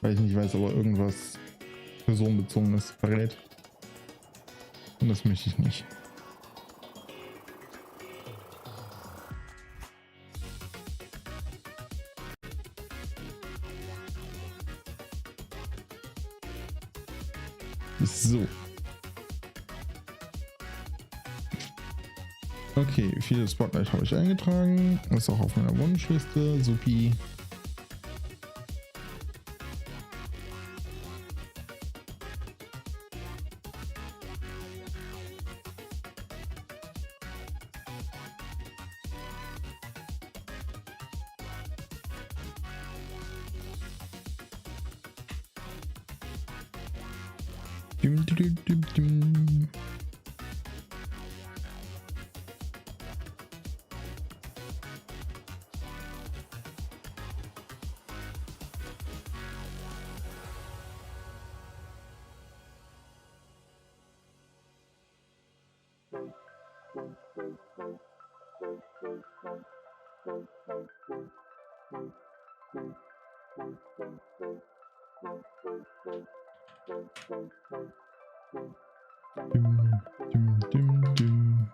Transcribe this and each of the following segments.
weil ich nicht weiß, ob er irgendwas personenbezogenes verrät. Und das möchte ich nicht. So. Okay, viele Spotlight habe ich eingetragen. Ist auch auf meiner Wunschliste. Supi. Dum, dum, dum, dum. Dum, dum, dum, dum.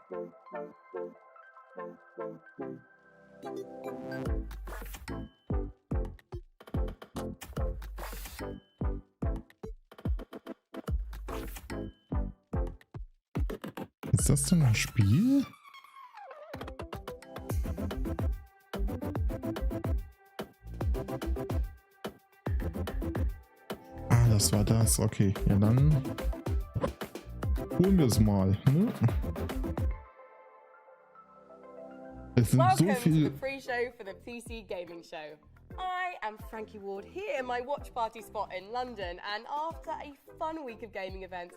Ist das denn ein Spiel? Ah, das war das. Okay, ja dann holen wir es mal. Ne? Es sind so viele. To the pre-show for the PC Gaming Show. I am Frankie Ward here in my watch party spot in London, and after a fun week of gaming events,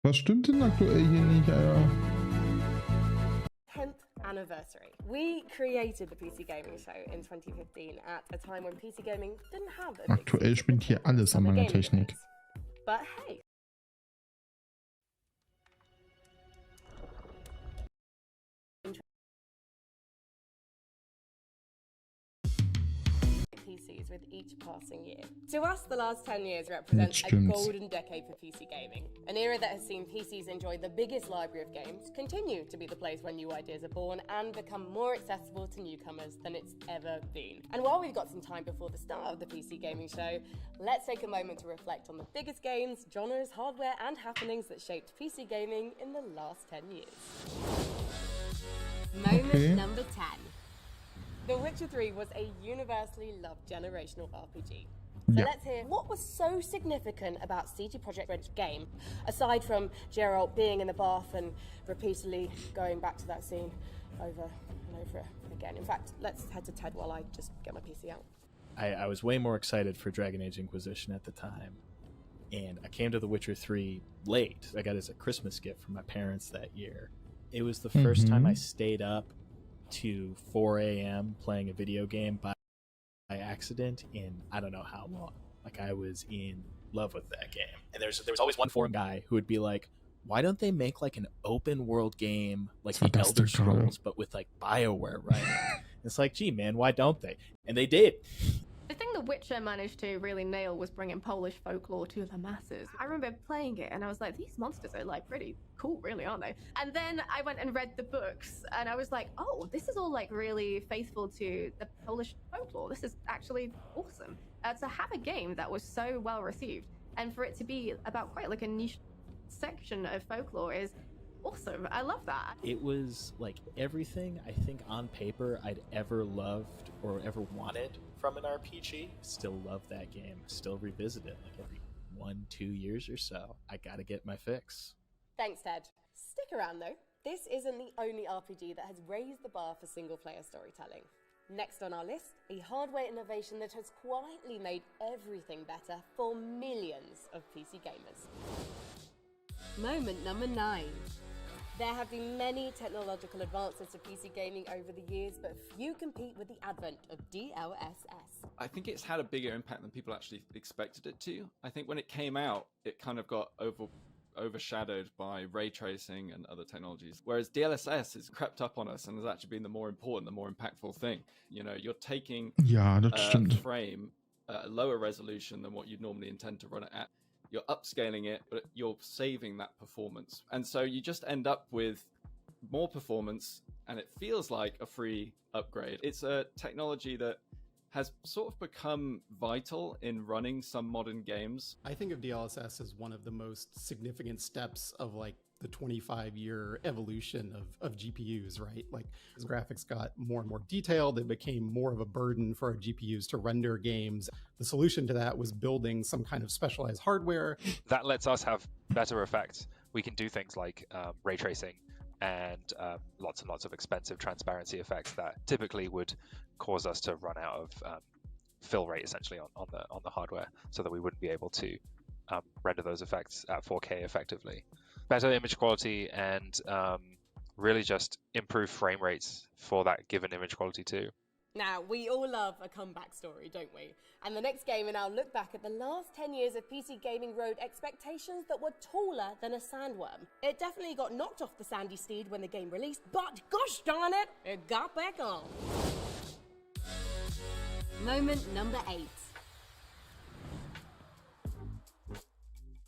Was stimmt denn aktuell hier nicht, Alter? 10th anniversary. We created the PC Gaming Show in 2015 at a time when PC gaming didn't have a big Aktuell spinnt hier alles an meiner Technik. But hey, PCs with each passing year. To us, the last 10 years represents a golden decade for PC gaming, an era that has seen PCs enjoy the biggest library of games, continue to be the place where new ideas are born, and become more accessible to newcomers than it's ever been. And while we've got some time before the start of the PC Gaming Show, let's take a moment to reflect on the biggest games, genres, hardware, and happenings that shaped PC gaming in the last 10 years. Moment number 10. The Witcher 3 was a universally loved generational RPG. So let's hear what was so significant about CD Projekt Red's game, aside from Geralt being in the bath and repeatedly going back to that scene over and over again. In fact, let's head to Ted while I just get my PC out. I was way more excited for Dragon Age Inquisition at the time, and I came to The Witcher 3 late. I got it as a Christmas gift from my parents that year. It was the first time I stayed up to 4 a.m. playing a video game by accident in I don't know how long. Like, I was in love with that game. And there was always one forum guy who would be like, why don't they make like an open world game like the Elder Scrolls but with like BioWare writing? It's like, gee man, why don't they? And they did. The thing The Witcher managed to really nail was bringing Polish folklore to the masses. I remember playing it and I was like, these monsters are like pretty cool, really, aren't they? And then I went and read the books and I was like, oh, this is all like really faithful to the Polish folklore. This is actually awesome. To have a game that was so well received and for it to be about quite like a niche section of folklore is awesome. I love that. It was like everything I think on paper I'd ever loved or ever wanted from an RPG. Still love that game. Still revisit it like every 1-2 years or so. I gotta get my fix. Thanks, Ted. Stick around though. This isn't the only RPG that has raised the bar for single-player storytelling. Next on our list, a hardware innovation that has quietly made everything better for millions of PC gamers. Moment number 9. There have been many technological advances to PC gaming over the years, but few compete with the advent of DLSS. I think it's had a bigger impact than people actually expected it to. I think when it came out, it kind of got overshadowed by ray tracing and other technologies, whereas DLSS has crept up on us and has actually been the more important, the more impactful thing. You know, you're taking Ja, das a stimmt. frame at a lower resolution than what you'd normally intend to run it at. You're upscaling it, but you're saving that performance. And so you just end up with more performance, and it feels like a free upgrade. It's a technology that has sort of become vital in running some modern games. I think of DLSS as one of the most significant steps of like the 25-year evolution of GPUs, right? Like as graphics got more and more detailed, it became more of a burden for our GPUs to render games. The solution to that was building some kind of specialized hardware. That lets us have better effects. We can do things like ray tracing and lots and lots of expensive transparency effects that typically would cause us to run out of fill rate essentially on the hardware, so that we wouldn't be able to render those effects at 4K effectively. Better image quality and really just improve frame rates for that given image quality too. Now, we all love a comeback story, don't we? And the next game in our look back at the last 10 years of PC gaming rode expectations that were taller than a sandworm. It definitely got knocked off the sandy steed when the game released, but gosh darn it, it got back on. Moment number 8.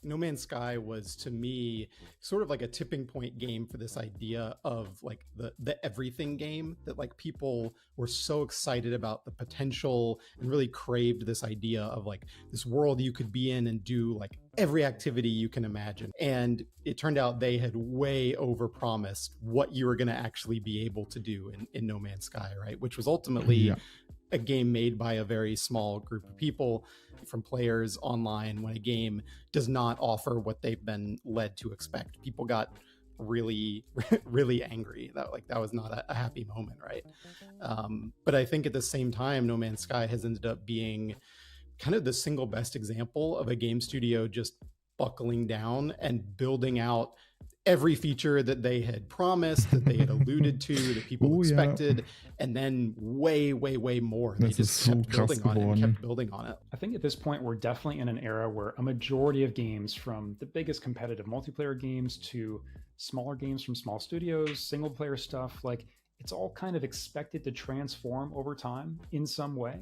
No Man's Sky was, to me, sort of like a tipping point game for this idea of like the everything game, that like people were so excited about the potential and really craved this idea of like this world you could be in and do like every activity you can imagine. And it turned out they had way overpromised what you were going to actually be able to do in No Man's Sky, right? Which was ultimately a game made by a very small group of people, from players online, when a game does not offer what they've been led to expect. People got really, really angry. That was not a happy moment, right? But I think at the same time, No Man's Sky has ended up being kind of the single best example of a game studio just buckling down and building out every feature that they had promised, that they had alluded to, that people expected, and then way, way, way more. They just kept building on it and kept building on it. I think at this point, we're definitely in an era where a majority of games, from the biggest competitive multiplayer games to smaller games from small studios, single player stuff, like it's all kind of expected to transform over time in some way.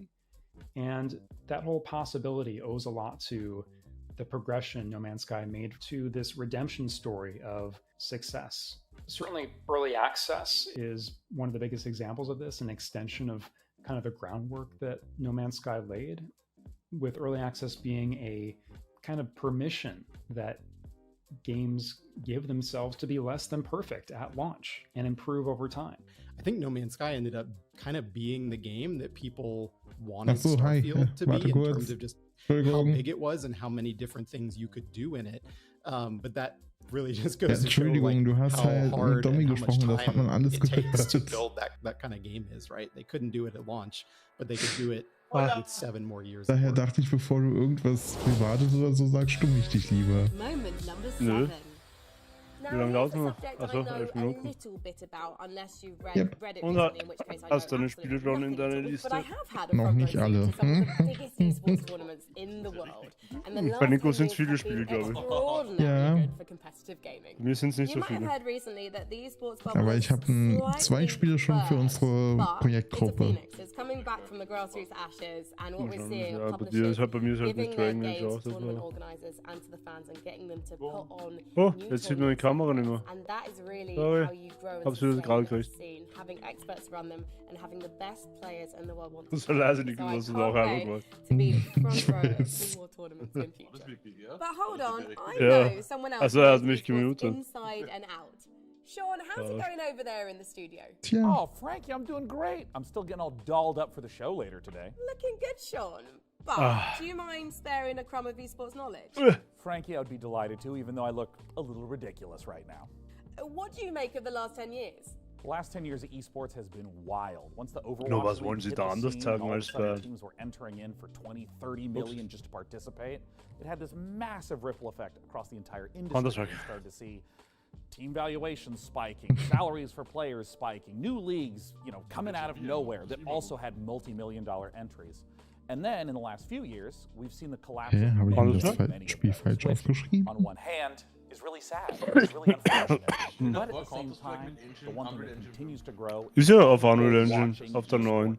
And that whole possibility owes a lot to the progression No Man's Sky made to this redemption story of success. Certainly early access is one of the biggest examples of this, an extension of kind of the groundwork that No Man's Sky laid, with early access being a kind of permission that games give themselves to be less than perfect at launch and improve over time. I think No Man's Sky ended up kind of being the game that people wanted Starfield to be, in terms of just how big it was and how many different things you could do in it. But that really just goes to show like how hard and how much time it takes to build that kind of game is, right? They couldn't do it at launch, but they could do it with 7 more years. Daher dachte ich, bevor du irgendwas Privates oder so sagst, stumm ich dich lieber. Moment number 7. Now, here's a subject that I know a little bit about, unless you've read it recently, in which case I know absolutely nothing at all. But I have had a front row seat to some of the biggest esports tournaments in the world. And the last 10 years have been extraordinarily good for competitive gaming. You might have heard recently that the esports bubble Aber ich habe 2 Spiele schon für unsere Projektgruppe. It's coming back from the grassroots ashes, and what we're seeing are publishers giving their games to tournament organisers and to the fans and getting them to put on new tournaments. And that is really how you grow in the scene, having experts run them and having the best players in the world want to so I can't wait to be front row at 2 more tournaments in future. But hold on, I know someone else who's inside and out. Sean, how's it going over there in the studio? Oh, Frankie, I'm doing great. I'm still getting all dolled up for the show later today. Looking good, Sean. But do you mind sparing a crumb of esports knowledge? Frankie, I would be delighted to, even though I look a little ridiculous right now. What do you make of the last 10 years? The last 10 years of esports has been wild. Once the Overwatch League hit the scene, all of a sudden teams were entering in for 20, 30 million just to participate. It had this massive ripple effect across the entire industry. You started to see team valuations spiking, salaries for players spiking, new leagues, coming out of nowhere that also had multi-million-dollar entries. And then in the last few years, we've seen the collapse of many of those. On one hand, is really sad. It's really unfortunate. But at the same time, the one thing that continues to grow Ist ja auf Unreal Engine, auf der neuen.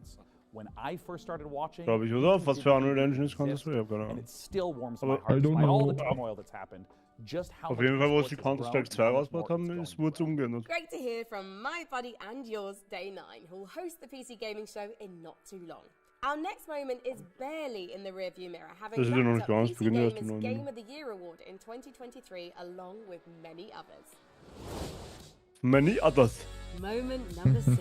When I first started watching, Glaube ich, oder? Auf was für Unreal Engine ist, kann das sein? Ich hab keine and Ahnung. it still warms my Aber heart I don't despite all know. the turmoil that's happened. Just how Auf much jeden Fall, wo sie sports has Counter-Strike 2 grown, rausgebracht how much haben, it's ist going wurde umgeändert. Great to hear from my buddy and yours, Day 9, who'll host the PC Gaming Show in not too long. Our next moment is barely in the rearview mirror, having Das ist ja noch nicht wrapped ganz, up PC beginnt erst Gamer's im Game neuen. of the Year Award in 2023, along with many others. Many others. Moment number 6.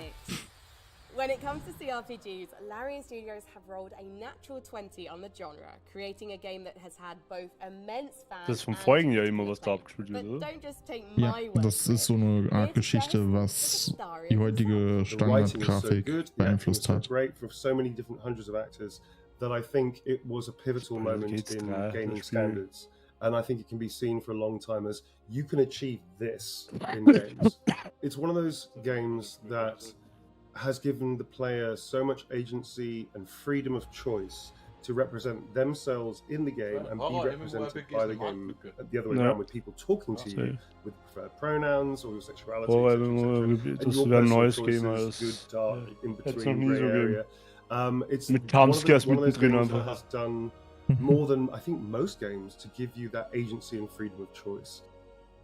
When it comes to CRPGs, Larian Studios have rolled a natural 20 on the genre, creating a game that has had both immense fans Das ist vom and vorigen Jahr critical immer, was da acclaim. abgespielt But wird, oder? don't just take Ja, my word das for ist so it. eine Art Here's Geschichte, Best was Starring die heutige The writing is so Standardgrafik good, the acting beeinflusst is so hat. great for so many different hundreds of actors that I think it was a pivotal moment in gaming standards. And I think it can be seen for a long time as you can achieve this in games. It's one of those games that has given the player so much agency and freedom of choice to represent themselves in the game and be represented by the game the other way around, with people talking to you with preferred pronouns or your sexuality, etc. Das wäre ein neues Game choices, als good, dark, in hätte es noch between, nie grey so gegeben. area. It's Mit one of Jumpscares one of those mittendrin games that einfach. has done more than I think most games to give you that agency and freedom of choice.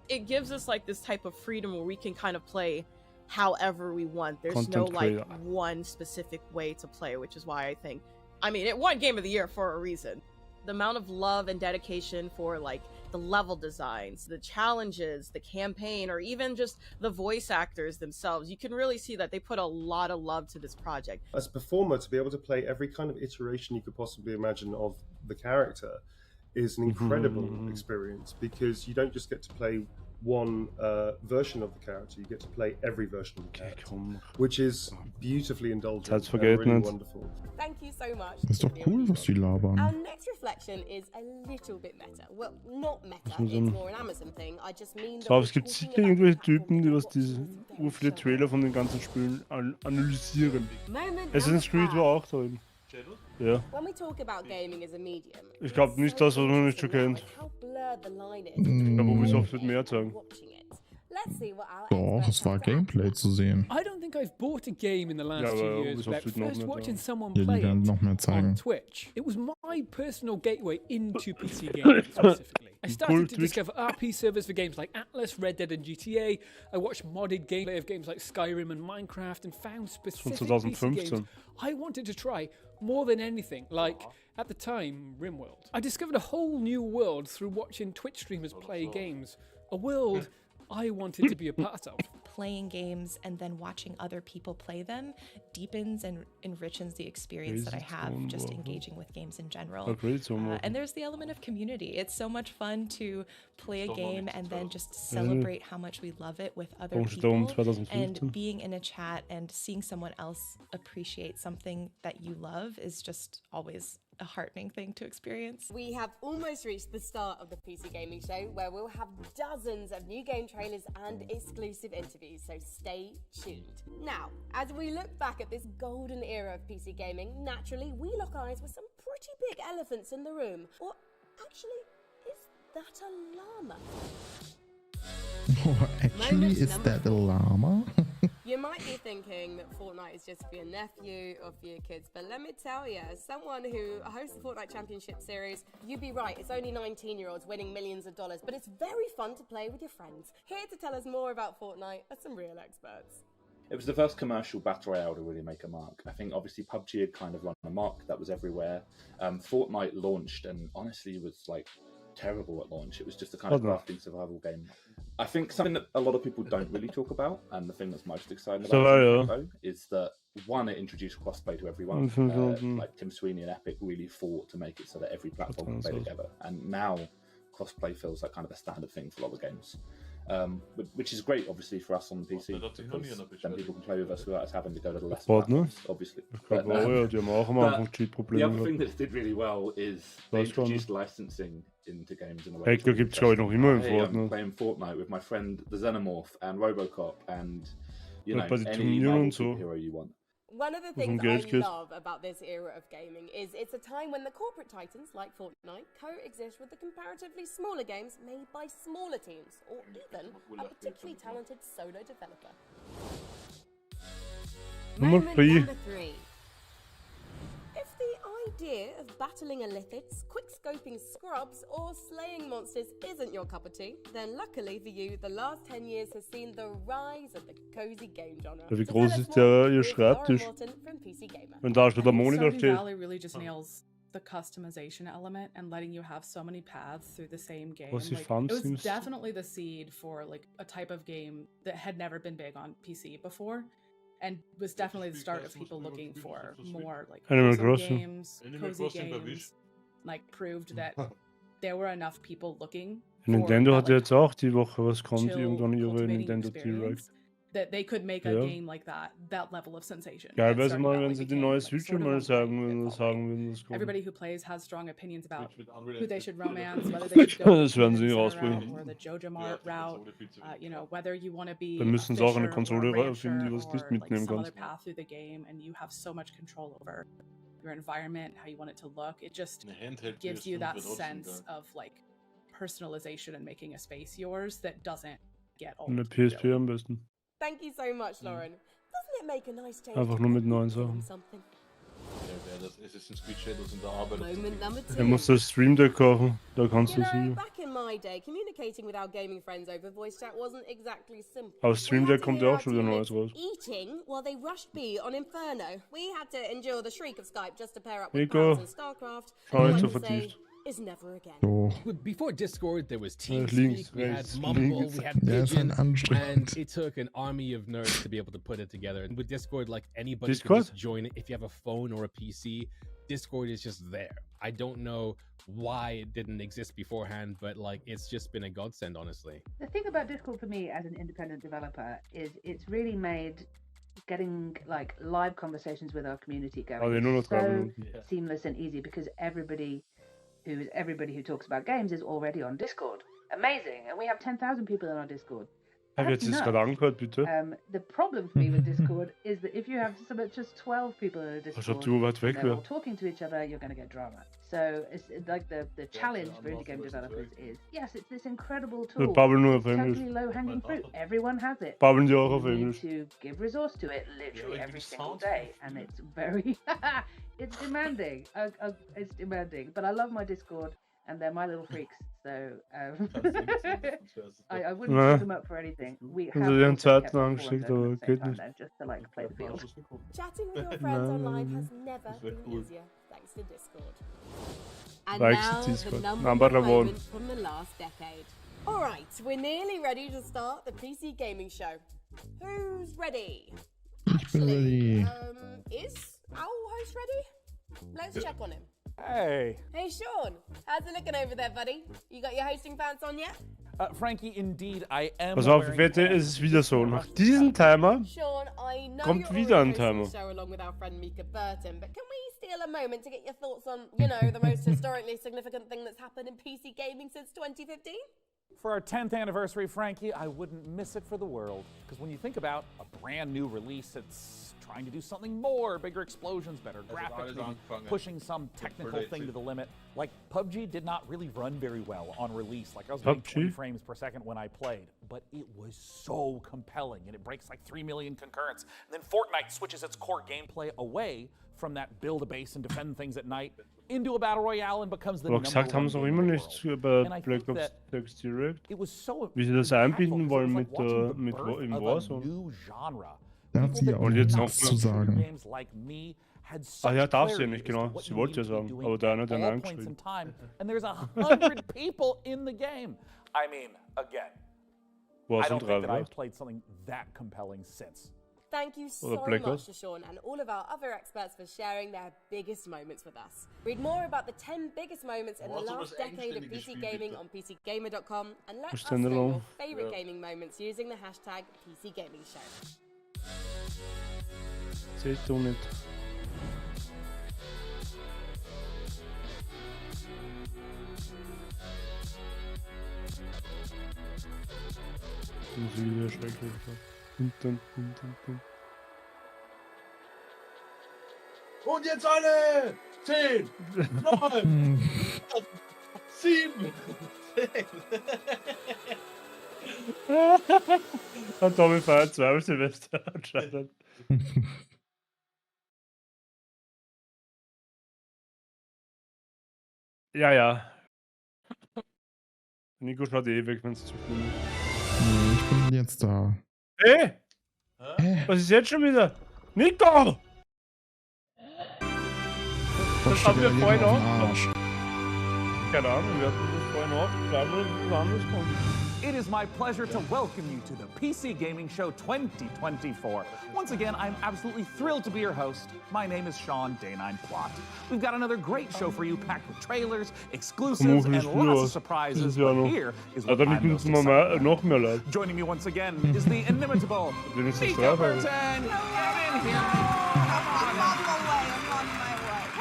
It gives us like this type of freedom where we can kind of play however we want. There's no Content like creator. one specific way to play, which is why I think, I mean, it won Game of the Year for a reason. The amount of love and dedication for like the level designs, the challenges, the campaign, or even just the voice actors themselves, you can really see that they put a lot of love to this project. As a performer, to be able to play every kind of iteration you could possibly imagine of the character is an incredible experience, because you don't just get to play one version of the character, you get to play every version of the character, which is beautifully indulgent and really wonderful. Thank you so much. Das ist doch cool, was die labern. Our next reflection is a little bit meta. Well, not meta, muss it's man- more an Amazon thing. I just mean Ich that glaube, we're es gibt talking sicher about irgendwelche the platform Typen, die was that diese watches them viele show. Trailer von den ganzen Spielen analysieren. Moment Assassin's Creed number war auch drin. Ja. When we talk about gaming as a medium, Ich glaube nicht das, was man nicht schon kennt. how blurred the line is. Aber Ubisoft wird mehr zeigen. Let's see what our Doch, es war Gameplay zu sehen. I don't think I've bought a game in the last Ja, 2 aber years Ubisoft without wird noch first mehr watching zeigen. someone Ja, die play werden it noch mehr on zeigen. Twitch. It was my personal gateway into PC gaming specifically. I started to Twitch. discover RP servers for games like Atlas, Red Dead and GTA. I watched modded gameplay of games like Skyrim and Minecraft and found specific PC 2015. games I wanted to try more than anything, like, at the time, RimWorld. I discovered a whole new world through watching Twitch streamers play games. A world I wanted to be a part of. Playing games and then watching other people play them deepens and enriches the experience that I have just engaging with games in general. And there's the element of community. It's so much fun to play a game and then just celebrate how much we love it with other people. And being in a chat and seeing someone else appreciate something that you love is just always a heartening thing to experience. We have almost reached the start of the PC Gaming Show, where we'll have dozens of new game trailers and exclusive interviews, so stay tuned. Now, as we look back at this golden era of PC gaming, naturally we lock eyes with some pretty big elephants in the room. Or actually, is that a llama? Oh, actually, is that a llama? You might be thinking that Fortnite is just for your nephew or for your kids, but let me tell you, as someone who hosts the Fortnite Championship Series, you'd be right, it's only 19-year-olds winning millions of dollars, but it's very fun to play with your friends. Here to tell us more about Fortnite are some real experts. It was the first commercial battle royale to really make a mark. I think obviously PUBG had kind of run a mark that was everywhere. Fortnite launched and honestly was like terrible at launch. It was just a kind of crafting survival game. I think something that a lot of people don't really talk about, and the thing that's most exciting about it though, is that one, it introduced crossplay to everyone. Like Tim Sweeney and Epic really fought to make it so that every platform can play together. And now crossplay feels like kind of a standard thing for a lot of games. Which is great, obviously, for us on the PC, because then people can play with us without us having to go to the less platforms, obviously. But, the other thing that did really well is they introduced licensing into games in a way. Hacker gibt's glaube ich noch immer in I'm Fortnite. playing Fortnite with my friend the Xenomorph and Robocop and, you know, bei den any Turnieren Marvel und so. superhero you want. One of the Wo's things Geld I geht. love about this era of gaming is it's a time when the corporate titans like Fortnite coexist with the comparatively smaller games made by smaller teams or even a particularly talented solo developer. Moment number 3. If the idea of battling illithids, quick-scoping scrubs, or slaying monsters isn't your cup of tea, then luckily for you, the last 10 years has seen the rise of the cozy game genre. Wie groß ist Ihr Schreibtisch? Wenn da schon der Monitor Stardew steht. Valley really just nails the customization element and letting you have so many paths through the same game. Was Like, ich fand, it was seems- definitely the seed for like a type of game that had never been big on PC before, and was definitely the start of people looking for more like Animal wholesome Crossing. games, Animal cozy Crossing war games. Like proved that there were enough people looking Nintendo for hat that, jetzt auch die Woche was kommt, chill, irgendwann ihre cultivating Nintendo experience, Direct. that they could make a Ja. game like that level of sensation. Geil And wäre es Stardew mal, Valley wenn sie die became, neue like, Switch sort of mal a sagen wave würden, that das kommt. everybody who plays has strong opinions about who they should romance, whether they should go Das werden sie the rausbringen. route or the Jojo Mart route, you know, whether you want to be Dann müssen a sie auch eine fisher or a Konsole rancher finden, die was nicht or like mitnehmen some other kannst. path through the game, and you have so much control over your environment, how you want it to look. It just gives you that sense of like personalization and making a space yours that doesn't get old. Eine PSP am besten. Thank you so much, Lauren. Doesn't it make a nice change? Einfach to nur mit be neuen doing Sachen. something? Moment number 2. Er muss das Stream Deck kaufen, da kannst You du know, sie. back in my day, communicating with our gaming friends over voice chat wasn't exactly simple. Auf Stream Deck kommt ja auch schon wieder Neues raus. Eating while they rushed B on Inferno. We had to endure the shriek of Skype just to pair up with Nico, pals in StarCraft. schau And nicht so like to say, vertieft. is never again. So. Before Discord, there was TeamSpeak, links, we had rechts, Mumble, links. we had Ja, ist Pigeon, anstrengend. and it took an army of nerds to be able to put it together. And with Discord, like anybody can Discord? just join it. If you have a phone or a PC, Discord is just there. I don't know why it didn't exist beforehand, but like it's just been a godsend, honestly. The thing about Discord for me as an independent developer is it's really made getting like live conversations with our community Oh, going yeah, nur noch 3 so Minuten. seamless and easy because everybody who talks about games is already on Discord. Amazing, and we have 10,000 people in our Discord. Hab ich jetzt das gerade angehört, bitte? The problem for me with Discord is that if you have just 12 people in a Als ob Discord, du weit weg and they're all wärst. talking to each other, you're going to get drama. So it's like the challenge for indie game developers is, yes, it's this incredible Wir tool. babbeln nur auf It's Englisch. totally low-hanging fruit. Everyone has it. Babbeln die auch auf You need Englisch. to give resource to it literally every single day, and it's very, it's demanding. It's demanding, but I love my Discord, and they're my little freaks. So I wouldn't Ja. give them up for anything. We have Also die haben also Zeiten kept them angesteckt, forward aber at the same geht time nicht. though, just to like play the field. Chatting with your friends online has never been easier thanks to Discord. And Thanks to now the Discord. number Number one one. moment from the last decade. All right, we're nearly ready to start the PC gaming show. Who's ready? Ich bin ready. Is our host ready? Let's check on him. Hey. Hey, Sean, how's it looking over there, buddy? You got your hosting pants on yet? Frankie, indeed, I am. Pass auf, ich wearing wette, pants. es ist wieder so. Nach diesem Timer Sean, I know kommt you're wieder ein already hosting Timer. the show along with our friend Mika Burton, but can we steal a moment to get your thoughts on, you know, the most historically significant thing that's happened in PC gaming since 2015? For our 10th anniversary, Frankie, I wouldn't miss it for the world. Because when you think about a brand new release, it's trying to do something more, bigger explosions, better graphics, maybe pushing some technical thing to the limit. Like PUBG did not really run very well on release. Like I was getting 20 frames per second when I played, but it was so compelling and it breaks like 3 million concurrents. And then Fortnite switches its core gameplay away from that build a base and defend things at night into a battle royale and becomes the Aber number gesagt haben one sie auch game immer in the nichts world. über And I Black think Ops that 6 Direct. it was so Wie sie das einbinden wollen mit, watching the mit birth im of a Warzone. new genre. Da hat sie ja auch Und jetzt nichts noch zu sagen. Games like me had Ah ja, such darf sie ja clarity nicht, as to genau. what Sie you wollte ja need to be sagen, doing aber der eine hat dann at all points in angeschrieben. time, and there's 100 people in the game. I mean, again, I Warzone don't 3 think that war. I've played something that compelling since. Thank you so Black much Ops. to Sean and all of our other experts for sharing their biggest moments with us. Read more about the 10 biggest moments in the last decade of PC gaming on PCGamer.com and let us know Standalone. your favorite gaming moments using the hashtag PCGamingShow. Seht du nicht. Musik wieder schrecklich. Dun, dun, dun, dun, dun. Und jetzt alle! 10, 9, 7, 6. Und Tommy feiert 2 Silvester anscheinend. Ja. Nico schaut weg, wenn es zu früh ist. Nee, ich bin jetzt da. Hey! Was ist jetzt schon wieder? Nico! Das haben wir vorhin auch. Keine Ahnung, wir hatten das vorhin auch. Was anderes kommt. It is my pleasure to welcome you to the PC Gaming Show 2024. Once again, I'm absolutely thrilled to be your host. My name is Sean Nicvlogt. We've got another great show for you, packed with trailers, exclusives, and lots of surprises. But here is what I'm most excited about. Joining me once again is the inimitable Mika Burton. Get in here.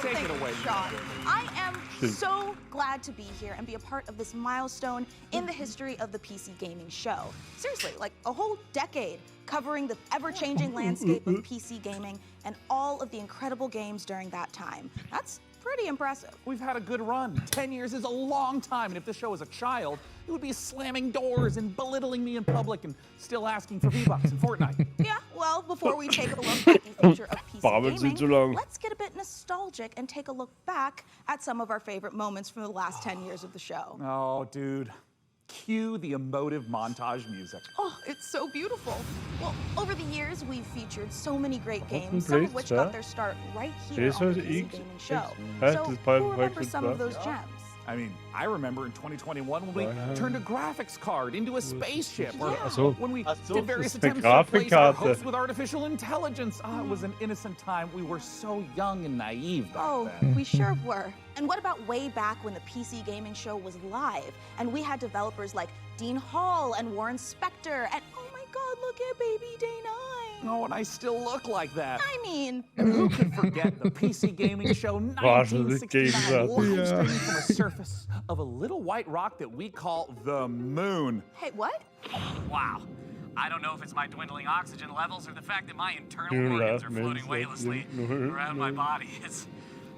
Take it away, Sean. I am so glad to be here and be a part of this milestone in the history of the PC gaming show. Seriously, like a whole decade covering the ever-changing landscape of PC gaming and all of the incredible games during that time. That's pretty impressive. We've had a good run. 10 years is a long time, and if this show was a child, it would be slamming doors and belittling me in public and still asking for V-Bucks in Fortnite. Yeah, well, before we take a look at the future of PC gaming, let's get a bit nostalgic and take a look back at some of our favorite moments from the last 10 years of the show. Oh, dude. Cue the emotive montage music. Oh, it's so beautiful. Well, over the years, we've featured so many great games, some of which got their start right here on the PC Gaming Show. So, who remembers some of those gems? I mean, I remember in 2021 when we turned a graphics card into a spaceship, or when we did various attempts to replace our host with artificial intelligence. It was an innocent time. We were so young and naive back then. We sure were. And what about way back when the PC Gaming Show was live, and we had developers like Dean Hall and Warren Spector, and oh my God, look at Baby Day 9. Oh, and I still look like that. I mean... And who could forget the PC Gaming Show 1969 live streaming from a surface of a little white rock that we call the moon? Hey, what? Wow. I don't know if it's my dwindling oxygen levels or the fact that my internal organs are floating weightlessly around my body.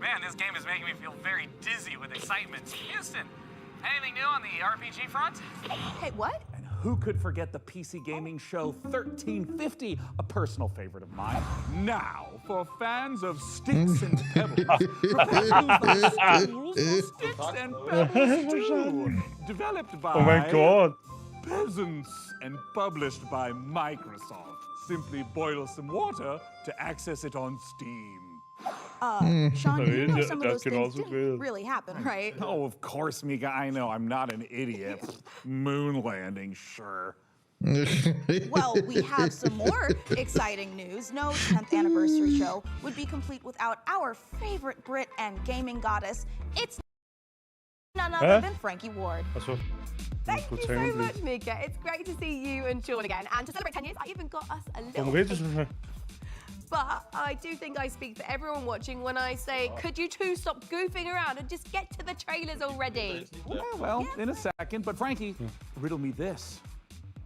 Man, this game is making me feel very dizzy with excitement. Houston, anything new on the RPG front? Hey, what? And who could forget the PC Gaming Show 1350, a personal favorite of mine? Now, for fans of sticks and pebbles, prepare to use those stools for sticks and pebbles too. Developed by Oh my God. peasants and published by Microsoft. Simply boil some water to access it on Steam. Sean, you know some of those things didn't really happen, right? Oh, of course, Mika. I know. I'm not an idiot. Moon landing, sure. Well, we have some more exciting news. No 10th anniversary show would be complete without our favorite Brit and gaming goddess. It's none other than Frankie Ward. Thank you so much, Mika. It's great to see you and Sean again. And to celebrate 10 years, I even got us a little... But I do think I speak for everyone watching when I say, could you two stop goofing around and just get to the trailers already? Well, in a second. But Frankie, riddle me this.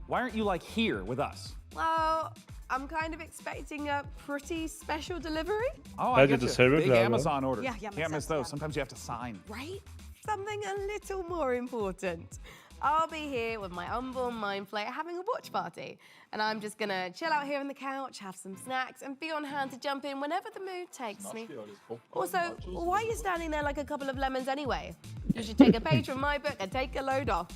Why aren't you, like, here with us? Well, I'm kind of expecting a pretty special delivery. Oh, I get you. Big Amazon orders. Yeah, Can't miss those. Sometimes you have to sign. Right? Something a little more important. I'll be here with my unborn mind flare having a watch party. And I'm just gonna chill out here on the couch, have some snacks, and be on hand to jump in whenever the mood takes me. Also, why are you standing there like a couple of lemons anyway? You should take a page from my book and take a load off.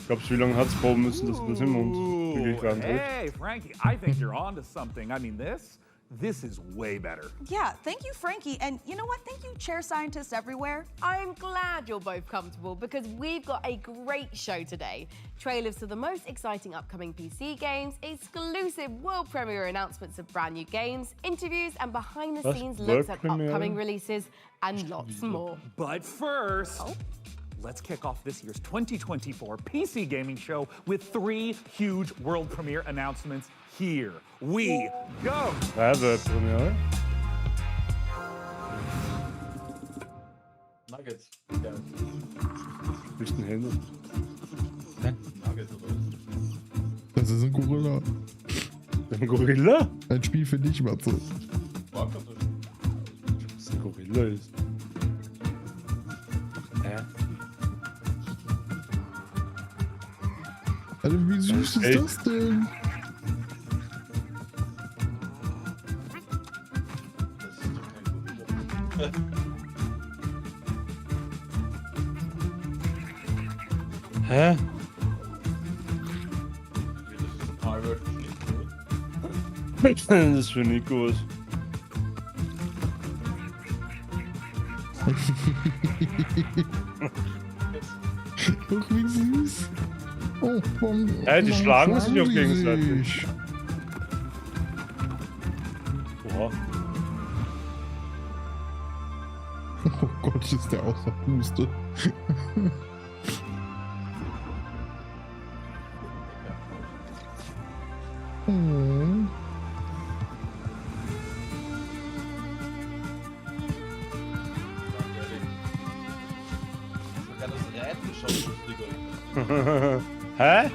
Glaubst du, wie lange hat's brauchen müssen, dass wir das im Mund wirklich waren? Hey, Frankie, I think you're onto something. I mean, this is way better. Yeah, thank you, Frankie. And you know what? Thank you, chair scientists everywhere. I'm glad you're both comfortable because we've got a great show today. Trailers to the most exciting upcoming PC games, exclusive world premiere announcements of brand new games, interviews and behind-the-scenes looks at upcoming releases, and lots more. But first, let's kick off this year's 2024 PC Gaming Show with 3 huge world premiere announcements. Here we go. Premiere. Nuggets. Bisschen Hände. Das ist ein Gorilla. Ein Gorilla? Ein Spiel für dich, Matze. Was ein Gorilla ist. Alter, wie süß ist das denn? Hä? Was ist denn das für Nikos? Guck, wie süß. Oh, ja, die schlagen sich auch gegenseitig. Boah. Oh Gott, ist der außer Puste. Oh. Hä?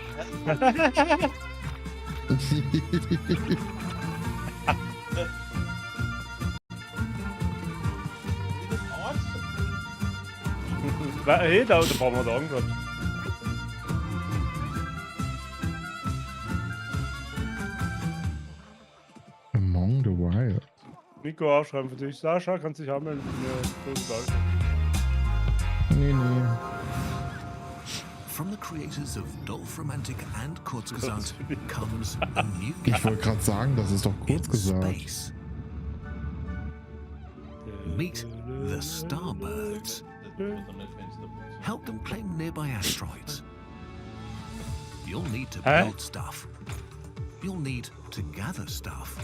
Hey, da brauchen wir da angehabt. Among the Wild. Nico, aufschreiben für dich. Sascha, kannst dich anmelden. Nee, nee. From the creators of Dolph Romantic and Kurzgesagt comes a new game. Ich wollte gerade sagen, das ist doch Kurzgesagt. Meet the Starbirds. Help them claim nearby asteroids. You'll need to build stuff. You'll need to gather stuff.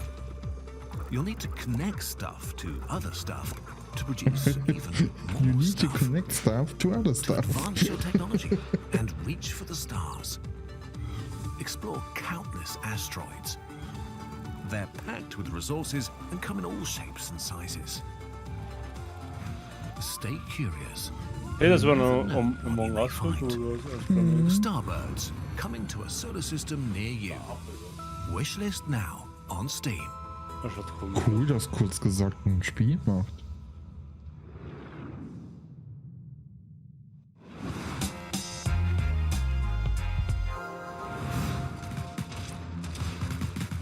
You'll need to connect stuff to other stuff to produce even more You need stuff. to connect stuff to other stuff. Advance your technology and reach for the stars. Explore countless asteroids. They're packed with resources and come in all shapes and sizes. Stay curious. Hey, das war noch Among Us. Starbirds coming to a solar system near you. Wishlist now on Steam. Cool, dass Kurzgesagt ein Spiel macht.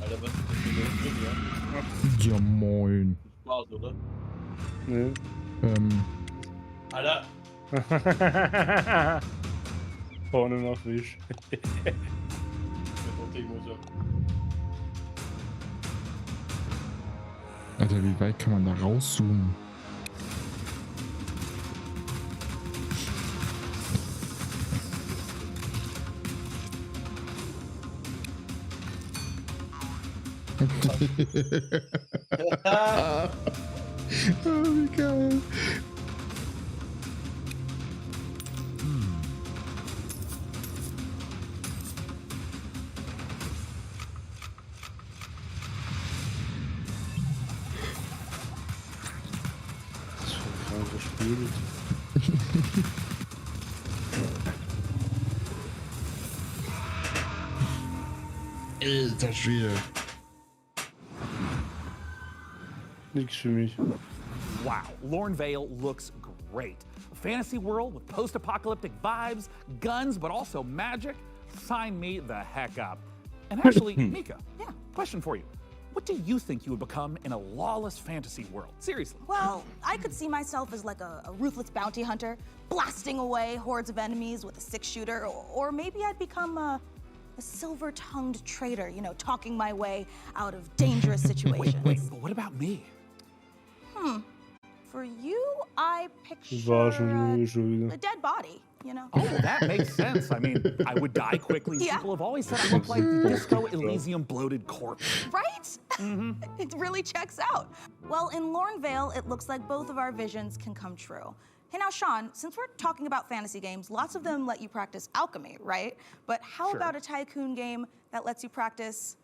Alter, was ist das für ein Ja, moin. Spaß, oder? Nee. Alter! Vorne noch Wisch. Alter, wie weit kann man da rauszoomen? Oh, wie geil. Gespielt. Alter Schwede. Nix für mich. Wow, Lornvale looks great. A fantasy world with post-apocalyptic vibes, guns, but also magic. Sign me the heck up. And actually, Mika, question for you. What do you think you would become in a lawless fantasy world? Seriously. Well, I could see myself as like a ruthless bounty hunter, blasting away hordes of enemies with a 6-shooter, or maybe I'd become a silver-tongued traitor, you know, talking my way out of dangerous situations. Wait, but what about me? For you, I picture schon a dead body, you know? Oh, that makes sense. I mean, I would die quickly. Yeah. People have always said I look like the Disco Elysium bloated corpse. Right? It really checks out. Well, in Lornvale, it looks like both of our visions can come true. Hey, now, Sean, since we're talking about fantasy games, lots of them let you practice alchemy, right? But how about a tycoon game that lets you practice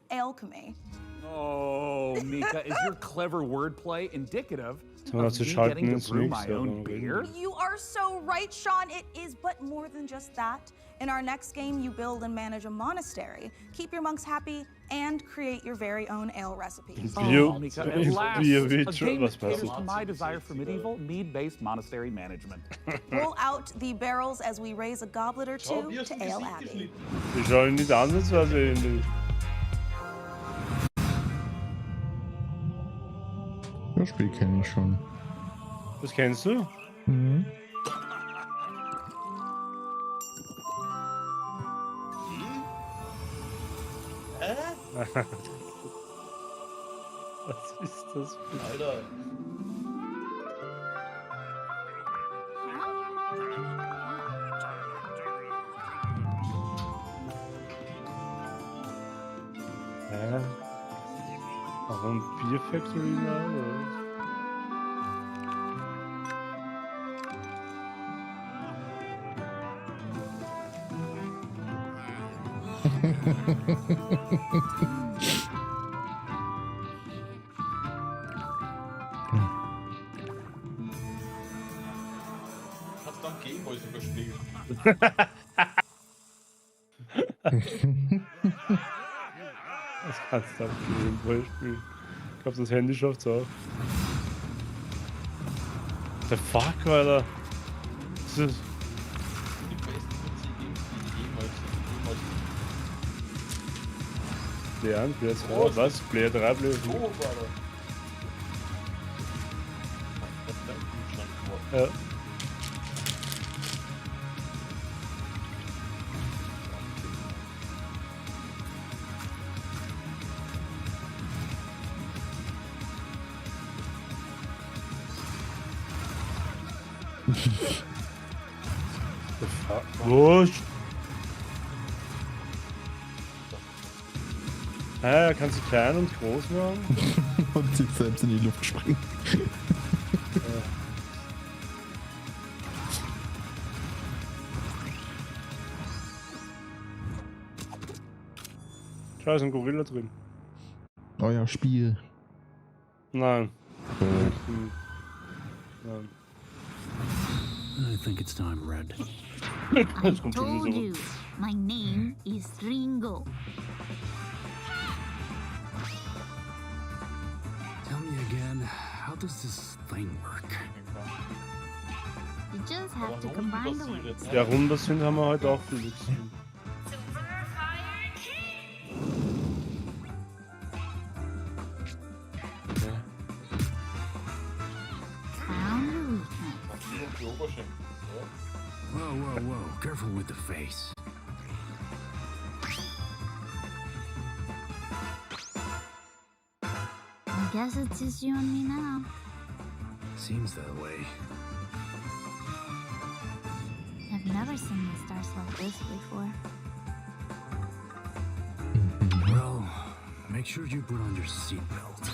alchemy? Oh, Mika, is your clever wordplay indicative Kann man of dazu me schalten getting to ins brew nächste, my own dann reden beer? You are so right, Sean. It is, but more than just that. In our next game, you build and manage a monastery, keep your monks happy, and create your very own ale recipes. Oh, Mika, at last, a game that caters to my desire for medieval, mead-based monastery management. Roll out the barrels as we raise a goblet or two to Ale Abbey. Die schauen nicht ansatzweise ähnlich. Das Spiel kenne ich schon. Das kennst du? Mhm. Was ist das? Alter. Warum Beer Factory mal? Hast du am Gameboy sogar spielen? Das kannst du am Gameboy spielen. Ich glaube, das Handy schafft's auch. The fuck, Alter? Das ist... Die besten PC-Games, die jemals Player 1, Player 2, was? Player 3, Player 4? Oh, Alter. Ja. Wurscht! Ah, kannst du klein und groß machen? Und sich selbst in die Luft springen. Schau, ist ein Gorilla drin. Euer Spiel. Nein. Nein. I think it's time, Red. I told you, my name is Ringo. Tell me again, how does this thing work? You just have to combine the words. Ja, runter sind haben wir heute auch viel gesehen. Whoa, whoa, whoa. Careful with the face. I guess it's just you and me now. Seems that way. I've never seen the stars like this before. Well, make sure you put on your seatbelt.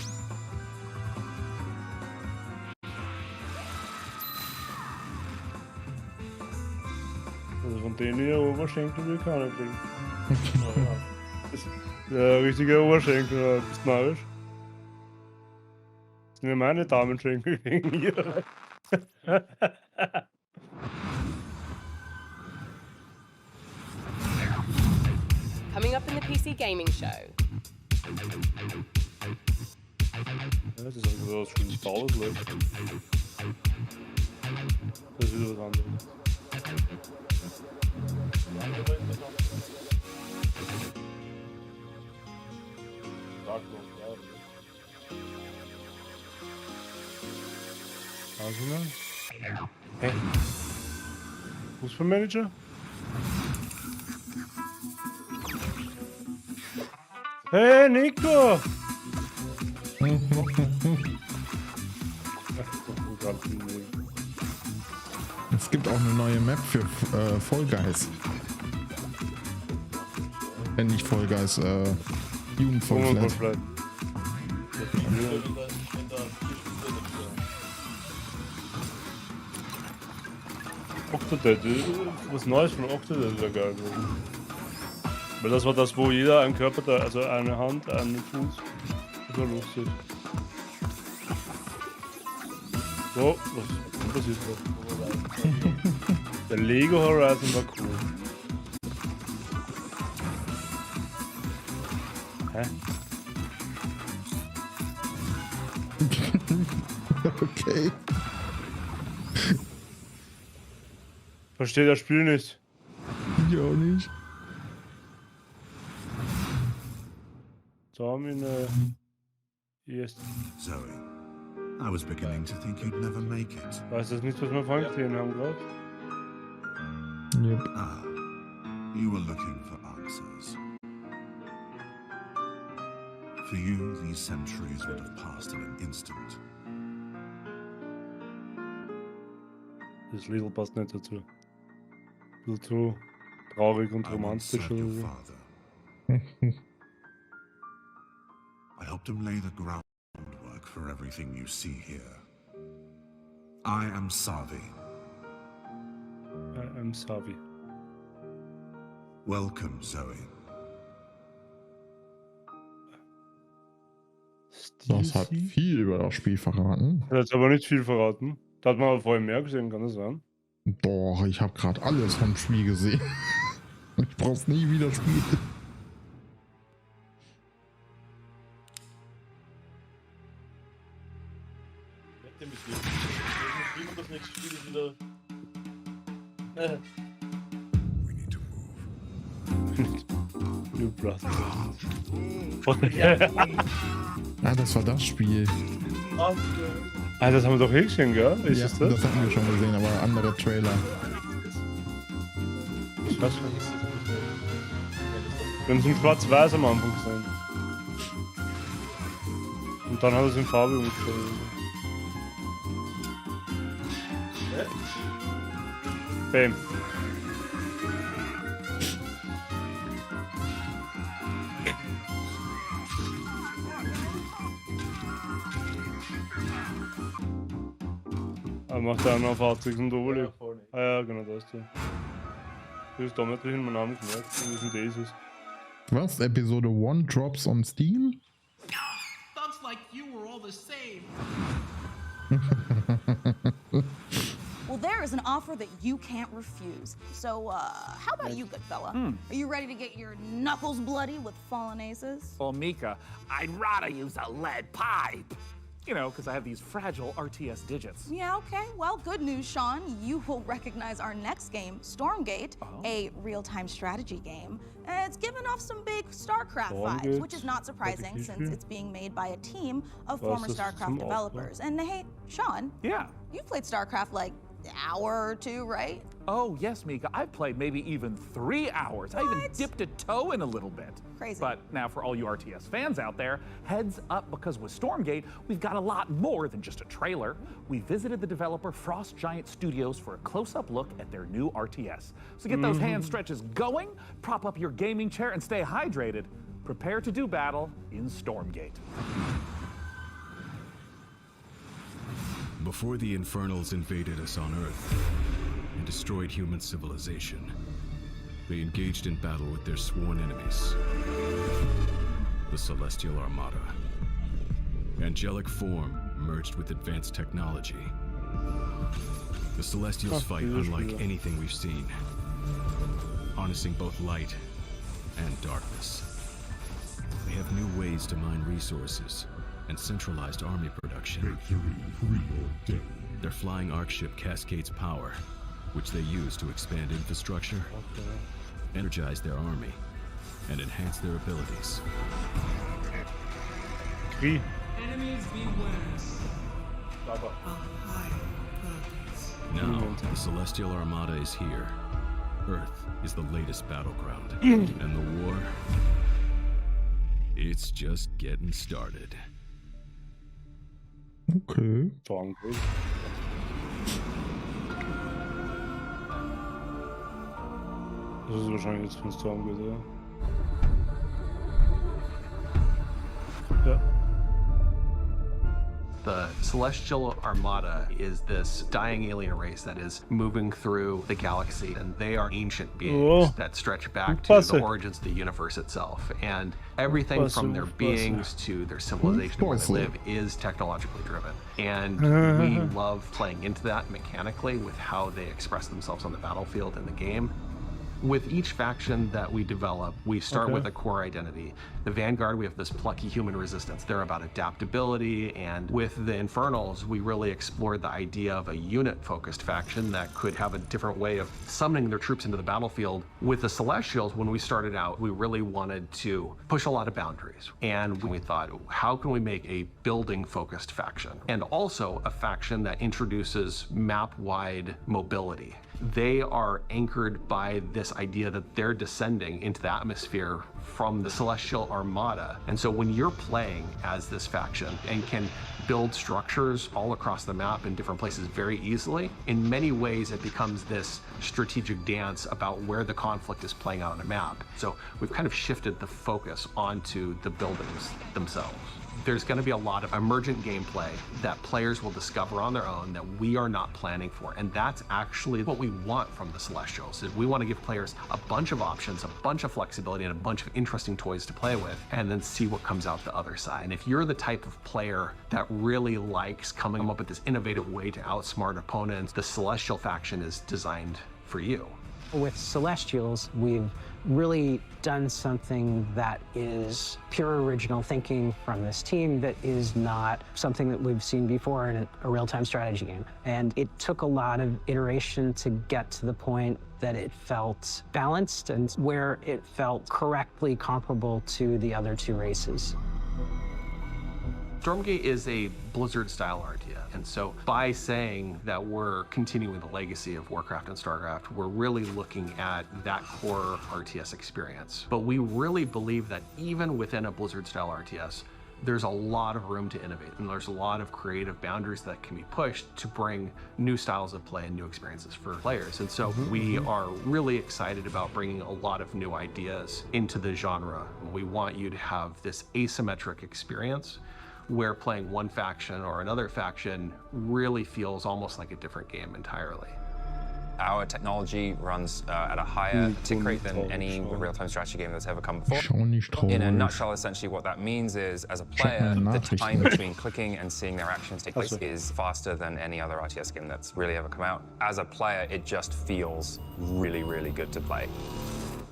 Also von denen hier Oberschenkel will keiner kriegen. Der richtige Oberschenkel, bist du narrisch? Das sind ja meine Damenschenkel wegen hier. Coming up in the PC Gaming Show. Ja, das ist so was schönes Baues läuft. Das ist wieder was anderes. Also, ne? Hey. Fußballmanager? Hey, Nico! Es gibt auch eine neue Map für Fall Guys. Nicht Fall Guys, Jugendvollflat. Octodad, was Neues von Octodad wäre geil gewesen. Weil das war das, wo jeder einen Körper, also eine Hand, einen Fuß war lustig. So, was passiert da? Der Lego Horizon war cool. Hä? Okay. Verstehe das Spiel nicht. Ich auch nicht. Yes. Zoe, I was beginning to think you'd never make it. Weißt du nicht, was wir vorhin gesehen haben gerade? Yep. Ah, you were looking for answers. For you, these centuries would have passed in an instant. Das Lied passt nicht dazu. Ein bisschen zu traurig und romantisch oder so. I helped him lay the groundwork for everything you see here. I am Savi. I am Savi. Welcome, Zoe. Das hat viel über das Spiel verraten. Das hat aber nicht viel verraten. Da hat man aber vorher mehr gesehen, kann das sein? Doch, ich habe gerade alles vom Spiel gesehen. Ich brauch's nie wieder spielen. Das nächste Spiel ist wieder. New Blood. Ah, das war das Spiel. Ah, das haben wir doch eh gesehen, gell? Ist ja, das? Das hatten wir schon gesehen, aber andere Trailer. Was? Wir haben es in Schwarz-Weiß am Anfang gesehen. Und dann hat er es in Farbe umgestellt. Beim. Er macht einen auf 80 und Overlay. Ah ja, genau, das ist der. Das ist damals in meinem Namen gemerkt. Das ist ein Jesus. Was? Episode 1 drops on Steam? Sounds like you were all the same. Well, there is an offer that you can't refuse. So, how about you, good fella? Are you ready to get your knuckles bloody with fallen aces? Well, Mika, I'd rather use a lead pipe. You know, because I have these fragile RTS digits. Yeah, okay. Well, good news, Sean. You will recognize our next game, Stormgate, a real-time strategy game. It's given off some big StarCraft vibes, which is not surprising since it's being made by a team of former StarCraft developers. And hey, Sean. Yeah. You've played StarCraft like an hour or two, right? Oh, yes, Mika. I've played maybe even 3 hours. I even dipped a toe in a little bit. Crazy. But now for all you RTS fans out there, heads up, because with Stormgate, we've got a lot more than just a trailer. We visited the developer Frost Giant Studios for a close-up look at their new RTS. So get those hand stretches going, prop up your gaming chair, and stay hydrated. Prepare to do battle in Stormgate. Before the Infernals invaded us on Earth and destroyed human civilization, they engaged in battle with their sworn enemies, the Celestial Armada. Angelic form merged with advanced technology. The Celestials fight unlike anything we've seen, harnessing both light and darkness. They have new ways to mine resources and centralized army production. Their flying arc ship cascades power, which they use to expand infrastructure, energize their army, and enhance their abilities. Enemies beware. Now, the Celestial Armada is here. Earth is the latest battleground. And the war, it's just getting started. Okay. Das ist wahrscheinlich jetzt von Stormgate, oder? Ja. The Celestial Armada is this dying alien race that is moving through the galaxy, and they are ancient beings that stretch back to the origins of the universe itself. And everything from their beings to their civilization where they live is technologically driven. And we love playing into that mechanically with how they express themselves on the battlefield in the game. With each faction that we develop, we start with a core identity. The Vanguard, we have this plucky human resistance. They're about adaptability, and with the Infernals, we really explored the idea of a unit-focused faction that could have a different way of summoning their troops into the battlefield. With the Celestials, when we started out, we really wanted to push a lot of boundaries. And we thought, how can we make a building-focused faction? And also a faction that introduces map-wide mobility. They are anchored by this idea that they're descending into the atmosphere from the Celestial Armada. And so when you're playing as this faction and can build structures all across the map in different places very easily, in many ways it becomes this strategic dance about where the conflict is playing out on a map. So we've kind of shifted the focus onto the buildings themselves. There's going to be a lot of emergent gameplay that players will discover on their own that we are not planning for. And that's actually what we want from the Celestials. Is we want to give players a bunch of options, a bunch of flexibility, and a bunch of interesting toys to play with, and then see what comes out the other side. And if you're the type of player that really likes coming up with this innovative way to outsmart opponents, the Celestial faction is designed for you. With Celestials, we've really done something that is pure original thinking from this team that is not something that we've seen before in a real-time strategy game. And it took a lot of iteration to get to the point that it felt balanced and where it felt correctly comparable to the other two races. Stormgate is a Blizzard-style RTS, and so by saying that we're continuing the legacy of Warcraft and StarCraft, we're really looking at that core RTS experience. But we really believe that even within a Blizzard-style RTS, there's a lot of room to innovate, and there's a lot of creative boundaries that can be pushed to bring new styles of play and new experiences for players. And so we are really excited about bringing a lot of new ideas into the genre. We want you to have this asymmetric experience where playing one faction or another faction really feels almost like a different game entirely. Our technology runs at a higher tick rate than any real-time strategy game that's ever come before. In a nutshell, essentially what that means is, as a player, the time between clicking and seeing their actions take place is faster than any other RTS game that's really ever come out. As a player, it just feels really, really good to play.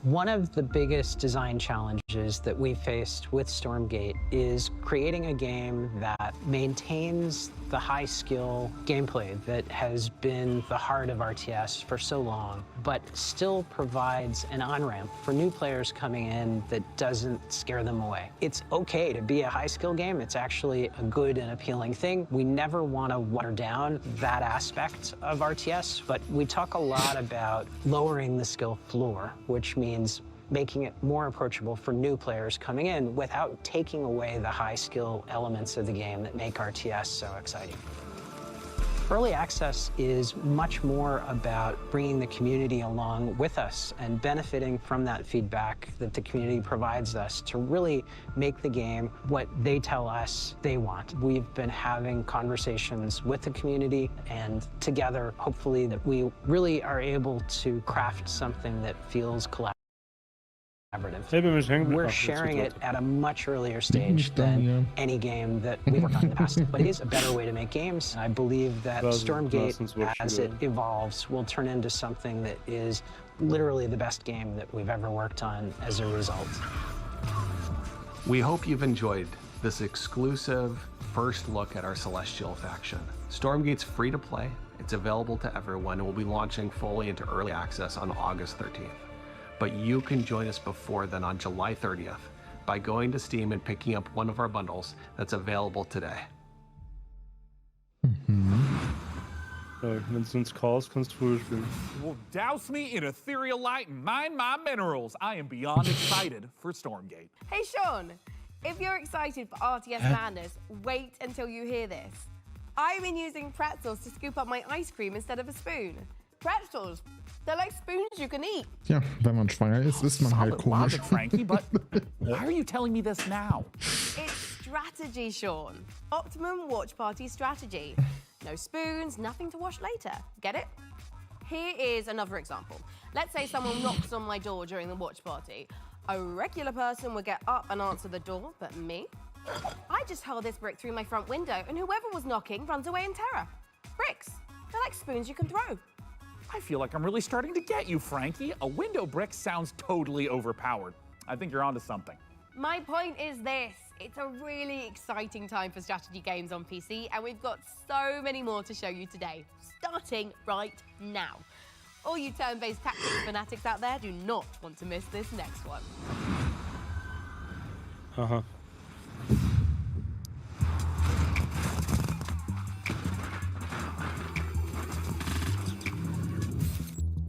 One of the biggest design challenges that we faced with Stormgate is creating a game that maintains the high-skill gameplay that has been the heart of RTS for so long, but still provides an on-ramp for new players coming in that doesn't scare them away. It's okay to be a high-skill game. It's actually a good and appealing thing. We never want to water down that aspect of RTS, but we talk a lot about lowering the skill floor, which means making it more approachable for new players coming in without taking away the high skill elements of the game that make RTS so exciting. Early access is much more about bringing the community along with us and benefiting from that feedback that the community provides us to really make the game what they tell us they want. We've been having conversations with the community, and together, hopefully, that we really are able to craft something that feels collaborative. We're sharing it at a much earlier stage than any game that we've worked on in the past, but it is a better way to make games. I believe that Stormgate, as it evolves, will turn into something that is literally the best game that we've ever worked on as a result. We hope you've enjoyed this exclusive first look at our Celestial faction. Stormgate's free to play, it's available to everyone, and we'll be launching fully into early access on August 13th. But you can join us before then on July 30th by going to Steam and picking up one of our bundles that's available today. Wenn es ins Chaos kannst du früher spielen. Well, douse me in ethereal light and mine my minerals. I am beyond excited for Stormgate. Hey Sean, if you're excited for RTS madness, wait until you hear this. I've been using pretzels to scoop up my ice cream instead of a spoon. Pretzels, they're like spoons you can eat. Ja, wenn man schwanger ist, ist man halt komisch. Frankie, but why are you telling me this now? It's strategy, Sean. Optimum watch party strategy. No spoons, nothing to wash later. Get it? Here is another example. Let's say someone knocks on my door during the watch party. A regular person would get up and answer the door, but me? I just hurl this brick through my front window and whoever was knocking runs away in terror. Bricks, they're like spoons you can throw. I feel like I'm really starting to get you, Frankie. A window brick sounds totally overpowered. I think you're onto something. My point is this. It's a really exciting time for strategy games on PC, and we've got so many more to show you today, starting right now. All you turn-based tactics fanatics out there do not want to miss this next one. Aha.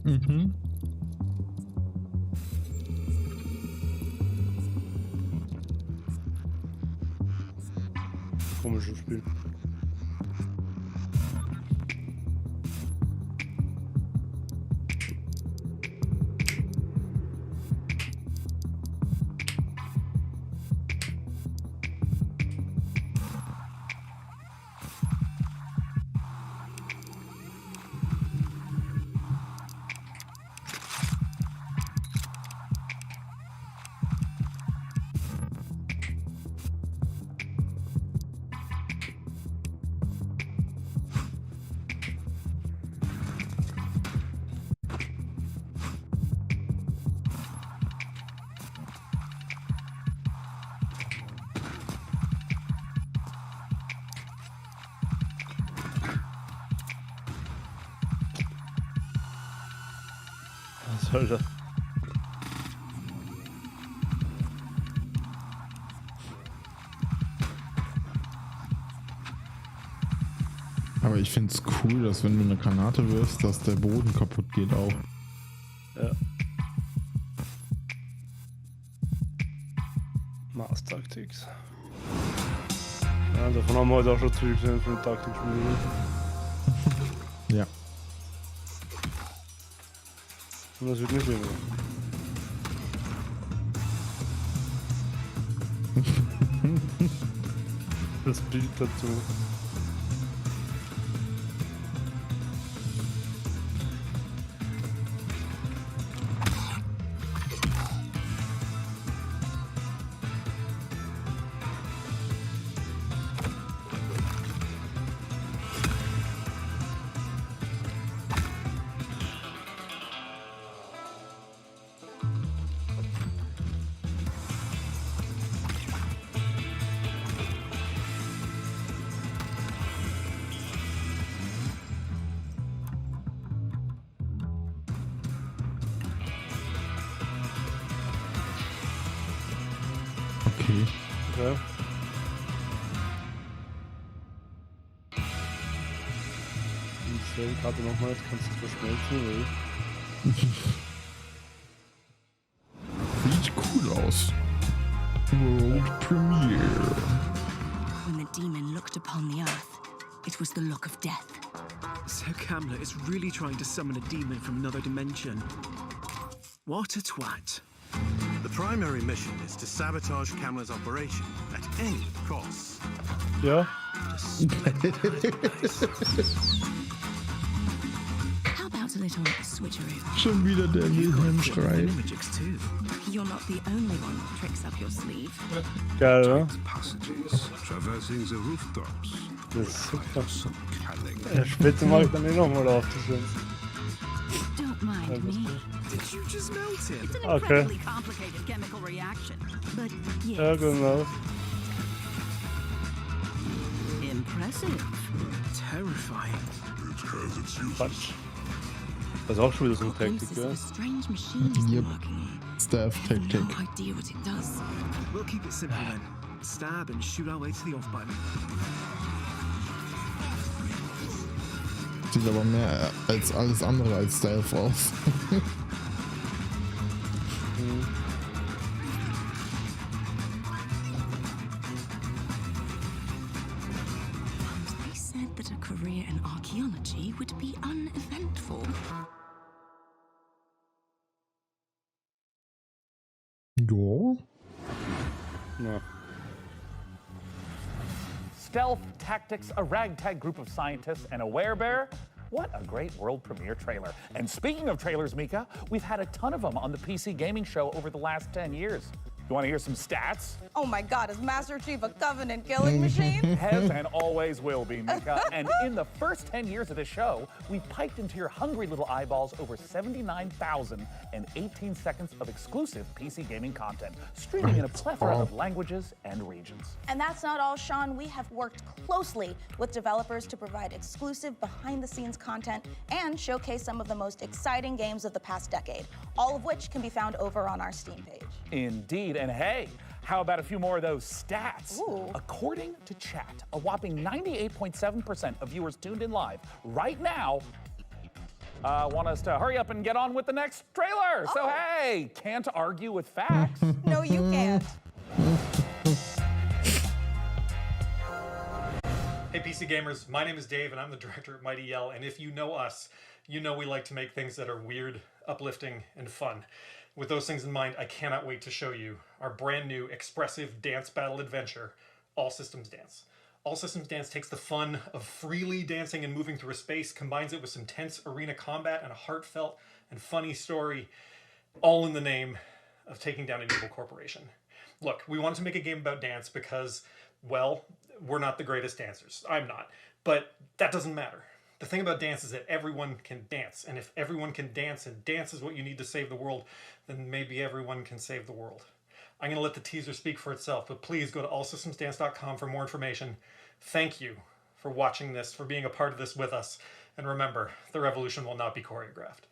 Mhm. Komisches Spiel. Was soll das? Aber ich finde es cool, dass wenn du eine Granate wirfst, dass der Boden kaputt geht auch. Ja. Mars Tactics. Ja, davon haben wir heute auch schon zu gesehen von den Taktikspielen. Ja. Und das wird nicht weniger. Das Bild dazu. Okay. Ja. Die Karte nochmal, jetzt kannst du es verschmelzen, Sieht cool aus. World Premiere. When the demon looked upon the earth, it was the look of death. So Camlet is really trying to summon a demon from another dimension. What a twat. The primary mission is to sabotage Camlet's operation at any cost. Ja. How about a little switcheroo? Schon wieder der Wilhelm-Schrei. You're not the only one with tricks up your sleeve. Geil, oder? Passages traversing the rooftops. Das ist super. Ja, Spitze mache ich dann eh nochmal auf, das ist. Don't mind me. Did you just melt it? It's an Okay. incredibly complicated chemical reaction. But yes. Ja, genau. Impressive. Terrifying. Quatsch. Das ist auch schon wieder so eine Taktik, Glimpses ja? of a strange machine he's been Yep. working on. Staff-Taktik. No idea what it does. We'll keep it simple then. Stab and shoot our way to the off button. Sieht aber mehr als alles andere als Stealth aus. They said that a career in archaeology would be uneventful. Jo. Ja. stealth, tactics, a ragtag group of scientists, and a werebear. What a great world premiere trailer. And speaking of trailers, Mika, we've had a ton of them on the PC gaming show over the last 10 years. You want to hear some stats? Oh my God, is Master Chief a Covenant killing machine? Has and always will be, Mika. And in the first 10 years of this show, we've piped into your hungry little eyeballs over 79,018 seconds of exclusive PC gaming content, streaming in a plethora of languages and regions. And that's not all, Sean. We have worked closely with developers to provide exclusive behind-the-scenes content and showcase some of the most exciting games of the past decade, all of which can be found over on our Steam page. Indeed, and hey, how about a few more of those stats? Ooh. According to chat, a whopping 98.7% of viewers tuned in live right now want us to hurry up and get on with the next trailer. Oh. So hey, can't argue with facts. No, you can't. Hey PC gamers, my name is Dave and I'm the director at Mighty Yell, and if you know us, you know we like to make things that are weird, uplifting, and fun. With those things in mind, I cannot wait to show you our brand new expressive dance battle adventure, All Systems Dance. All Systems Dance takes the fun of freely dancing and moving through a space, combines it with some tense arena combat and a heartfelt and funny story, all in the name of taking down an evil corporation. Look, we wanted to make a game about dance because, well, we're not the greatest dancers. I'm not. But that doesn't matter. The thing about dance is that everyone can dance, and if everyone can dance, and dance is what you need to save the world, then maybe everyone can save the world. I'm going to let the teaser speak for itself, but please go to allsystemsdance.com for more information. Thank you for watching this, for being a part of this with us, and remember, the revolution will not be choreographed.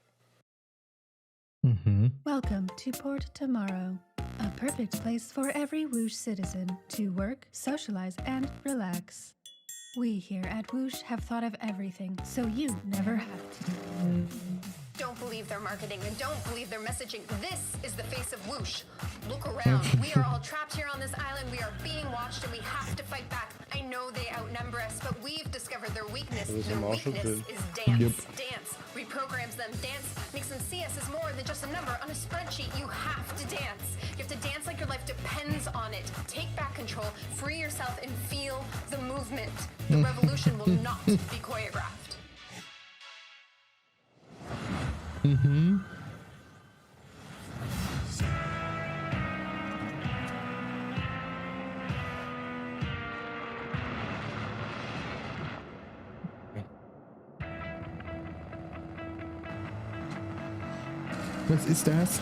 Welcome to Port Tomorrow, a perfect place for every Whoosh citizen to work, socialize, and relax. We here at Whoosh have thought of everything, so you never have to. Don't believe their marketing and don't believe their messaging. This is the face of Whoosh. Look around. We are all trapped here on this island. We are being watched and we have to fight back. I know they outnumber us, but we've discovered their weakness. Their weakness is dance. Dance reprograms them. Dance makes them see us as more than just a number on a spreadsheet. You have to dance. You have to dance like your life depends on it. Take back control, free yourself, and feel the movement. The revolution will not be choreographed. Was ist das?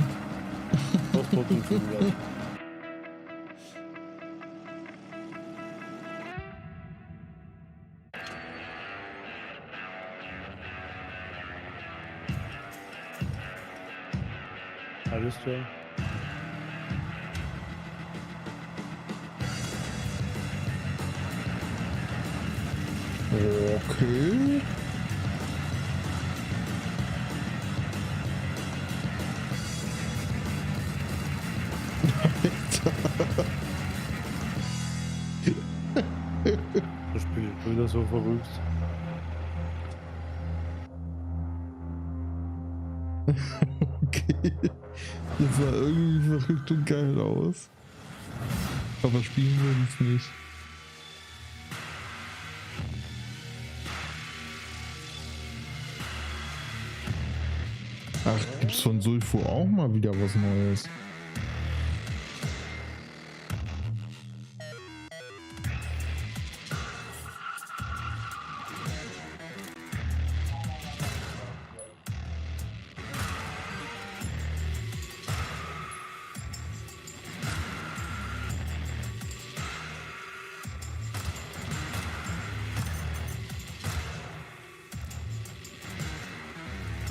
Alles klar. Okay. Das Spiel ist wieder so verrückt. Okay. Das sah irgendwie verrückt und geil aus. Aber spielen wir es nicht. Ach, gibt's von Sulfo auch mal wieder was Neues?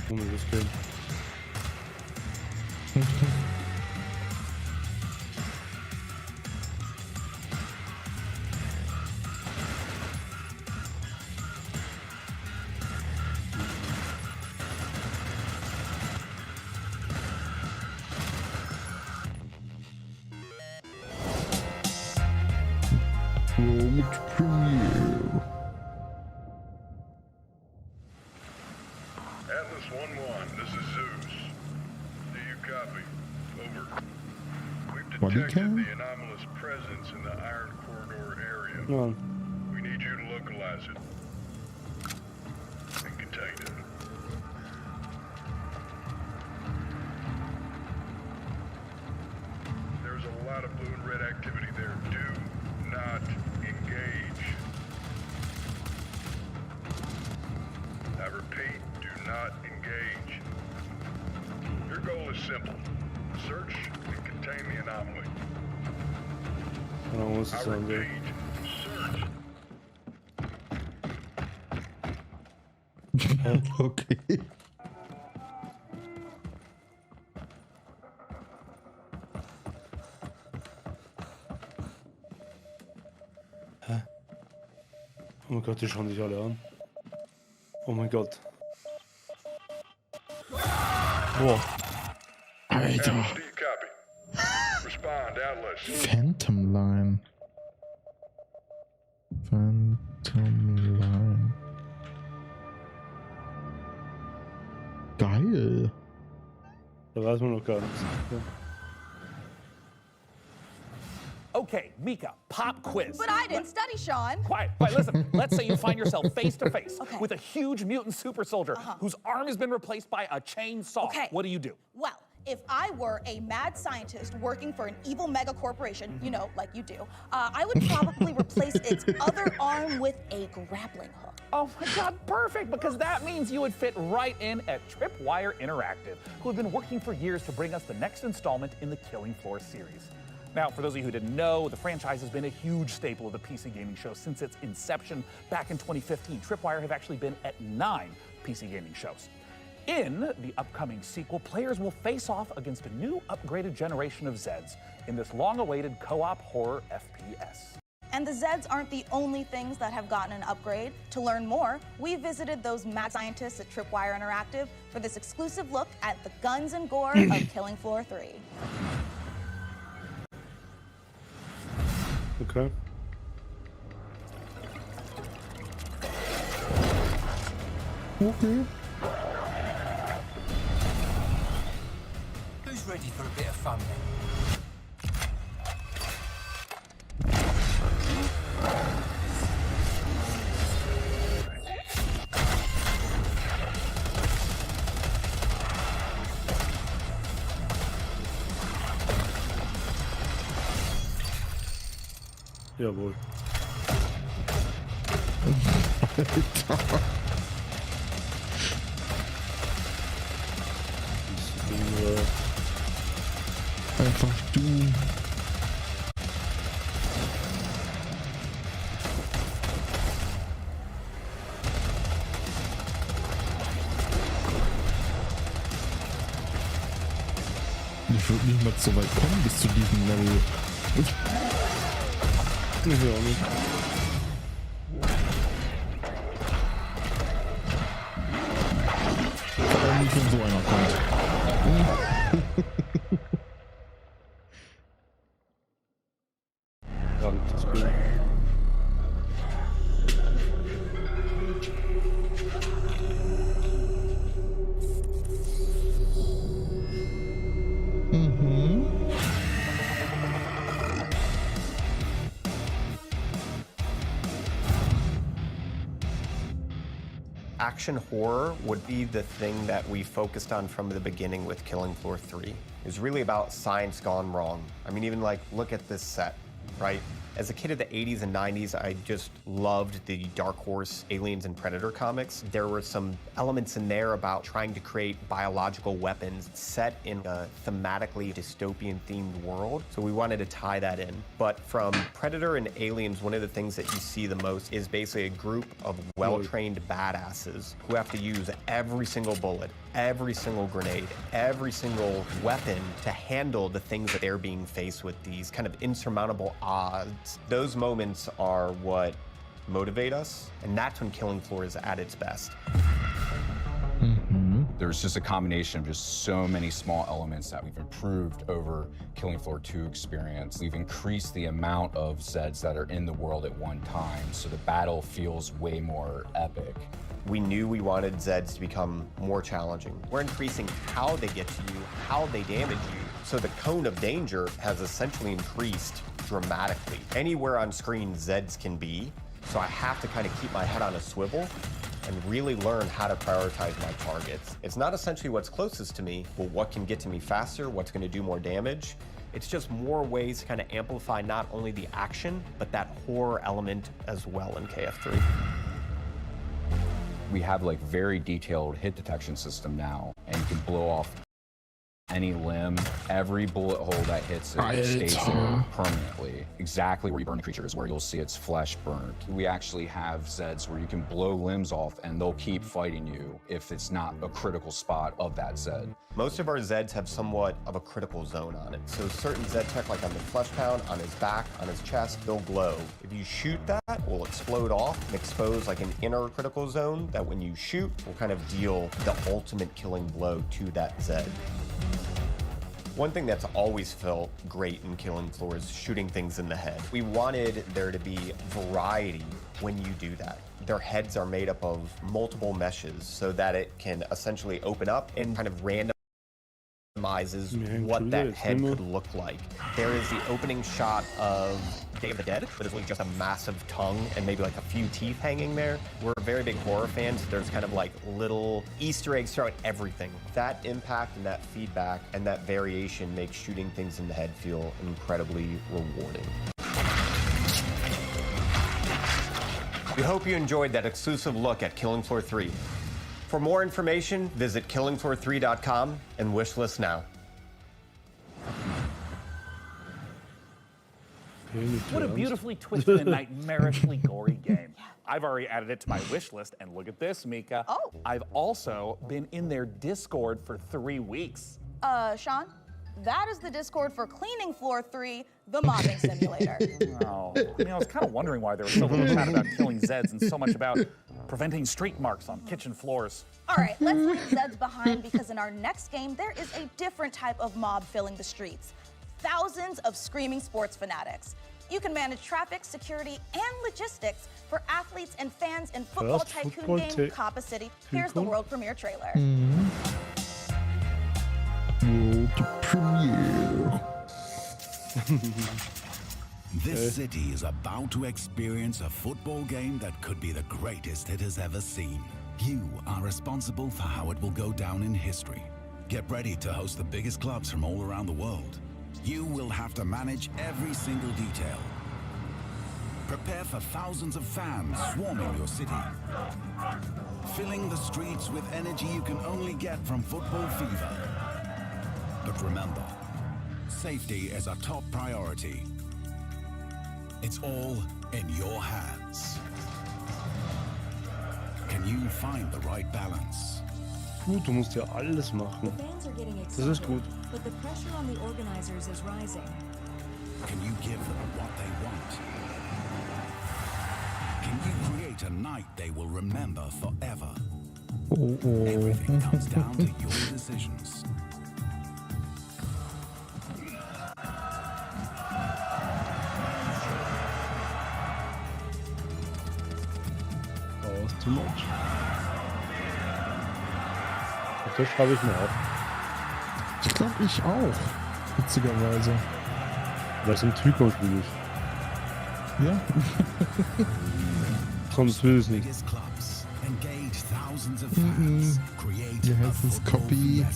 Wo mir das geht. World Premiere. Atlas 1-1, this is Zeus. Do you copy? Over. We've Body detected cam? the anomalous presence in the Iron Corridor area. Ja. We need you to localize it and contain it. There's a lot of blue and red activity there. Do not engage. I repeat, do not engage. Your goal is simple. Search and contain the anomaly. I repeat, search. Okay. Hä? Oh mein Gott, die schauen sich alle an. Oh mein Gott. Boah. Alter. Respond, Atlas. Phantom Line. Phantom Line. Geil. Da weiß man noch gar nichts. Ja. Okay, Mika, pop quiz. But I didn't study, Sean. Quiet, listen. Let's say you find yourself face to face with a huge mutant super soldier whose arm has been replaced by a chainsaw. Okay. What do you do? Well, if I were a mad scientist working for an evil mega corporation, you know, like you do, I would probably replace its other arm with a grappling hook. Oh my God, perfect, because that means you would fit right in at Tripwire Interactive, who have been working for years to bring us the next installment in the Killing Floor series. Now, for those of you who didn't know, the franchise has been a huge staple of the PC gaming show since its inception back in 2015. Tripwire have actually been at 9 PC gaming shows. In the upcoming sequel, players will face off against a new upgraded generation of Zeds in this long-awaited co-op horror FPS. And the Zeds aren't the only things that have gotten an upgrade. To learn more, we visited those mad scientists at Tripwire Interactive for this exclusive look at the guns and gore of Killing Floor 3. Okay. Okay. Who's ready for a bit of fun then? Jawohl. Einfach du. Ich würde nicht mal so weit kommen bis zu diesem Level. Ich auch nicht. Aber nicht, wenn so einer kommt. Krankes Bild. Action horror would be the thing that we focused on from the beginning with Killing Floor 3. It was really about science gone wrong. I mean, even like, look at this set, right? As a kid of the 80s and 90s, I just loved the Dark Horse Aliens and Predator comics. There were some elements in there about trying to create biological weapons set in a thematically dystopian themed world. So we wanted to tie that in. But from Predator and Aliens, one of the things that you see the most is basically a group of well-trained badasses who have to use every single bullet, every single grenade, every single weapon to handle the things that they're being faced with, these kind of insurmountable odds. Those moments are what motivate us, and that's when Killing Floor is at its best. There's just a combination of just so many small elements that we've improved over Killing Floor 2 experience. We've increased the amount of Zeds that are in the world at one time, so the battle feels way more epic. We knew we wanted Zeds to become more challenging. We're increasing how they get to you, how they damage you, so the cone of danger has essentially increased dramatically. Anywhere on screen Zeds can be, So I have to kind of keep my head on a swivel and really learn how to prioritize my targets. It's not essentially what's closest to me, but what can get to me faster, what's going to do more damage. It's just more ways to kind of amplify not only the action, but that horror element as well in KF3. We have like very detailed hit detection system now, and you can blow off any limb. Every bullet hole that hits it stays there permanently. Exactly where you burn the creature is where you'll see its flesh burned. We actually have Zeds where you can blow limbs off and they'll keep fighting you if it's not a critical spot of that Zed. Most of our Zeds have somewhat of a critical zone on it. So certain Zed tech, like on the flesh pound, on his back, on his chest, they'll glow. If you shoot that, it will explode off and expose like an inner critical zone that when you shoot will kind of deal the ultimate killing blow to that Zed. One thing that's always felt great in Killing Floor is shooting things in the head. We wanted there to be variety when you do that. Their heads are made up of multiple meshes so that it can essentially open up and kind of randomizes what that head could look like. There is the opening shot of Day of the Dead, but there's really just a massive tongue and maybe like a few teeth hanging there. We're very big horror fans, so there's kind of like little Easter eggs throughout everything. That impact and that feedback and that variation makes shooting things in the head feel incredibly rewarding. We hope you enjoyed that exclusive look at Killing Floor 3. For more information, visit killingfloor3.com and wishlist now. What a beautifully twisted and nightmarishly gory game. I've already added it to my wish list, and look at this, Mika. Oh. I've also been in their Discord for 3 weeks. Sean, that is the Discord for Cleaning Floor 3, the mobbing simulator. Oh, I was kind of wondering why there was so little chat about killing Zeds and so much about preventing streak marks on kitchen floors. All right, let's leave Zeds behind because in our next game, there is a different type of mob filling the streets. Thousands of screaming sports fanatics. You can manage traffic, security, and logistics for athletes and fans in football tycoon game Kappa City. Here's the world premiere trailer. World premiere. This city is about to experience a football game that could be the greatest it has ever seen. You are responsible for how it will go down in history. Get ready to host the biggest clubs from all around the world. You will have to manage every single detail. Prepare for thousands of fans swarming your city. Filling the streets with energy you can only get from football fever. But remember, safety is a top priority. It's all in your hands. Can you find the right balance? Gut, du musst ja alles machen. Das ist gut. But the pressure on the organizers is rising. Can you give them what they want? Can you create a night they will remember forever? Everything comes down to your decisions. Oh, ist too much. Das schreibe ich mir auf. Ich glaube, ich auch. Witzigerweise. Weil es ein Typus wie ich. Ja. Französisch. Wie heißt es? Copy.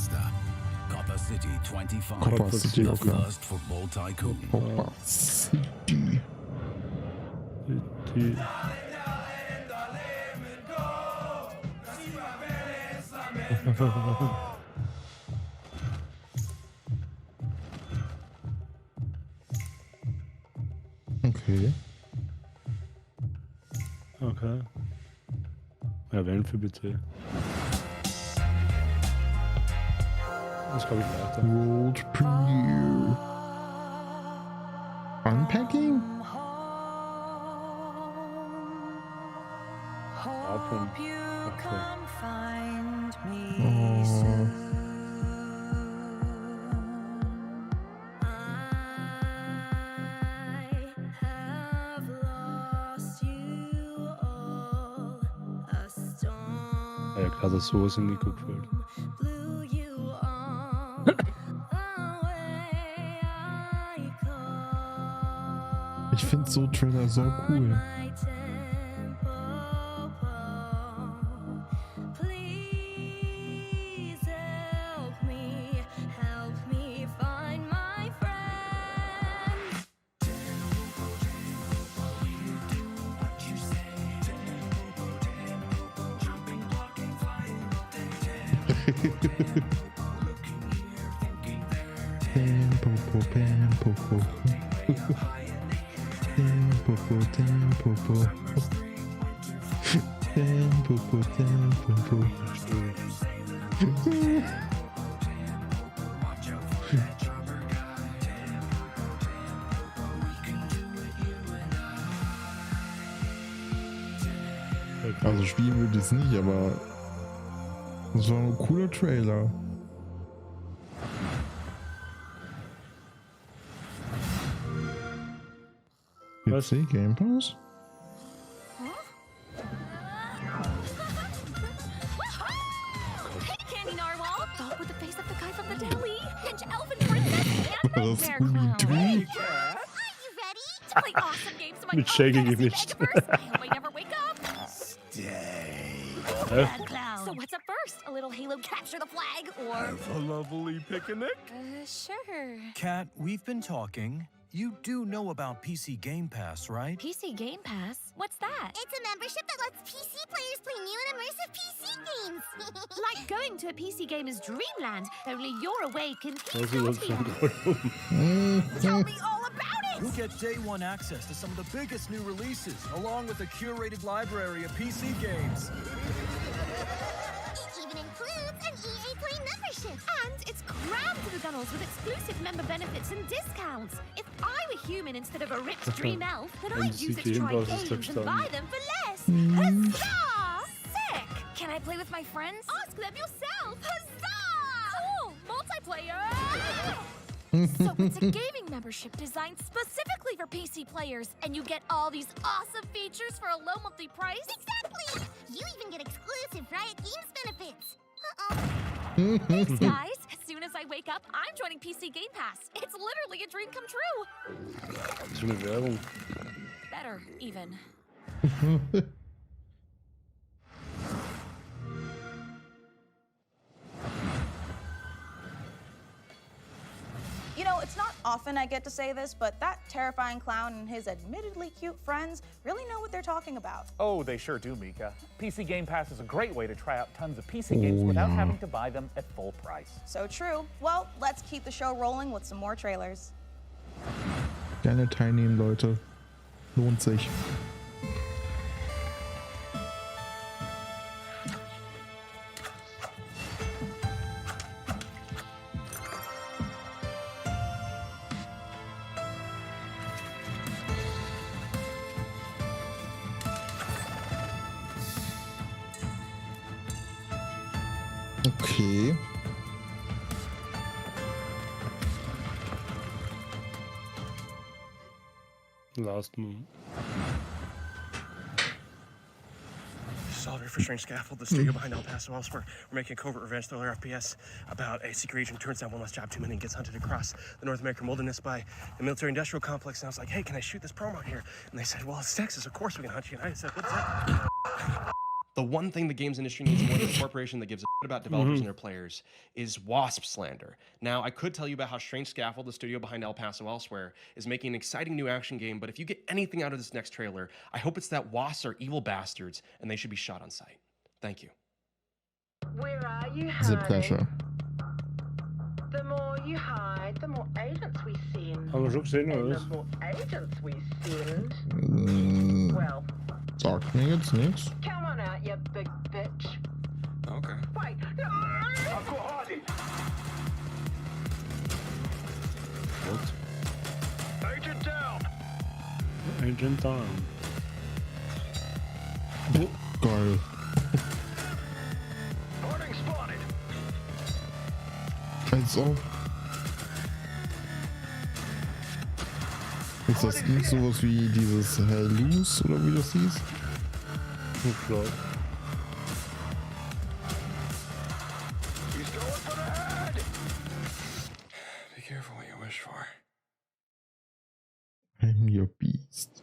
Copper City 25. Copper City, the okay. first football tycoon. Copper City. Okay. Okay. Ja, wählen für bitte. Das glaube ich weiter. World Premiere. Unpacking? Hope you come find me soon. I have lost you all. A storm Ja, klar, dass sowas in Nico gefällt. blew you all away. Ich finde so Trailer so cool. Also spielen würde ich es nicht, aber das war ein cooler Trailer. PC Game Pass? Mit Shaking nicht. So what's up first? A little Halo capture the flag or... Have a lovely picnic? Sure. Kat, we've been talking. You do know about PC Game Pass, right? PC Game Pass? What's that? It's a membership that lets PC players play new and immersive PC games. Like going to a PC gamer's dreamland, only you're awake and he's Also, not das here. Tell me all about it! You'll get day one access to some of the biggest new releases, along with a curated library of PC games. It even includes an EA Play membership. And it's crammed to the gunnels with exclusive member benefits and discounts. If I were human instead of a ripped dream elf, then I'd use it to try games and buy them for less. Huzzah! Sick! Can I play with my friends? Ask them yourself! Huzzah! Cool! Multiplayer! So it's a gaming membership designed specifically for PC players, and you get all these awesome features for a low monthly price? Exactly! You even get exclusive Riot Games benefits. Thanks, guys. As soon as I wake up, I'm joining PC Game Pass. It's literally a dream come true. So eine Werbung. Better, even. You know, it's not often I get to say this, but that terrifying clown and his admittedly cute friends really know what they're talking about. Oh, they sure do, Mika. PC Game Pass is a great way to try out tons of PC games without having to buy them at full price. So true. Well, let's keep the show rolling with some more trailers. Gerne teilnehmen, Leute. Lohnt sich. Okay. Last Moon. Solver for Strange Scaffold, the studio behind El Paso elsewhere. We're making a covert revenge thriller FPS about a secret agent turns down one last job too many and gets hunted across the North American wilderness by the military industrial complex. And I was like, hey, can I shoot this promo here? And they said, well, it's Texas, of course we can hunt you. And I said, what's that? The one thing the games industry needs more than a corporation that gives a shit about developers and their players is WASP slander. Now, I could tell you about how Strange Scaffold, the studio behind El Paso elsewhere, is making an exciting new action game, but if you get anything out of this next trailer, I hope it's that WASPs are evil bastards and they should be shot on sight. Thank you. Where are you, The pleasure. The more you hide, the more agents we send. Haben wir schon gesehen, oder And was? the more agents we send, well, Sagt mir jetzt nichts. come on out, you big bitch. Okay. Wait, no! What? Agent down! Agent down. Geil. Warning spotted! Als ob. Ist das nicht sowas wie dieses Hell Loose oder wie das hieß? Ich glaube. He's going for the head! Be careful what you wish for. I'm your beast.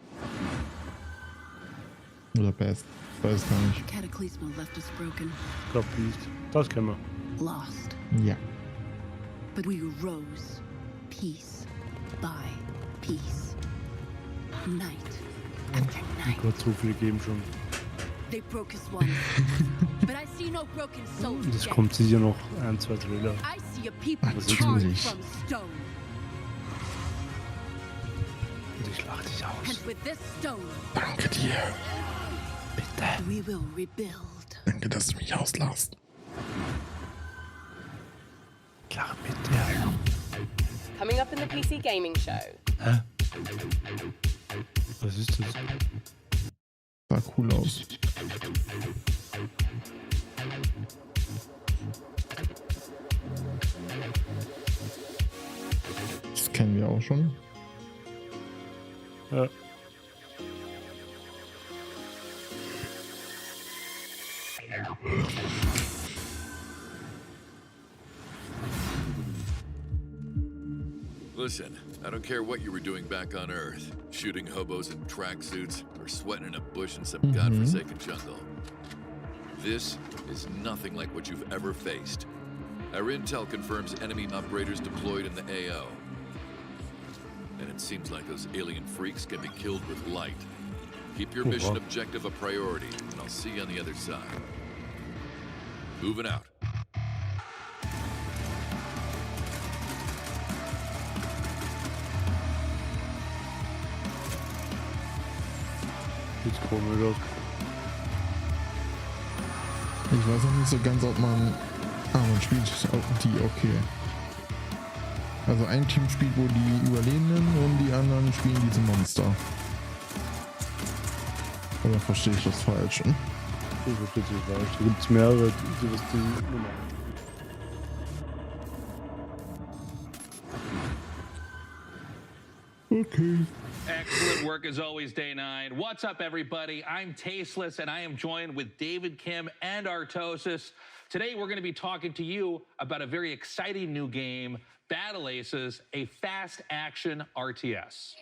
Oder best. Weiß gar nicht. Cataclysmal left us broken. Ich glaube, Beast. Das kennen wir. Lost. Ja. But we rose, piece by piece, night after night. Gott, so viele geben schon. They broke us once, but I see see no broken souls. Das kommt sicher noch 1, 2 Trailer. I see a people Natürlich. carved from stone. Und ich lach dich aus. And with this stone, Danke dir. Bitte. we will rebuild. Danke, dass du mich auslachst. Klar, bitte. Coming up in the PC Gaming Show. Hä? Was ist das? Sah cool aus. Das kennen wir auch schon. Ja. Listen, I don't care what you were doing back on Earth, shooting hobos in tracksuits or sweating in a bush in some godforsaken jungle. This is nothing like what you've ever faced. Our intel confirms enemy operators deployed in the AO. And it seems like those alien freaks can be killed with light. Keep your mission objective a priority, and I'll see you on the other side. Moving out. Jetzt kommen wir doch. Ich weiß noch nicht so ganz, ob man... man spielt die, okay. Also ein Team spielt wohl die Überlebenden und die anderen spielen diese Monster. Oder verstehe ich das falsch? Ich verstehe das falsch. Da gibt es mehrere, die was die Nummer. Okay. Excellent work as always, Day 9. What's up, everybody? I'm Tasteless, and I am joined with David Kim and Artosis. Today, we're going to be talking to you about a very exciting new game, Battle Aces, a fast-action RTS.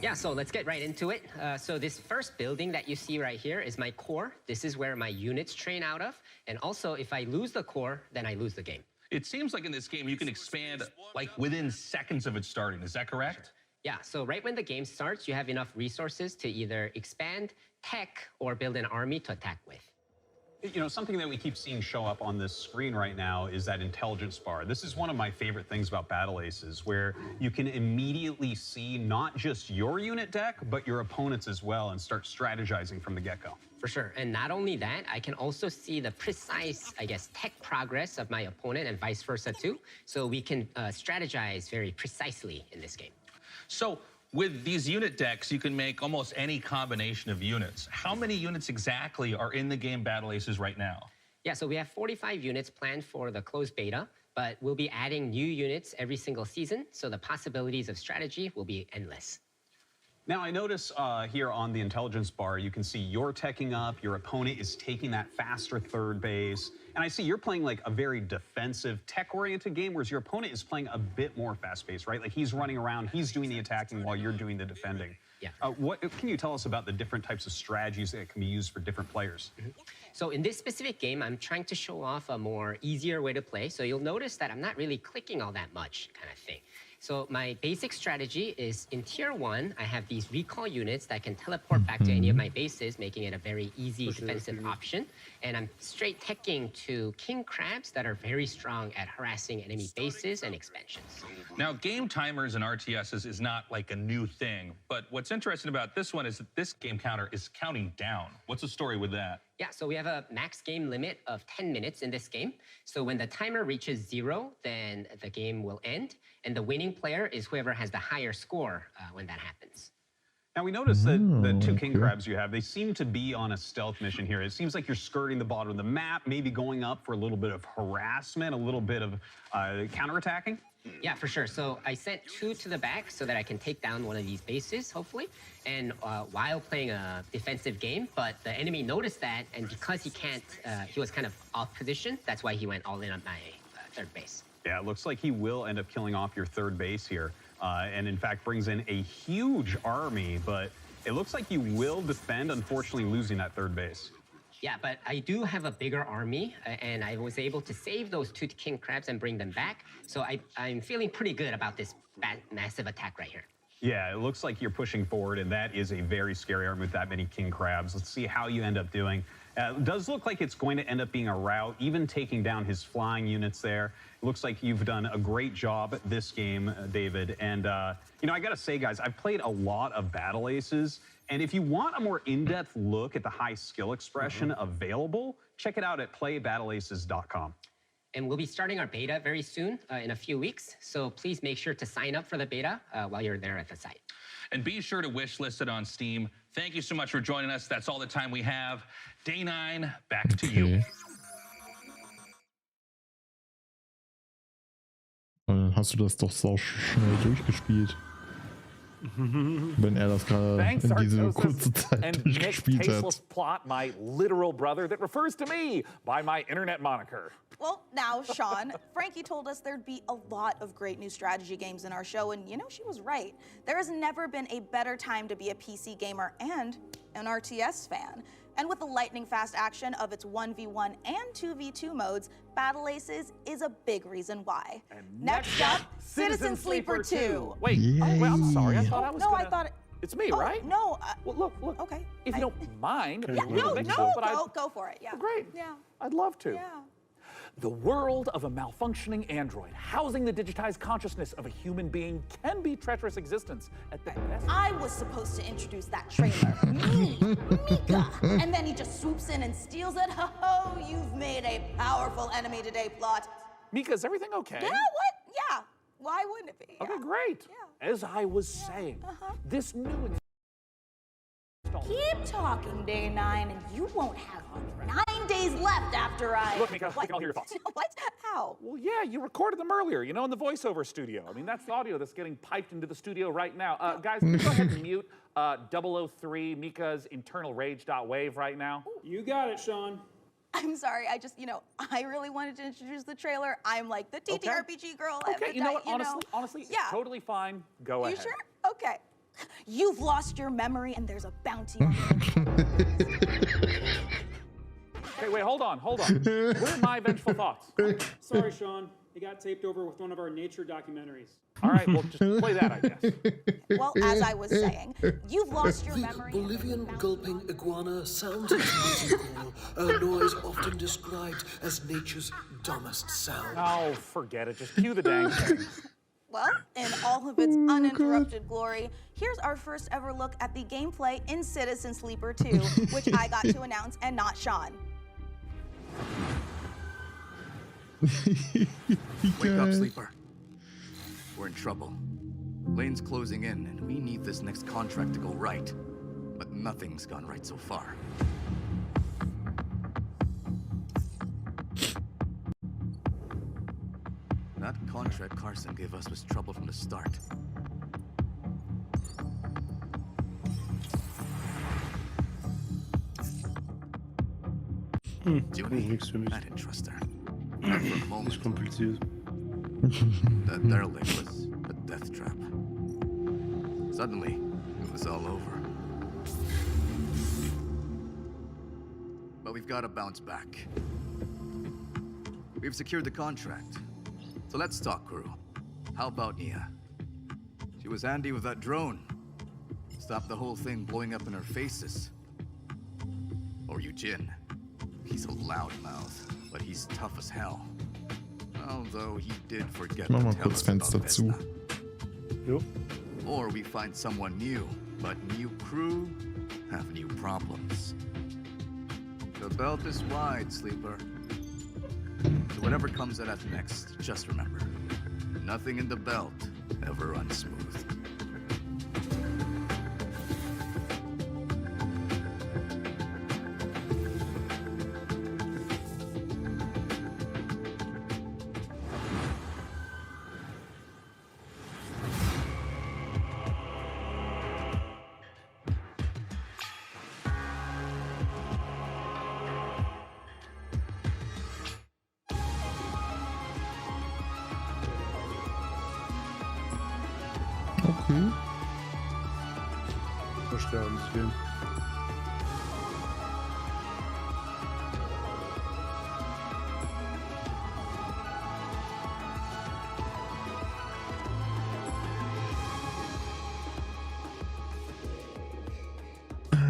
Yeah, so let's get right into it. So this first building that you see right here is my core. This is where my units train out of. And also, if I lose the core, then I lose the game. It seems like in this game, you can expand like within seconds of it starting. Is that correct? Yeah, so right when the game starts, you have enough resources to either expand, tech, or build an army to attack with. You know, something that we keep seeing show up on this screen right now is that intelligence bar. This is one of my favorite things about Battle Aces, where you can immediately see not just your unit deck, but your opponent's as well, and start strategizing from the get-go. For sure. And not only that, I can also see the precise, I guess, tech progress of my opponent and vice versa too. So we can strategize very precisely in this game. So with these unit decks, you can make almost any combination of units. How many units exactly are in the game Battle Aces right now? Yeah, so we have 45 units planned for the closed beta, but we'll be adding new units every single season, so the possibilities of strategy will be endless. Now, I notice here on the intelligence bar, you can see you're teching up, your opponent is taking that faster third base, and I see you're playing like a very defensive, tech-oriented game, whereas your opponent is playing a bit more fast-paced, right? Like he's running around, he's doing the attacking while you're doing the defending. Yeah. What can you tell us about the different types of strategies that can be used for different players? So in this specific game, I'm trying to show off a more easier way to play. So you'll notice that I'm not really clicking all that much kind of thing. So my basic strategy is in tier 1, I have these recall units that can teleport back to any of my bases, making it a very easy defensive option. And I'm straight teching to king crabs that are very strong at harassing enemy bases and expansions. Now, game timers and RTSs is not like a new thing, but what's interesting about this one is that this game counter is counting down. What's the story with that? Yeah, so we have a max game limit of 10 minutes in this game. So when the timer reaches 0, then the game will end. And the winning player is whoever has the higher score when that happens. Now, we noticed that the two king crabs you have, they seem to be on a stealth mission here. It seems like you're skirting the bottom of the map, maybe going up for a little bit of harassment, a little bit of counterattacking. Yeah, for sure. So I sent 2 to the back so that I can take down one of these bases, hopefully, and while playing a defensive game. But the enemy noticed that, and because he can't, he was kind of off position. That's why he went all in on my third base. Yeah, it looks like he will end up killing off your third base here, and in fact brings in a huge army, but it looks like you will defend, unfortunately losing that third base. Yeah, but I do have a bigger army, and I was able to save those 2 king crabs and bring them back. So I'm feeling pretty good about this massive attack right here. Yeah, it looks like you're pushing forward, and that is a very scary army with that many king crabs. Let's see how you end up doing. It does look like it's going to end up being a rout, even taking down his flying units there. It looks like you've done a great job this game, David. And, you know, I got to say, guys, I've played a lot of Battle Aces, and if you want a more in-depth look at the high skill expression available, check it out at playbattleaces.com. And we'll be starting our beta very soon, in a few weeks. So please make sure to sign up for the beta while you're there at the site. And be sure to wish list it on Steam. Thank you so much for joining us. That's all the time we have. Day 9, back to you. Dann hast du das doch so schnell durchgespielt. Wenn er das gerade in diese kurze Zeit durchgespielt hat. Tasteless plot my literal brother that refers to me by my internet moniker. Well, now, Sean, Frankie told us there'd be a lot of great new strategy games in our show, and you know, she was right. There has never been a better time to be a PC gamer and an RTS fan. And with the lightning-fast action of its 1v1 and 2v2 modes, Battle Aces is a big reason why. And next up, Citizen Sleeper 2. Wait, wait, I'm sorry. I thought I was No, gonna... I thought it... It's me, Oh, right? No. Well, look. Okay. If you don't mind. Yeah, no, go for it. Yeah. Great. Yeah. I'd love to. Yeah. The world of a malfunctioning android housing the digitized consciousness of a human being can be treacherous existence at the best. I was supposed to introduce that trailer. Me, Mika. And then he just swoops in and steals it. Oh, you've made a powerful enemy today, plot. Mika, is everything okay? Yeah, what? Yeah. Why wouldn't it be? Okay, great. Yeah. As I was saying, this new Keep talking, Day 9, and you won't have 9 days left after I... Look, Mika, I can all hear your thoughts. What? How? Well, yeah, you recorded them earlier, you know, in the voiceover studio. I mean, that's the audio that's getting piped into the studio right now. Guys, can you go ahead and mute 003 Mika's internal rage.wave right now? You got it, Sean. I'm sorry, I just, you know, I really wanted to introduce the trailer. I'm like the TTRPG girl. Okay, you know what, honestly, yeah. Totally fine. Go ahead. You sure? Okay. You've lost your memory and there's a bounty on Okay, wait, hold on. Where are my vengeful thoughts? Sorry, Sean. It got taped over with one of our nature documentaries. All right, well, just play that, I guess. Well, as I was saying, you've lost your memory. The Bolivian gulping iguana sounds its mating call, a noise often described as nature's dumbest sound. Oh, forget it. Just cue the dang thing. Well, in all of its uninterrupted glory, here's our first ever look at the gameplay in Citizen Sleeper 2, which I got to announce and not Sean. Wake up, Sleeper. We're in trouble. Lane's closing in, and we need this next contract to go right. But nothing's gone right so far. That contract Carson gave us was trouble from the start. Judy, I didn't trust her. Not for a moment. That derelict was a death trap. Suddenly, it was all over. But we've got to bounce back. We've secured the contract. So let's talk, crew. How about Nia? She was handy with that drone. Stopped the whole thing blowing up in our faces. Or Eugene. He's a loudmouth, but he's tough as hell. Although he did forget Mach to mal tell kurz us about Fenster zu. Vesna. Or we find someone new, but new crew have new problems. The belt is wide, Sleeper. So whatever comes at us next, just remember, nothing in the belt ever runs smooth. Okay. Verstanden.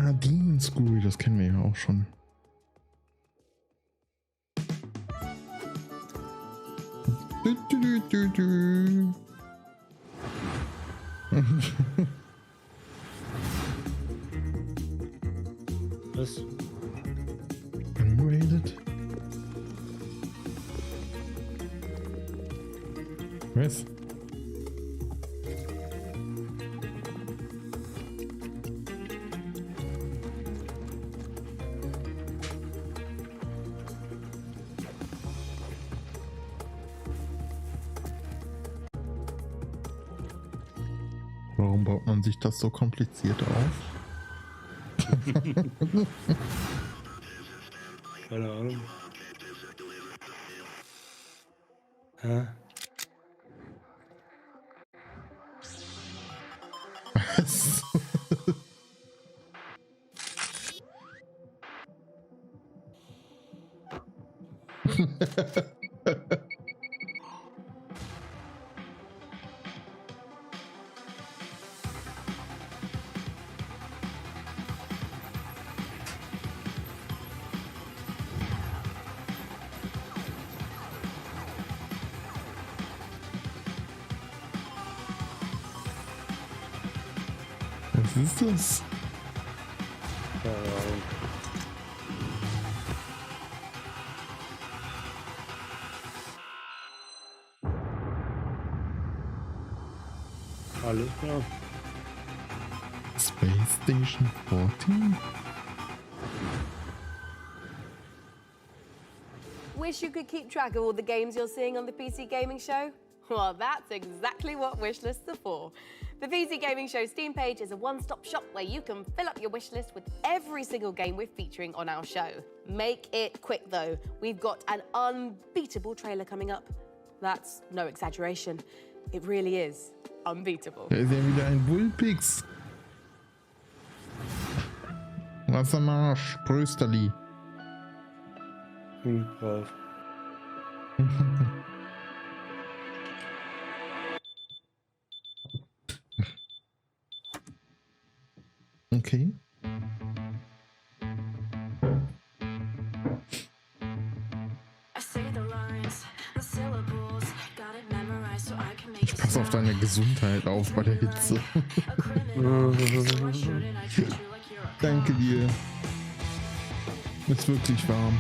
Ah, Demon School, das kennen wir ja auch schon. Was? Unrated? Was? Warum baut man sich das so kompliziert auf? Keine Ahnung. Hä? Was? Was ist das? Keine Ahnung. Alles klar. Space Station 14? Wish you could keep track of all the games you're seeing on the PC Gaming Show? Well, that's exactly what wish lists are for. The PC Gaming Show Steam page is a one-stop shop where you can fill up your wish list with every single game we're featuring on our show. Make it quick though. We've got an unbeatable trailer coming up. That's no exaggeration. It really is unbeatable. Da ist ja wieder ein Bullpix. Wassermarsch, Prösterli. Brav. Okay. Ich passe auf deine Gesundheit auf bei der Hitze. Danke dir. Ist wirklich warm.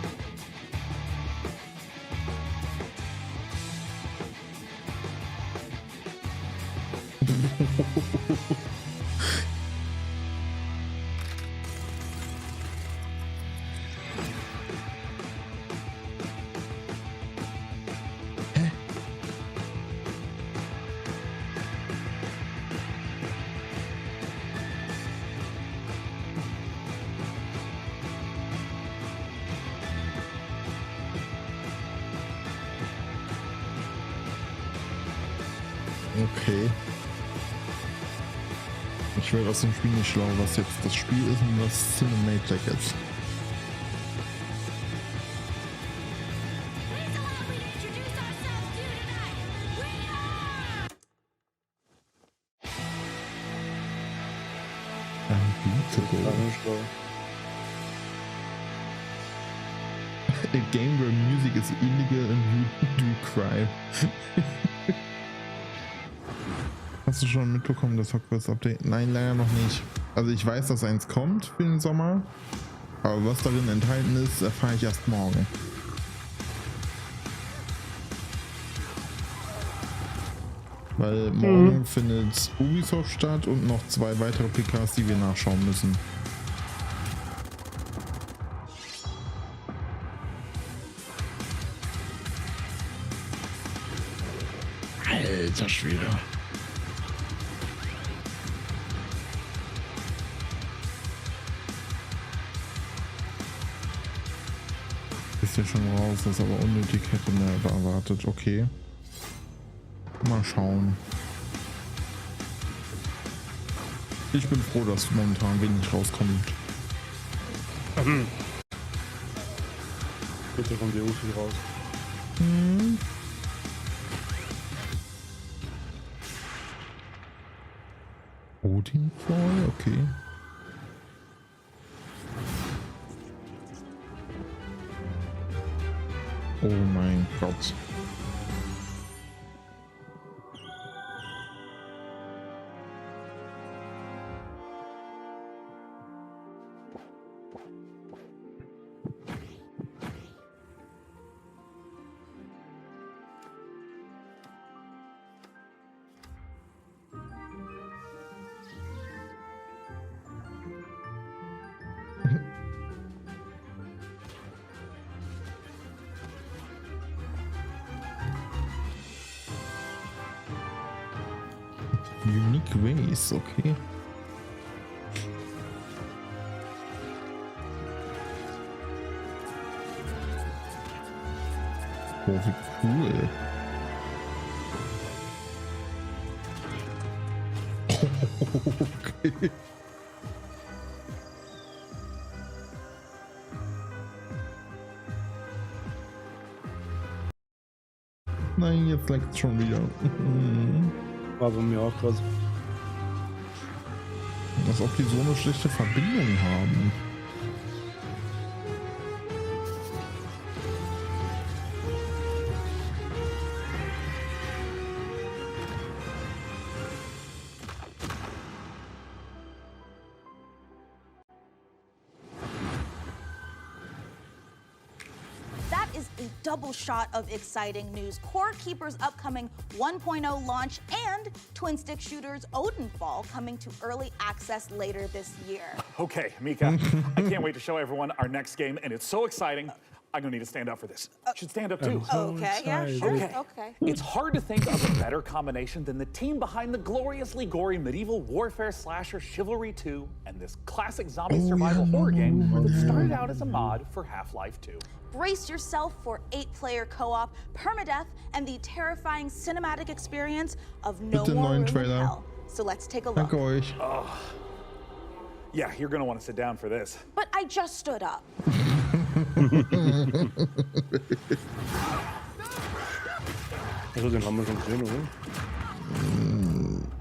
Okay. Ich werde aus dem Spiel nicht schlau, was jetzt das Spiel ist und was Cinematic ist. Unbeatable. A game where music is illegal and you do crime. Hast du schon mitbekommen, das Hogwarts-Update? Nein, leider noch nicht. Also ich weiß, dass eins kommt für den Sommer, aber was darin enthalten ist, erfahre ich erst morgen. Weil morgen findet Ubisoft statt und noch 2 weitere PKs, die wir nachschauen müssen. Alter Schwede. Ist ja schon raus, das ist aber unnötig, hätte man erwartet. Okay. Mal schauen. Ich bin froh, dass momentan wenig rauskommt. Bitte kommt die Ufi raus. Odin Fall, okay. Oh mein Gott. Unique ways, okay. Oh, wie cool. Okay. Nein, jetzt leckt es schon wieder. War bei mir auch gerade. Als ob die so eine schlechte Verbindung haben. That is a double shot of exciting news. Core Keeper's upcoming 1.0 launch and twin stick shooters Odenfall coming to early access later this year. Okay, Mika, I can't wait to show everyone our next game, and it's so exciting. I'm gonna need to stand up for this. You should stand up too. Okay, yeah, sure. Okay. It's hard to think of a better combination than the team behind the gloriously gory medieval warfare slasher Chivalry 2 and this classic zombie survival horror game that started out as a mod for Half-Life 2. Brace yourself for 8-player co-op, permadeath, and the terrifying cinematic experience of No More Room in Hell. So let's take a look. Danke euch. Yeah, you're gonna want to sit down for this. But I just stood up. Also den haben wir schon gesehen, oder?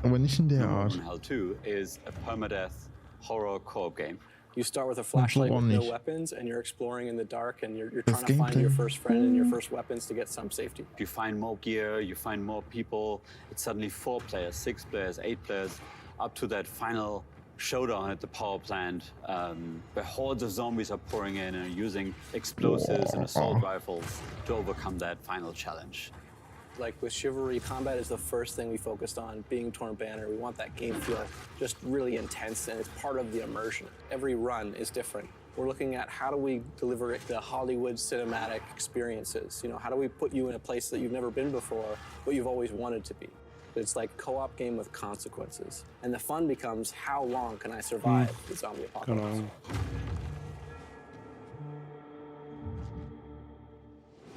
Aber nicht in der Art. Hell 2 is a permadeath horror co-op game. You start with a flashlight with no weapons, and you're exploring in the dark, and you're trying to find your first friend and your first weapons to get some safety. You find more gear, you find more people. It's suddenly 4 players, 6 players, 8 players, up to that final showdown at the power plant, where hordes of zombies are pouring in and are using explosives and assault rifles to overcome that final challenge. Like with Chivalry, combat is the first thing we focused on, being Torn Banner. We want that game feel just really intense, and it's part of the immersion. Every run is different. We're looking at how do we deliver the Hollywood cinematic experiences? You know, how do we put you in a place that you've never been before, but you've always wanted to be? It's like a co-op game with consequences. And the fun becomes, how long can I survive the zombie apocalypse?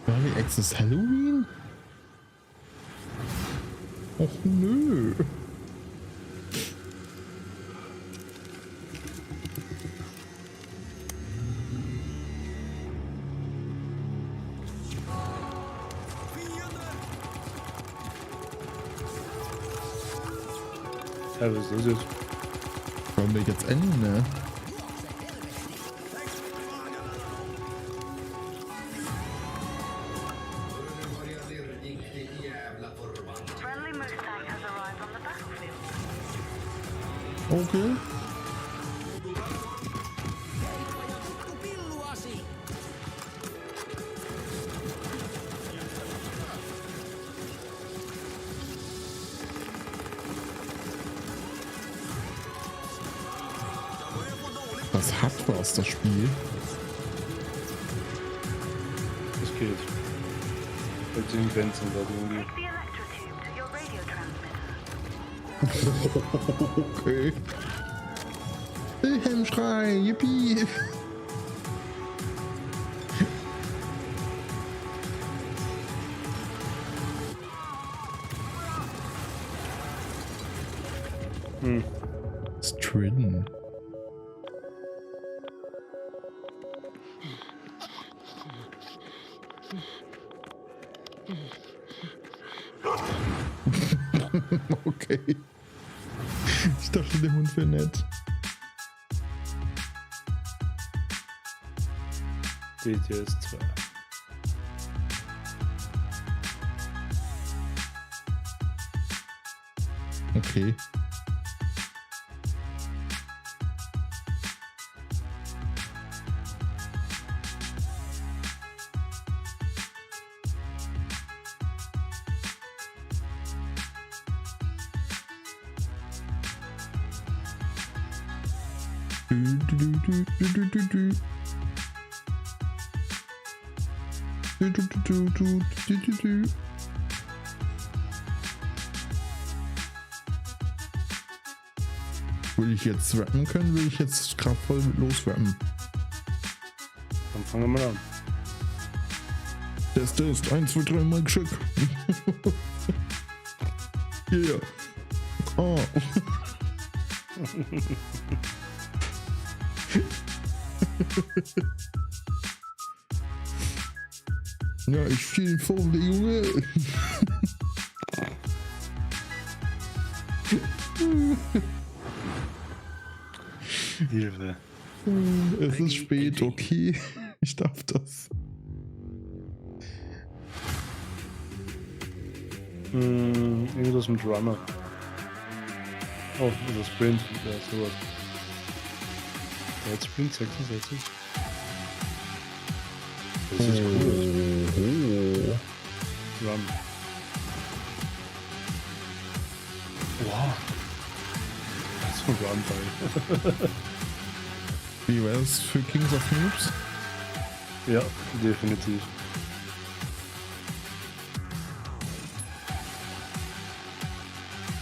Early Access Halloween? Och nö. Ja, was ist das jetzt? Wollen wir jetzt enden, ne? Okay. Das hat was, das Spiel. Das geht. Jetzt sind Grenzen da irgendwie. Okay. Wilhelmschrei, yippie! Stridden. Okay. Ich dachte, der Hund wäre nett. BTS 2. Okay. Will ich jetzt rappen können? Will ich jetzt kraftvoll losrappen? Dann fangen wir mal an. Test, 1, 2, 3, Mike Check. Yeah. Oh. Ja, ich stehe vor der Junge. Hilfe. Es ist spät, okay. Ich darf das. Irgendwas mit Runner. Oh, das Sprint. Ja, sowas. Jetzt Sprint 66. Das ist cool. Run. Wow. Das ist ein Run-Teil. Wie wäre es für Kings of Noobs? Ja, definitiv.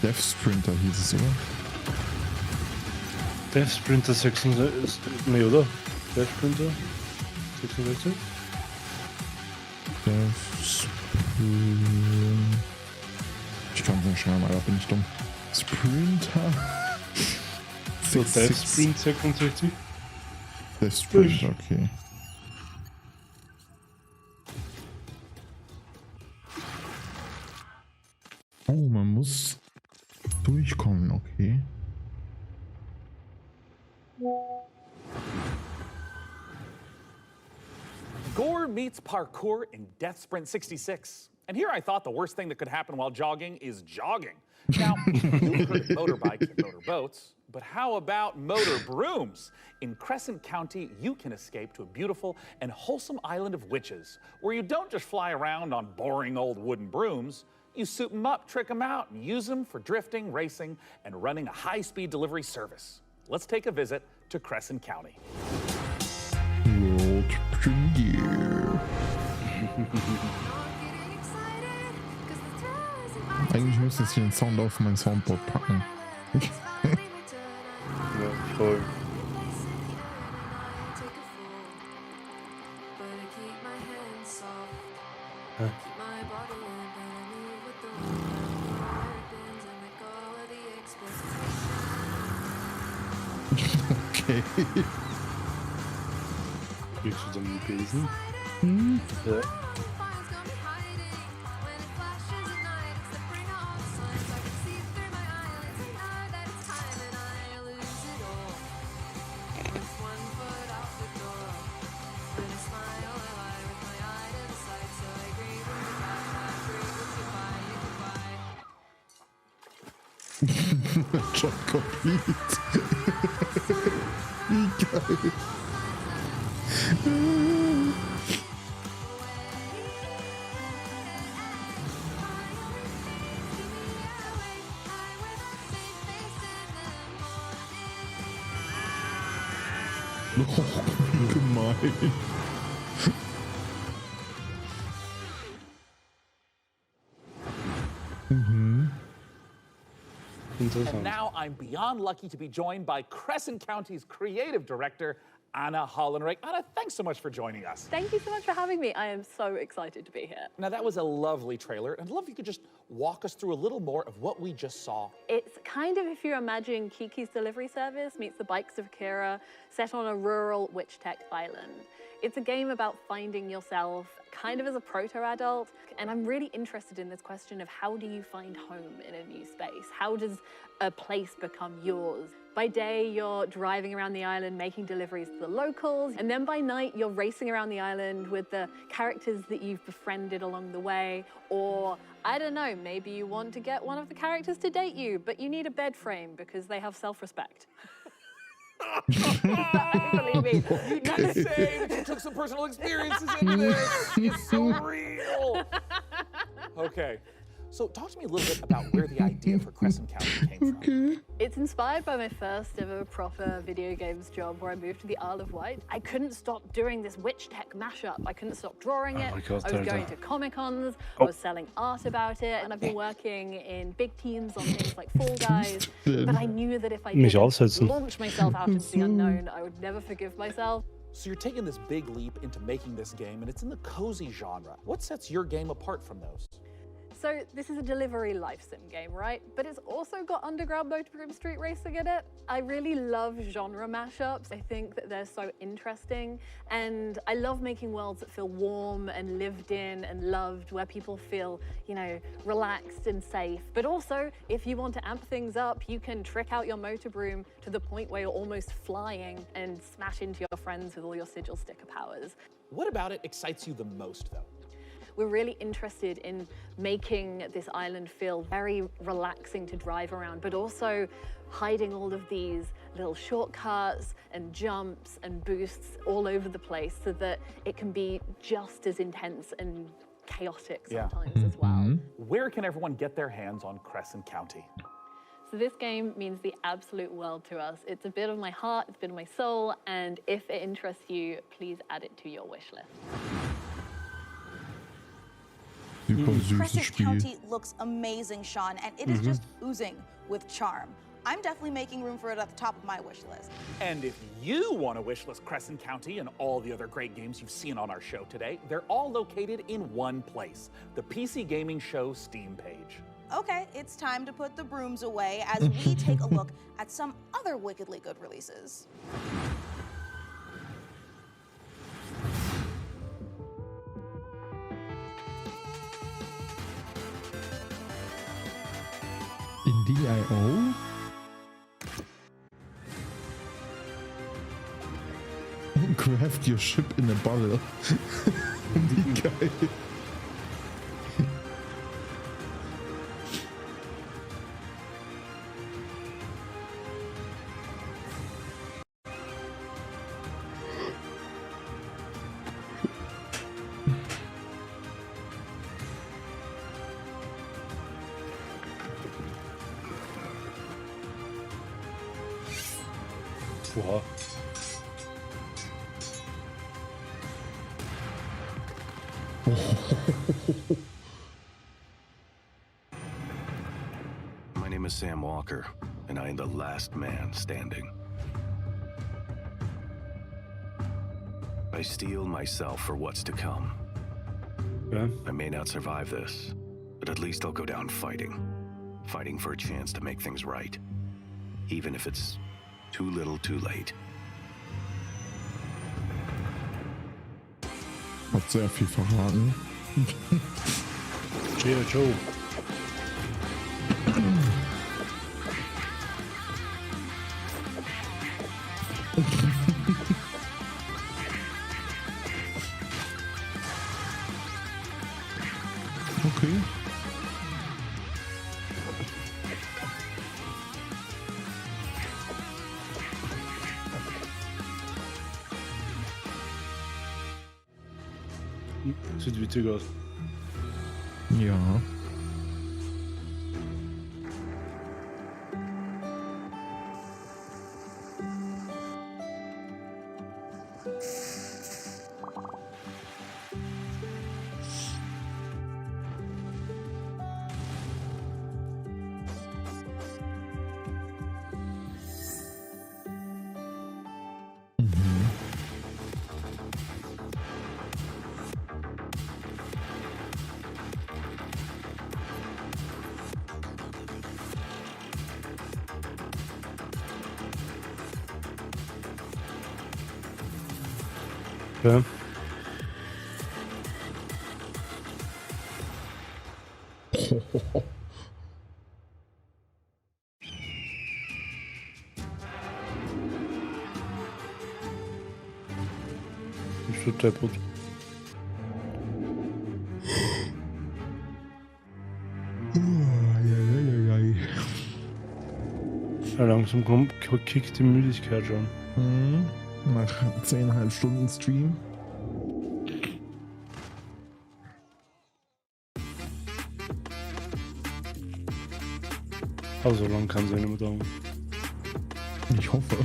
Death Sprinter hieß es, oder? Death Sprinter 66. Nee, oder? Death Sprinter 66? Death Sprinter. Ich kann es nicht schreiben, Alter, bin ich dumm. Sprinter. So, Death Sprint 66? Death Sprinter, okay. Oh, man muss durchkommen, okay. Gore meets parkour in Death Sprint 66. And here I thought the worst thing that could happen while jogging is jogging. Now, you've heard of motorbikes and motorboats, but how about motor brooms? In Crescent County, you can escape to a beautiful and wholesome island of witches, where you don't just fly around on boring old wooden brooms. You soup them up, trick them out, and use them for drifting, racing, and running a high-speed delivery service. Let's take a visit to Crescent County. World Premiere. Eigentlich müsste ich den Sound auf mein Soundboard packen. Ja, voll. Hä? Okay. Kriegst du dann den Besen? Hm? Ja. Job complete. Wie geil. Oh, gemein. And now I'm beyond lucky to be joined by Crescent County's creative director, Anna Hollenreich. Anna, thanks so much for joining us. Thank you so much for having me. I am so excited to be here. Now, that was a lovely trailer, and I'd love if you could just walk us through a little more of what we just saw. It's kind of if you imagine Kiki's Delivery Service meets the Bikes of Kira, set on a rural witch tech island. It's a game about finding yourself, kind of as a proto-adult, and I'm really interested in this question of how do you find home in a new space? How does a place become yours? By day, you're driving around the island, making deliveries to the locals, and then by night, you're racing around the island with the characters that you've befriended along the way, or, I don't know, maybe you want to get one of the characters to date you, but you need a bed frame because they have self-respect. Believe me. You did say that you took some personal experiences into this. It's so real. Okay. So talk to me a little bit about where the idea for Crescent County came from. It's inspired by my first ever proper video games job where I moved to the Isle of Wight. I couldn't stop doing this witch tech mashup. I couldn't stop drawing it. I was going to Comic-Cons. I was selling art about it. And I've been working in big teams on things like Fall Guys. But I knew that if I didn't launch myself out into the unknown, I would never forgive myself. So you're taking this big leap into making this game, and it's in the cozy genre. What sets your game apart from those? So this is a delivery life sim game, right? But it's also got underground motorhome street racing in it. I really love genre mashups. I think that they're so interesting. And I love making worlds that feel warm and lived in and loved, where people feel, you know, relaxed and safe. But also, if you want to amp things up, you can trick out your motor broom to the point where you're almost flying and smash into your friends with all your sigil sticker powers. What about it excites you the most, though? We're really interested in making this island feel very relaxing to drive around, but also hiding all of these little shortcuts and jumps and boosts all over the place so that it can be just as intense and chaotic sometimes as well. Where can everyone get their hands on Crescent County? So this game means the absolute world to us. It's a bit of my heart, it's a bit of my soul, and if it interests you, please add it to your wish list. Crescent County looks amazing, Sean, and it is just oozing with charm. I'm definitely making room for it at the top of my wish list. And if you want to wish list Crescent County and all the other great games you've seen on our show today, they're all located in one place, the PC Gaming Show Steam page. Okay, it's time to put the brooms away as we take a look at some other wickedly good releases. Indie.io? Craft your ship in a bottle. Wie geil. Oha. My name is Sam Walker, and I am the last man standing. I steel myself for what's to come. Okay. I may not survive this, but at least I'll go down fighting. Fighting for a chance to make things right. Even if it's too little too late. Hat sehr viel verraten. Joe. Okay. Sieht witzig aus. Ja. Okay. Ich bin deppert. Ja, langsam kickt die Müdigkeit schon. Nach 10,5 Stunden Stream. Aber so lange kann es ja nicht mehr dauern. Ich hoffe.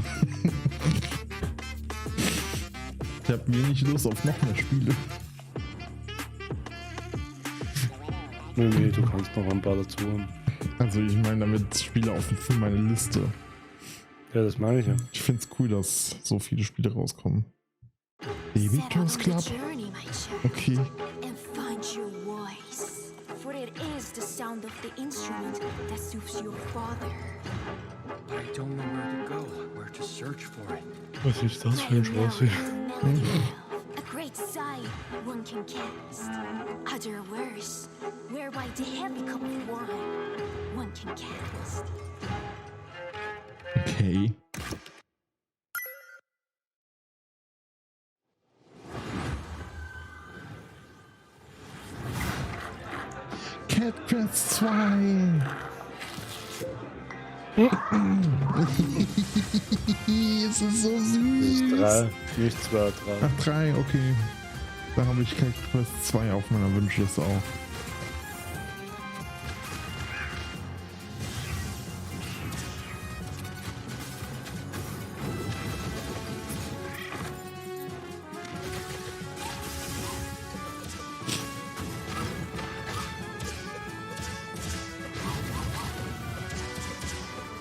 Ich habe wenig Lust auf noch mehr Spiele. Nee, du kannst noch ein paar dazu haben. Also ich meine damit Spiele für meine Liste. Ja, das meine ich ja. Ich finde es cool, dass so viele Spiele rauskommen. Baby Toast Club? Okay. And find your voice. For it is the sound of the instrument that soothes your father. But I don't know where to go, where to search for it. Was ist das für ein Spaß hier? A great sight one can cast. Other worse, whereby the heavy cup of wine one can cast. Okay. Cat Quest 2. Es ist so süß. Nicht 3, nicht 2, 3. Ach, 3, okay. Da habe ich Cat Quest 2 auf meiner Wunschliste auch.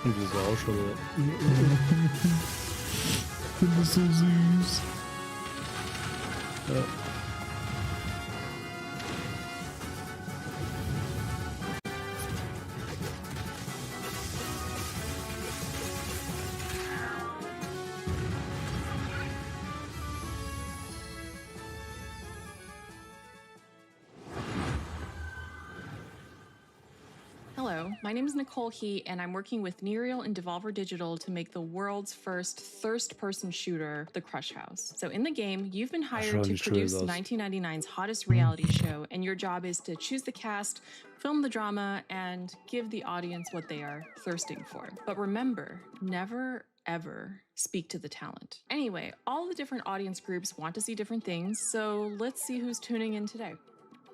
Und das ist auch schon so. Ich finde das so süß. Ja. Hello, my name is Nicole He, and I'm working with Nereal and Devolver Digital to make the world's first thirst-person shooter, The Crush House. So in the game, you've been hired to produce 1999's hottest reality show, and your job is to choose the cast, film the drama, and give the audience what they are thirsting for. But remember, never ever speak to the talent. Anyway, all the different audience groups want to see different things, so let's see who's tuning in today.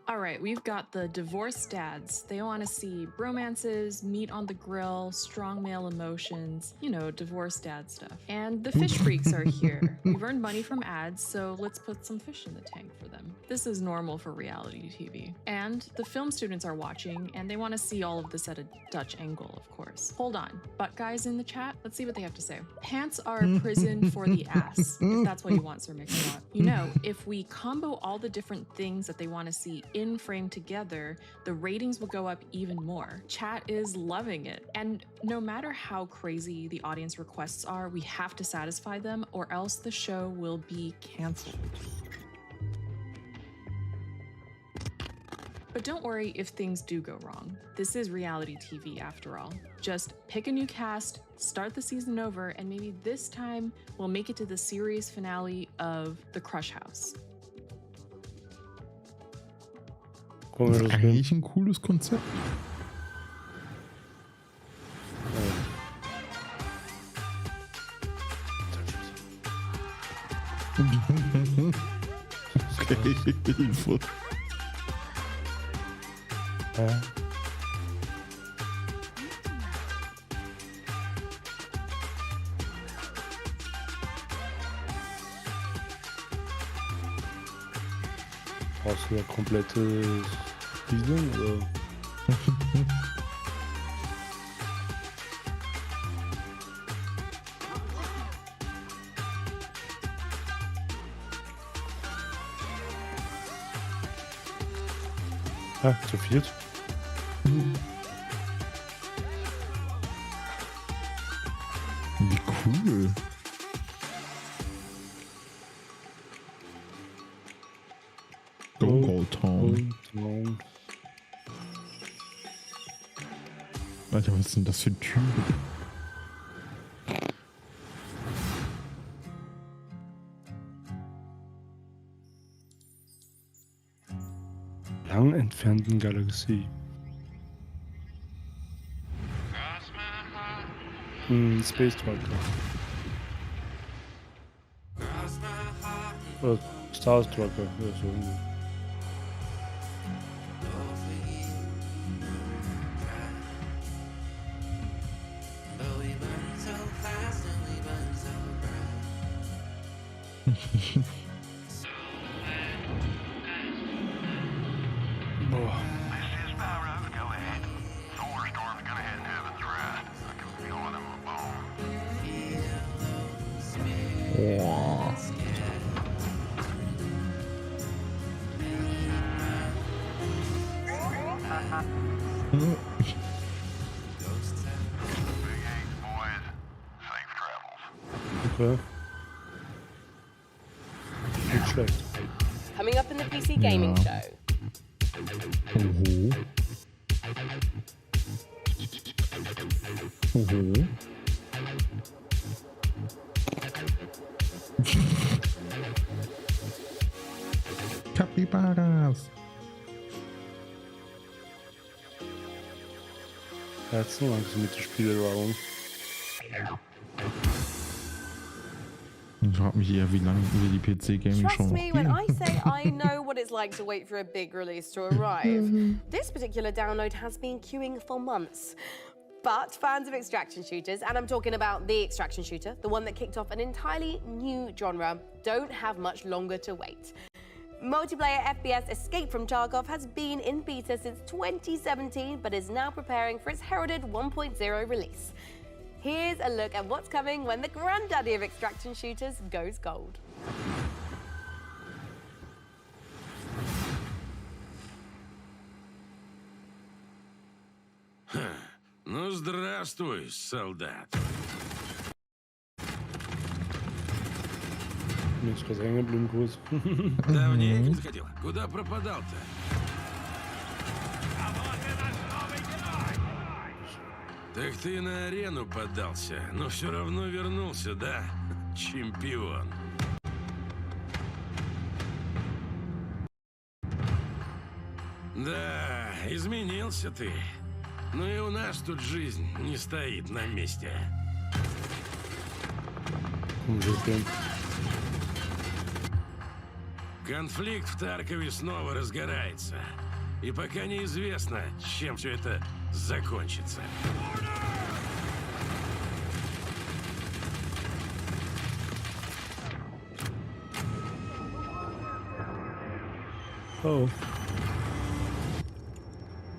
All right, we've got the divorced dads. They want to see bromances, meat on the grill, strong male emotions, you know, divorced dad stuff. And the fish freaks are here. We've earned money from ads, so let's put some fish in the tank for them. This is normal for reality TV. And the film students are watching, and they want to see all of this at a Dutch angle, of course. Hold on, butt guys in the chat? Let's see what they have to say. Pants are prison for the ass, if that's what you want, Sir Mix-a-Lot. You know, if we combo all the different things that they want to see in frame together, the ratings will go up even more. Chat is loving it. And no matter how crazy the audience requests are, we have to satisfy them or else the show will be canceled. But don't worry if things do go wrong. This is reality TV after all. Just pick a new cast, start the season over, and maybe this time we'll make it to the series finale of The Crush House. Das ist eigentlich ein cooles Konzept. Okay, Infos. Brauchst du ja komplette Season oder? Ah, zu viert. Wie cool. Go Town. Alter, was sind das für Türen? Lang entfernten Galaxie. Space Trucker. Oder Star Trucker, ja, so irgendwie. Boah. Boah. Okay. Nicht schlecht. Coming up in the PC gaming show. Capybaras. Herzen langsam mit der Spielraum. Ich frage mich eher, wie lange wir die PC-Gaming schon Trust noch me when gehen. I say I know what it's like to wait for a big release to arrive. This particular download has been queuing for months. But fans of extraction shooters, and I'm talking about the extraction shooter, the one that kicked off an entirely new genre, don't have much longer to wait. Multiplayer FPS Escape from Tarkov has been in beta since 2017, but is now preparing for its heralded 1.0 release. Here's a look at what's coming when the granddaddy of extraction shooters goes gold. Ну, здравствуй, солдат. Несколько hängen geblieben, Gruß. Давненько не заходил. Куда пропадал-то? Так ты на арену поддался, но все равно вернулся, да? Чемпион. Да, изменился ты. Но и у нас тут жизнь не стоит на месте. Конфликт в Таркове снова разгорается. И пока неизвестно, чем все это закончится.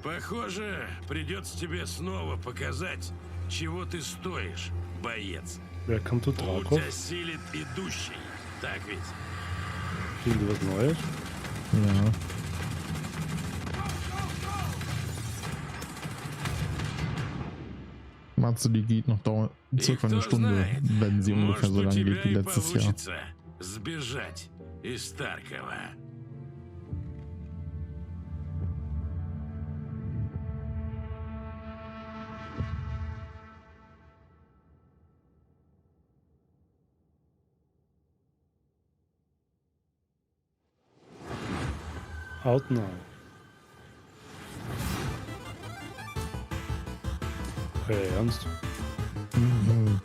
Похоже, придется тебе снова показать, чего ты стоишь, боец. Путь осилит идущий, так ведь? Was Neues? Ja. Matze, die geht noch circa eine Stunde, wenn sie ungefähr so lange geht wie letztes Jahr. Сбежать из Таркова. Out now. Hey, ernst? Mhm.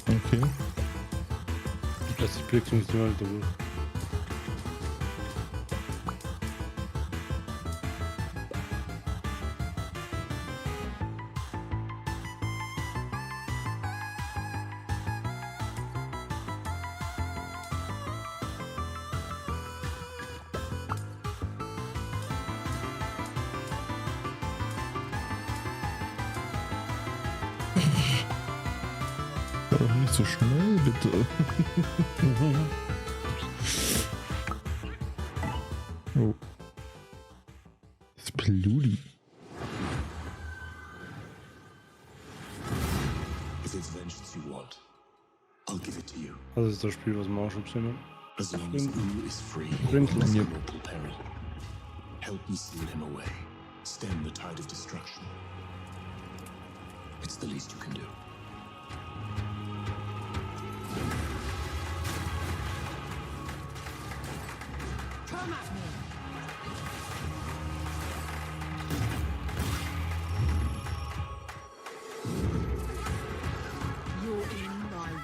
Okay. Plötzlich blickt uns die Leute durch. Doch nicht so schnell, bitte. Oh. Spludi. Das ist das Spiel, was wir auch schon gesehen haben. As long as Ooh is free, Blindless. no mortal peril. Help me seal him away. Stem the tide of destruction. It's the least you can do.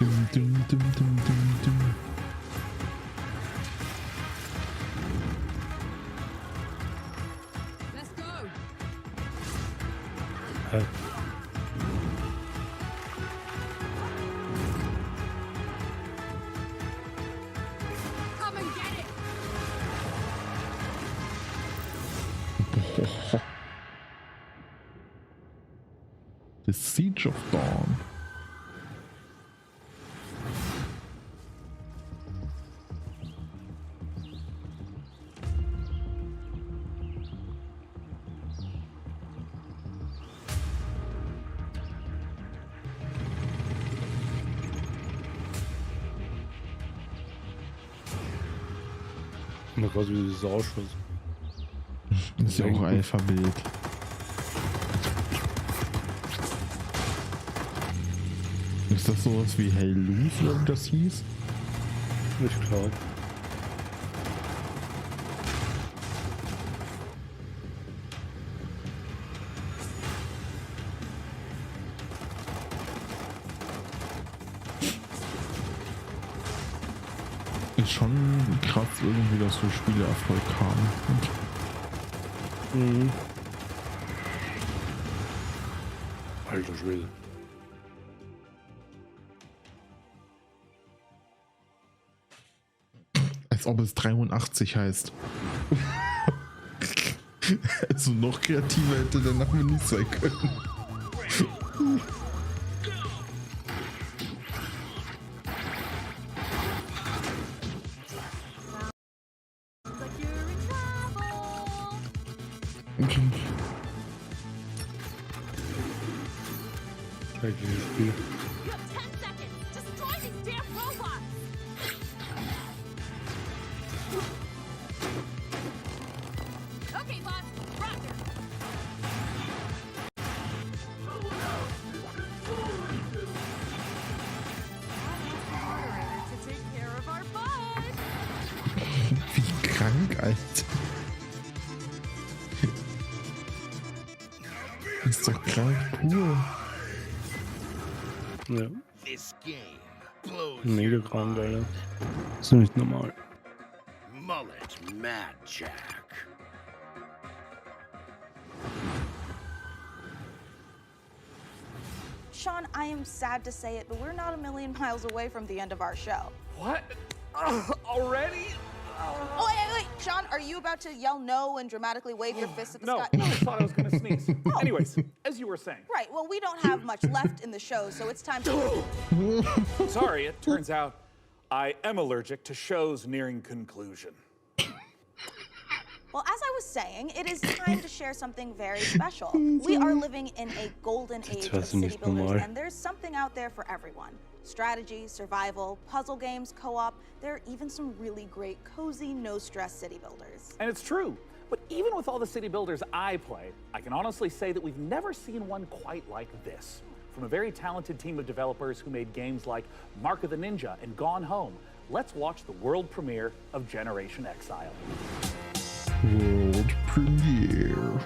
Dum, dum, dum, dum, dum, dum. Let's go. Come and get it. The Siege of Dawn. Oh Gott, wie das ausschaut. Das ist ja auch Alphabet. Ist das sowas wie Hell Loose, oder wie das hieß? Ich glaube. Ist schon krass irgendwie, dass so Spiele Erfolg haben. Mhm. Alter Schwede. Als ob es 83 heißt. Also noch kreativer hätte der Name nicht sein können. Spiel. Wie krank, Alter. Das ist doch krank pur. Ja. Mega krank, Alter. Das ist nicht normal. Mullet Mad Jack. Sean, I am sad to say it, but we're not a million miles away from the end of our show. What? Already? Oh, wait. Sean, are you about to yell no and dramatically wave your fist at the sky? No, I thought I was going to sneeze. Oh. Anyways, as you were saying. Right, well, we don't have much left in the show, so it's time to... Sorry, it turns out I am allergic to shows nearing conclusion. Well, as I was saying, it is time to share something very special. We are living in a golden age of city builders, and there's something out there for everyone. Strategy, survival, puzzle games, co-op, there are even some really great, cozy, no-stress city builders. And it's true. But even with all the city builders I play, I can honestly say that we've never seen one quite like this. From a very talented team of developers who made games like Mark of the Ninja and Gone Home, let's watch the world premiere of Generation Exile. World premiere.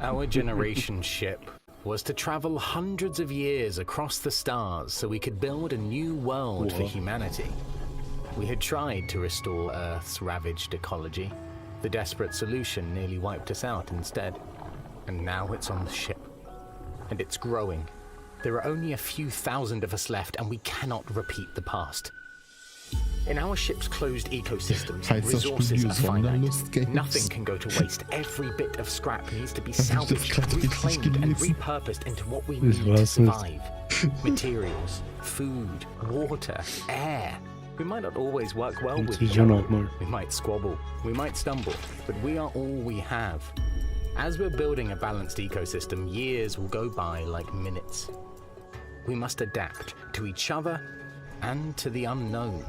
Our generation ship was to travel hundreds of years across the stars so we could build a new world for humanity. We had tried to restore Earth's ravaged ecology. The desperate solution nearly wiped us out instead. And now it's on the ship. And it's growing. There are only a few thousand of us left, and we cannot repeat the past. In our ship's closed ecosystems, resources are finite. Nothing can go to waste. Every bit of scrap needs to be salvaged, reclaimed, and repurposed into what we need to survive. Materials, food, water, air. We might not always work well with each other. We might squabble, we might stumble, but we are all we have. As we're building a balanced ecosystem, years will go by like minutes. We must adapt to each other and to the unknown.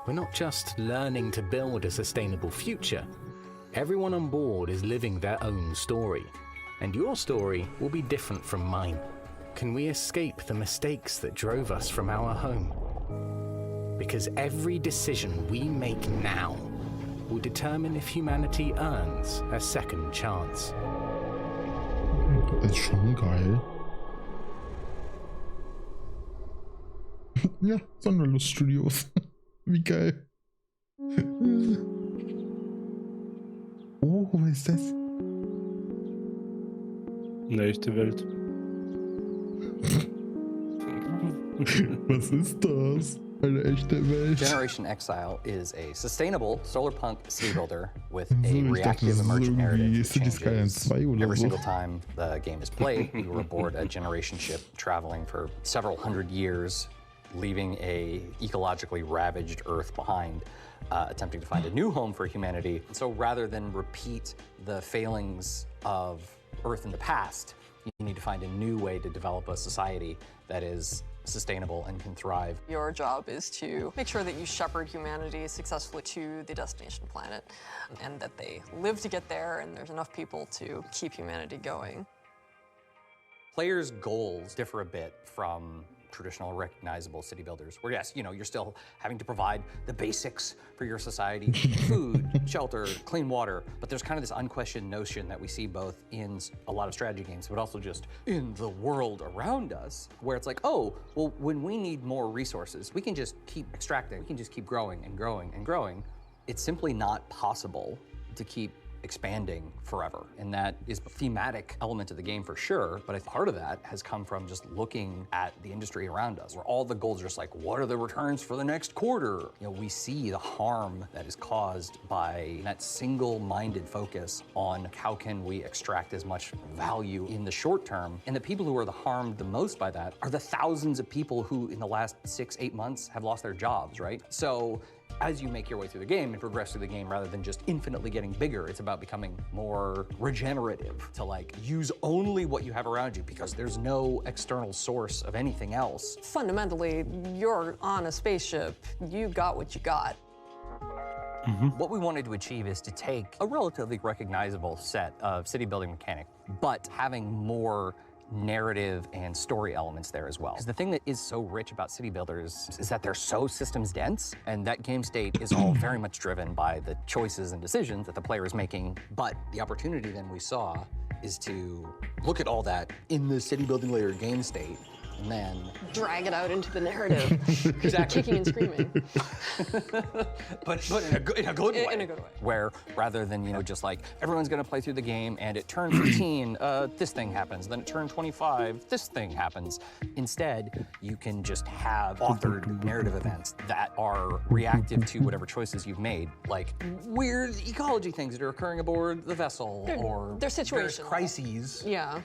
We're not just learning to build a sustainable future. Everyone on board is living their own story, and your story will be different from mine. Can we escape the mistakes that drove us from our home? Because every decision we make now will determine if humanity earns a second chance. Ist schon geil. Ja, Sonderlust Studios. Wie geil. Oh, was ist das? Eine echte Welt. Was ist das? Eine echte Welt. Generation Exile is a sustainable solarpunk city builder with a reactive emergent narrative that changes every single time the game is played. You were aboard a generation ship traveling for several hundred years, leaving a ecologically ravaged Earth behind, attempting to find a new home for humanity. So rather than repeat the failings of Earth in the past, you need to find a new way to develop a society that is sustainable and can thrive. Your job is to make sure that you shepherd humanity successfully to the destination planet and that they live to get there and there's enough people to keep humanity going. Players' goals differ a bit from traditional recognizable city builders, where yes, you're still having to provide the basics for your society, food, shelter, clean water, but there's kind of this unquestioned notion that we see both in a lot of strategy games, but also just in the world around us, where it's like, oh, well, when we need more resources, we can just keep extracting, we can just keep growing and growing and growing. It's simply not possible to keep expanding forever. And that is a thematic element of the game for sure, but part of that has come from just looking at the industry around us, where all the goals are just like, what are the returns for the next quarter? We see the harm that is caused by that single-minded focus on how can we extract as much value in the short term. And the people who are harmed the most by that are the thousands of people who in the last 6-8 months have lost their jobs, right? So as you make your way through the game and progress through the game, rather than just infinitely getting bigger, it's about becoming more regenerative, to use only what you have around you because there's no external source of anything else. Fundamentally, you're on a spaceship. You got what you got. What we wanted to achieve is to take a relatively recognizable set of city building mechanics, but having more narrative and story elements there as well. Because the thing that is so rich about city builders is that they're so systems dense, and that game state is all very much driven by the choices and decisions that the player is making. But the opportunity then we saw is to look at all that in the city building layer game state, and then drag it out into the narrative. Exactly. Kicking and screaming. but in a good way. In a good way. Where rather than, just everyone's gonna play through the game and at turn 15, this thing happens. Then at turn 25, this thing happens. Instead, you can just have authored narrative events that are reactive to whatever choices you've made. Like weird ecology things that are occurring aboard the vessel, or they're situational crises. Yeah.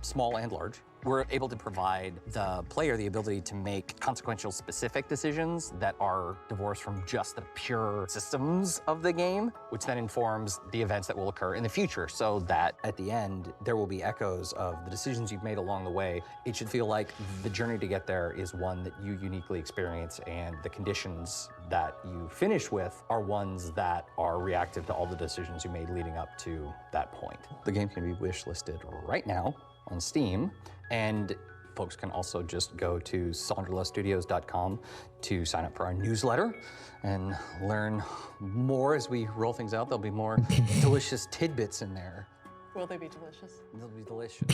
Small and large. We're able to provide the player the ability to make consequential specific decisions that are divorced from just the pure systems of the game, which then informs the events that will occur in the future, so that at the end, there will be echoes of the decisions you've made along the way. It should feel like the journey to get there is one that you uniquely experience, and the conditions that you finish with are ones that are reactive to all the decisions you made leading up to that point. The game can be wishlisted right now on Steam, and folks can also just go to sonderluststudios.com to sign up for our newsletter and learn more as we roll things out. There'll be more delicious tidbits in there. Will they be delicious? They'll be delicious.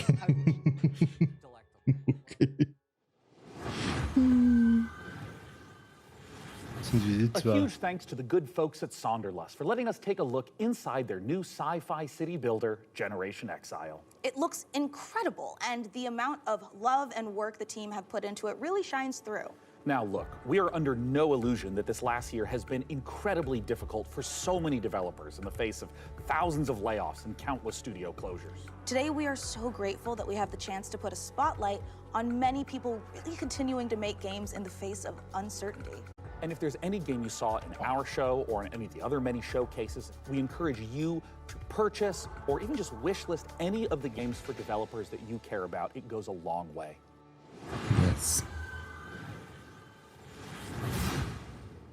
A huge thanks to the good folks at Sonderlust for letting us take a look inside their new sci-fi city builder, Generation Exile. It looks incredible, and the amount of love and work the team have put into it really shines through. Now look, we are under no illusion that this last year has been incredibly difficult for so many developers in the face of thousands of layoffs and countless studio closures. Today we are so grateful that we have the chance to put a spotlight on many people really continuing to make games in the face of uncertainty. And if there's any game you saw in our show or in any of the other many showcases, we encourage you to purchase or even just wish list any of the games for developers that you care about. It goes a long way. Yes.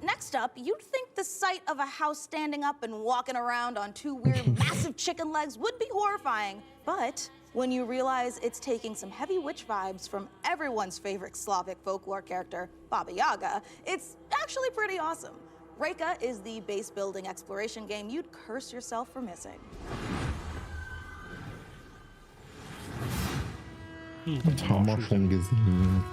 Next up, you'd think the sight of a house standing up and walking around on two weird massive chicken legs would be horrifying. But when you realize it's taking some heavy witch vibes from everyone's favorite Slavic folklore character, Baba Yaga, it's actually pretty awesome. Reka is the base building exploration game you'd curse yourself for missing. Das haben wir schon gesehen.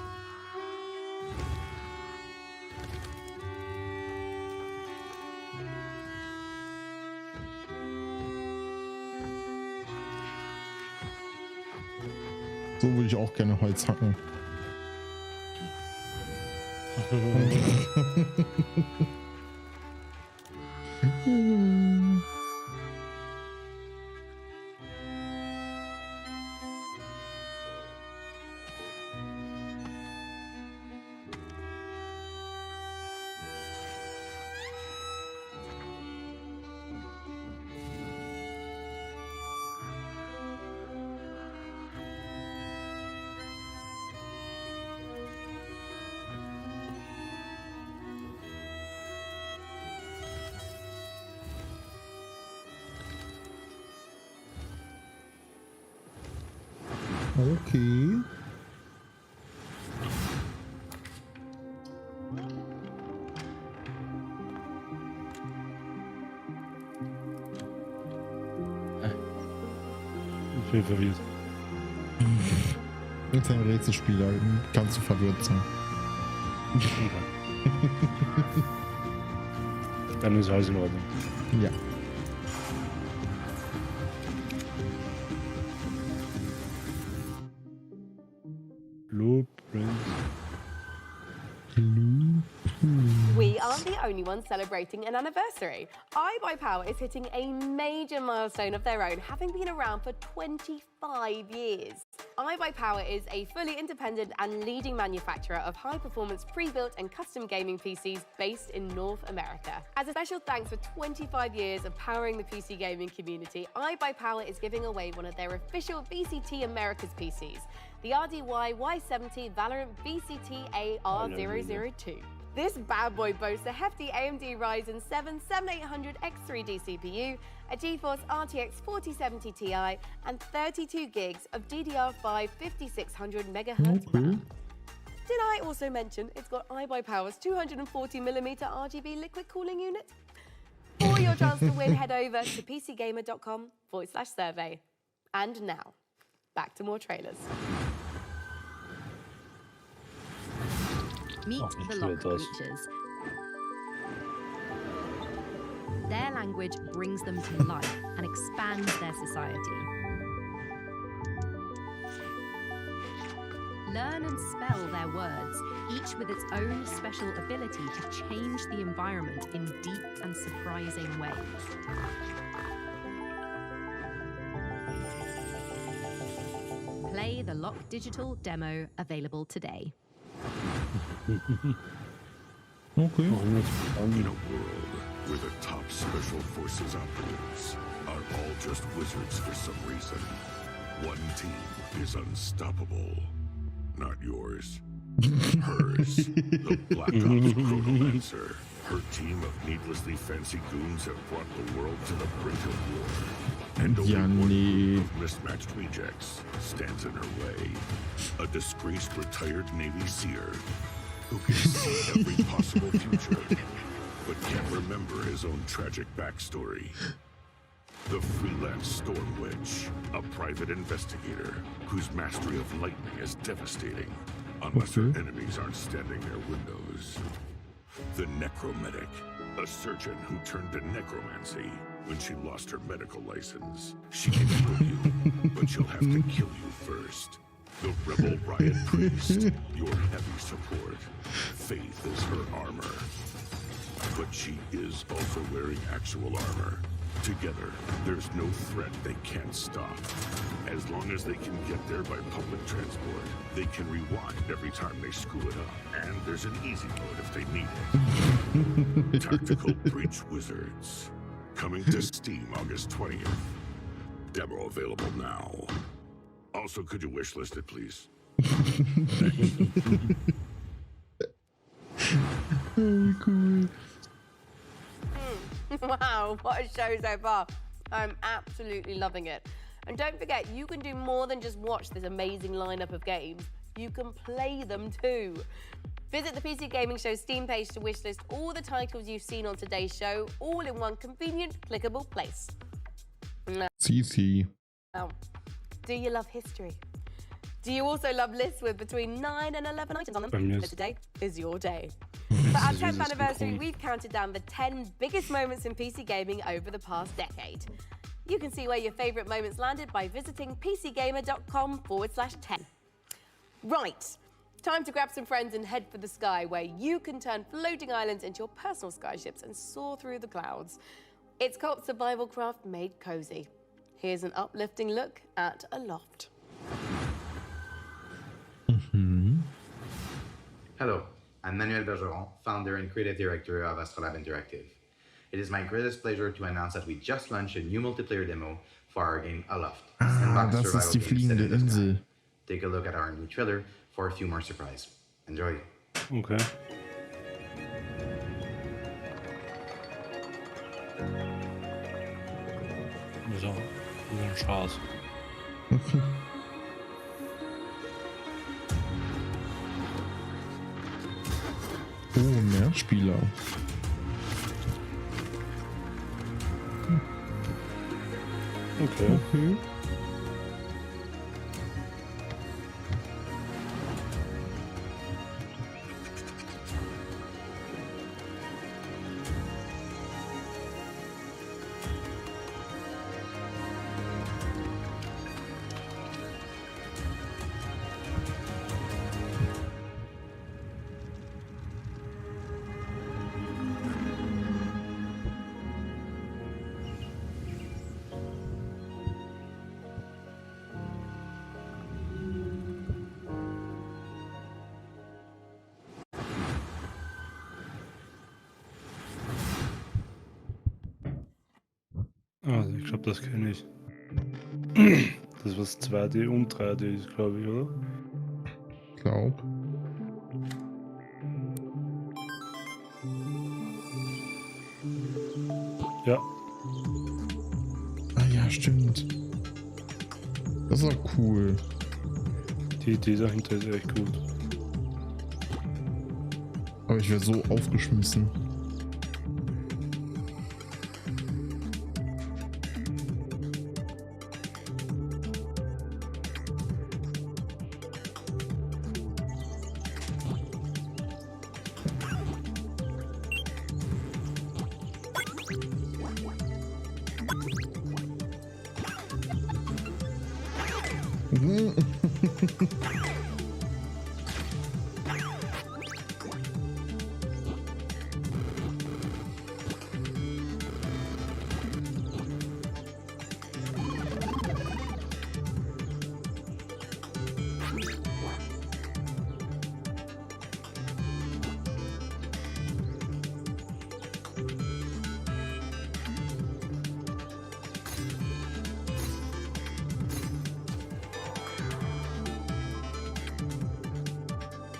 So würde ich auch gerne Holz hacken. Okay. Ich bin verwirrt. Mit einem Rätselspieler kannst du verwirrt sein. Dann ist alles in Ordnung. Ja. We aren't the only ones celebrating an anniversary. iBuyPower is hitting a major milestone of their own, having been around for 25 years. iBuyPower is a fully independent and leading manufacturer of high-performance pre-built and custom gaming PCs based in North America. As a special thanks for 25 years of powering the PC gaming community, iBuyPower is giving away one of their official VCT Americas PCs, the RDY Y70 Valorant VCT AR002. This bad boy boasts a hefty AMD Ryzen 7 7800X3D CPU, a GeForce RTX 4070 Ti, and 32 gigs of DDR5 5600 MHz RAM. Did I also mention it's got iBuyPower's 240mm RGB liquid cooling unit? For your chance to win, head over to pcgamer.com/survey. And now, back to more trailers. Meet the Lock creatures. Their language brings them to life and expands their society. Learn and spell their words, each with its own special ability to change the environment in deep and surprising ways. Play the Lock digital demo available today. Okay. In a world where the top special forces operatives are all just wizards for some reason, one team is unstoppable. Not yours. Hers. The Black Ops Chronomancer. Her team of needlessly fancy goons have brought the world to the brink of war. And only one group of mismatched rejects stands in her way. A disgraced retired Navy seer who can see every possible future, but can't remember his own tragic backstory. The freelance Storm Witch, a private investigator whose mastery of lightning is devastating, unless her enemies aren't standing near windows. The Necromedic, a surgeon who turned to necromancy when she lost her medical license. She can heal you, but she'll have to kill you first. The Rebel Riot Priest, your heavy support. Faith is her armor. But she is also wearing actual armor. Together, there's no threat they can't stop. As long as they can get there by public transport, they can rewind every time they screw it up. And there's an easy mode if they need it. Tactical Breach Wizards. Coming to Steam August 20th. Demo available now. Also, could you wishlist it, please? Very cool. Wow, what a show so far. I'm absolutely loving it. And don't forget, you can do more than just watch this amazing lineup of games. You can play them too. Visit the PC Gaming Show Steam page to wishlist all the titles you've seen on today's show, all in one convenient, clickable place. CC. Now, do you love history? Do you also love lists with between 9 and 11 items on them? But today is your day. For our 10th anniversary, we've counted down the 10 biggest moments in PC gaming over the past decade. You can see where your favorite moments landed by visiting pcgamer.com/10. Right, time to grab some friends and head for the sky, where you can turn floating islands into your personal skyships and soar through the clouds. It's co-op survival craft made cozy. Here's an uplifting look at a loft. Hello, I'm Manuel Bergeron, founder and creative director of Astrolab Interactive. It is my greatest pleasure to announce that we just launched a new multiplayer demo for our game Aloft. Das ist die fliegende Insel. Take a look at our new trailer for a few more surprises. Enjoy. Okay. So, ein Spaß. Oh, Mehrspieler. Okay. Also ich glaube, das kenne ich. Das was 2D und 3D ist, glaube ich, oder? Glaub. Ja. Ah ja, stimmt. Das ist auch cool. Die Idee dahinter ist echt gut. Aber ich wäre so aufgeschmissen.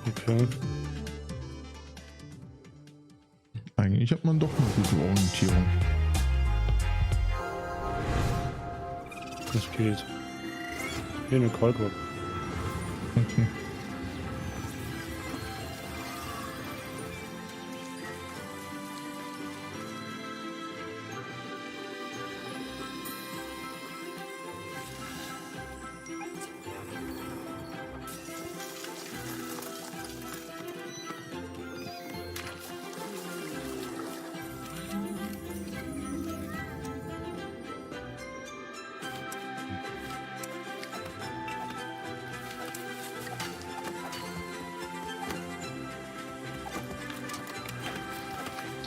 Okay. Eigentlich hat man doch eine gute Orientierung. Das geht. Hier eine Kalkbock. Okay.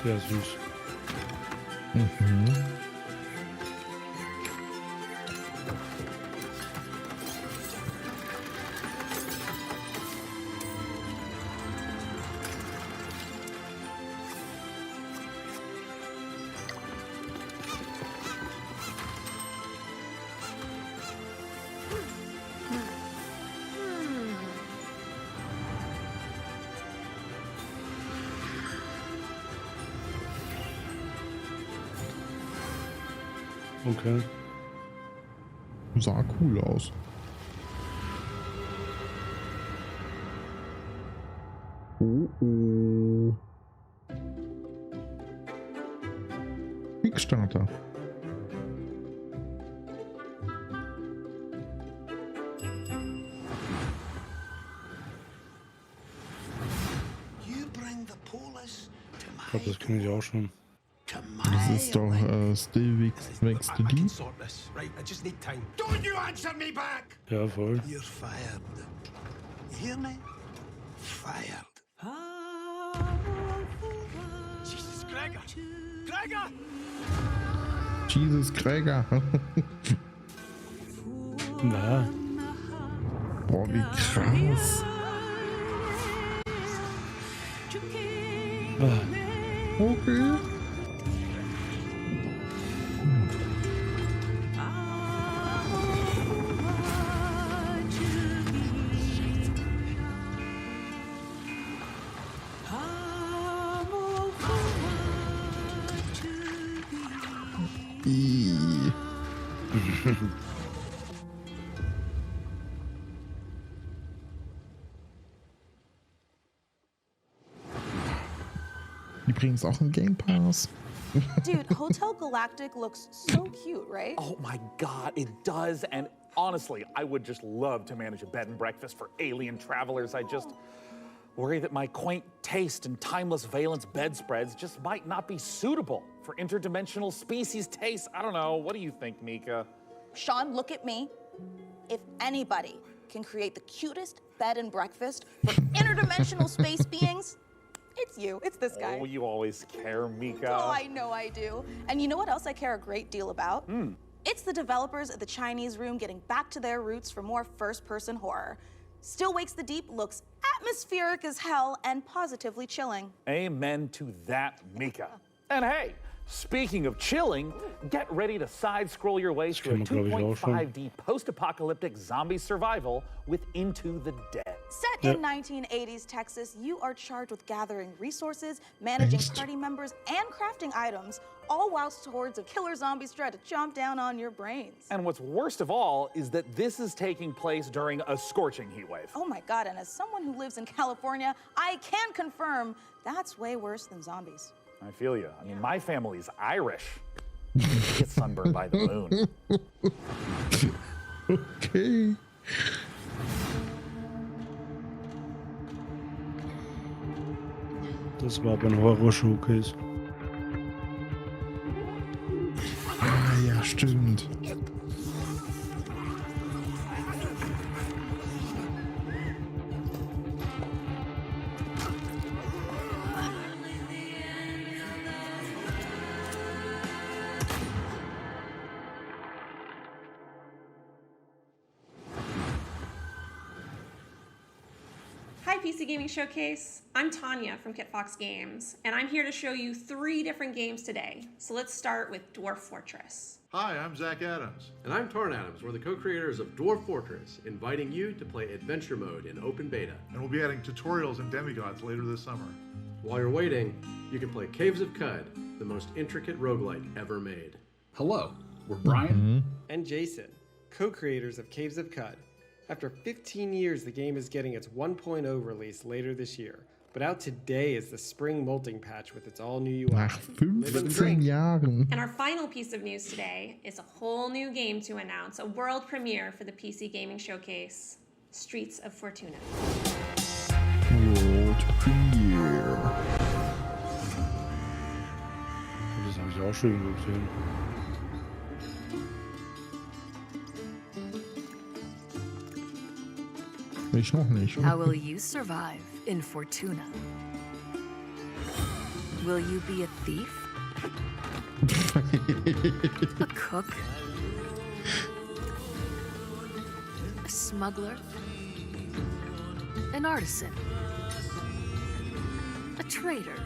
Sehr süß. Okay. Sah cool aus. Oh. Kickstarter. Ich glaube, das kenne ich auch schon. Das ist doch still wächst die. Right, I just need time. Don't you answer me back! Ja, voll. You're fired. You hear me? Fired. Jesus, Gregor! Gregor! Jesus, Gregor. Na. Boah, wie krass. Okay. Übrigens auch im Game Pass. Dude, Hotel Galactic looks so cute, right? Oh my God, it does. And honestly, I would just love to manage a bed and breakfast for alien travelers. I just worry that my quaint taste and timeless valence bedspreads just might not be suitable for interdimensional species tastes. I don't know. What do you think, Mika? Sean, look at me. If anybody can create the cutest bed and breakfast for interdimensional space beings, it's you. It's this guy. Oh, you always care, Mika. Oh, I know I do. And you know what else I care a great deal about? It's the developers at the Chinese Room getting back to their roots for more first-person horror. Still Wakes the Deep looks atmospheric as hell and positively chilling. Amen to that, Mika. And hey, speaking of chilling, get ready to side-scroll your way through a 2.5D post-apocalyptic zombie survival with Into the Dead. Set in 1980s Texas, you are charged with gathering resources, managing party members, and crafting items, all whilst hordes of killer zombies try to chomp down on your brains. And what's worst of all is that this is taking place during a scorching heat wave. Oh my God, and as someone who lives in California, I can confirm that's way worse than zombies. I feel you. I mean, my family's Irish. Get sunburned by the moon. Okay. Das war aber ein Horror-Showcase. Ah, ja, stimmt. Hi PC Gaming Showcase, I'm Tanya from KitFox Games, and I'm here to show you 3 different games today. So let's start with Dwarf Fortress. Hi, I'm Zach Adams. And I'm Tarn Adams. We're the co-creators of Dwarf Fortress, inviting you to play Adventure Mode in open beta. And we'll be adding tutorials and demigods later this summer. While you're waiting, you can play Caves of Cud, the most intricate roguelike ever made. Hello, we're Brian. And Jason, co-creators of Caves of Cud. After 15 years, the game is getting its 1.0 release later this year. But out today is the spring molting patch with its all-new UI. Nach 15 Jahren. And our final piece of news today is a whole new game to announce, a world premiere for the PC Gaming Showcase, Streets of Fortuna. World premiere. Das habe ich auch schon gesehen. Ich noch nicht. How will you survive in Fortuna? Will you be a thief? A cook? A smuggler? An artisan? A trader?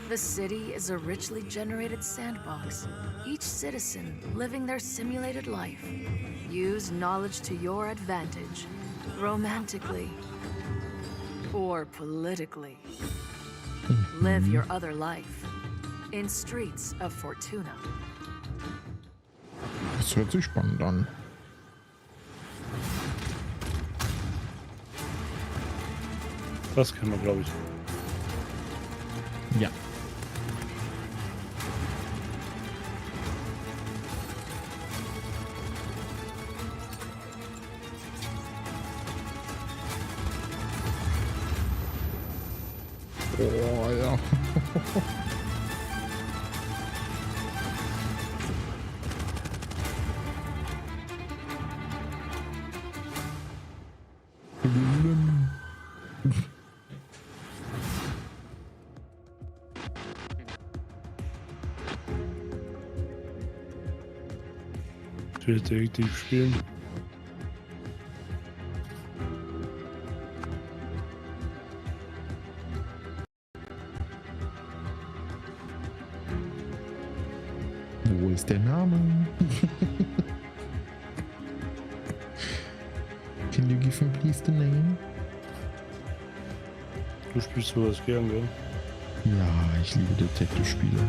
The city is a richly generated sandbox. Each citizen living their simulated life. Use knowledge to your advantage, romantically or politically. Live your other life in Streets of Fortuna. Das hört sich spannend an. Das kann man, glaube ich. Ja. Oh ja. Gewinnen. Ich will Detektiv spielen. Wo ist der Name? Can you give me please the name? Du spielst sowas gern, gell? Ja, ich liebe Detective-Spiele.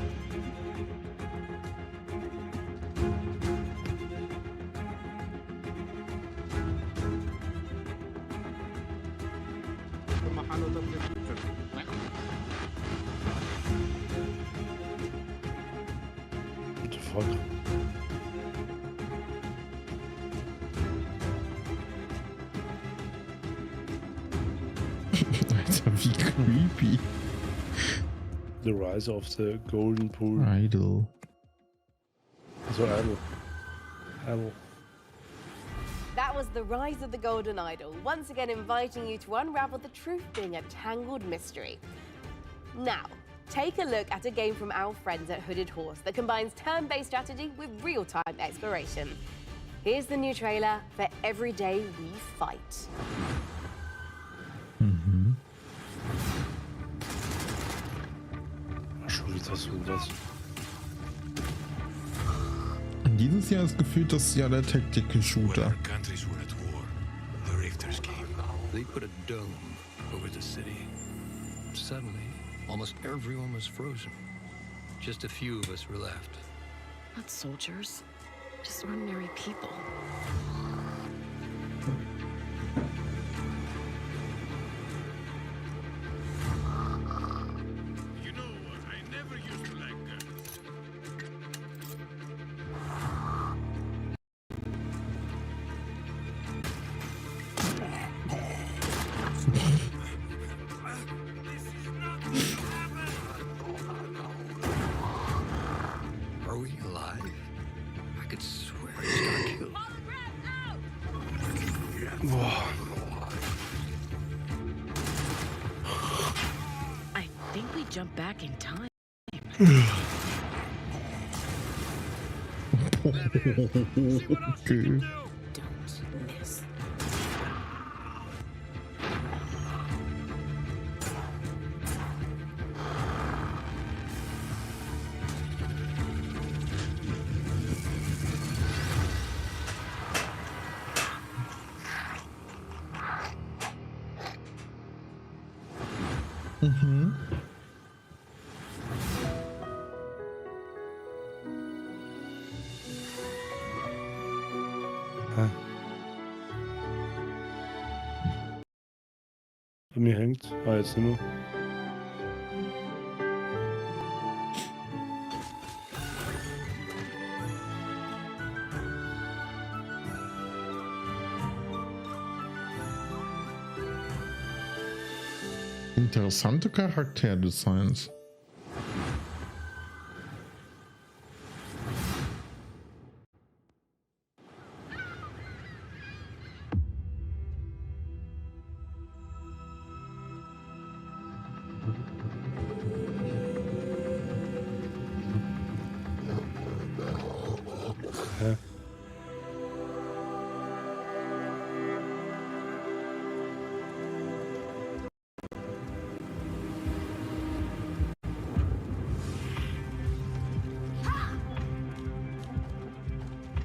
What the fuck? Alter, wie creepy. The Rise of the Golden Pool. Idol. So Idol. Idol. That was the Rise of the Golden Idol, once again inviting you to unravel the truth being a tangled mystery. Now, take a look at a game from our friends at Hooded Horse that combines turn-based strategy with real-time exploration. Here's the new trailer for Every Day We Fight. Schon wieder so das. Dieses Jahr ist gefühlt das Jahr der Tactical-Shooter. Countries were at war. The Richters came. They put a dome over the city. Suddenly, almost everyone was frozen. Just a few of us were left. Not soldiers, just ordinary people. You know what? I never used to like guns. Are we alive? I could swear I got killed. I think we jumped back in time. Okay. Don't miss. Bei mir hängt. Ah, jetzt nur. Interessante Charakterdesigns.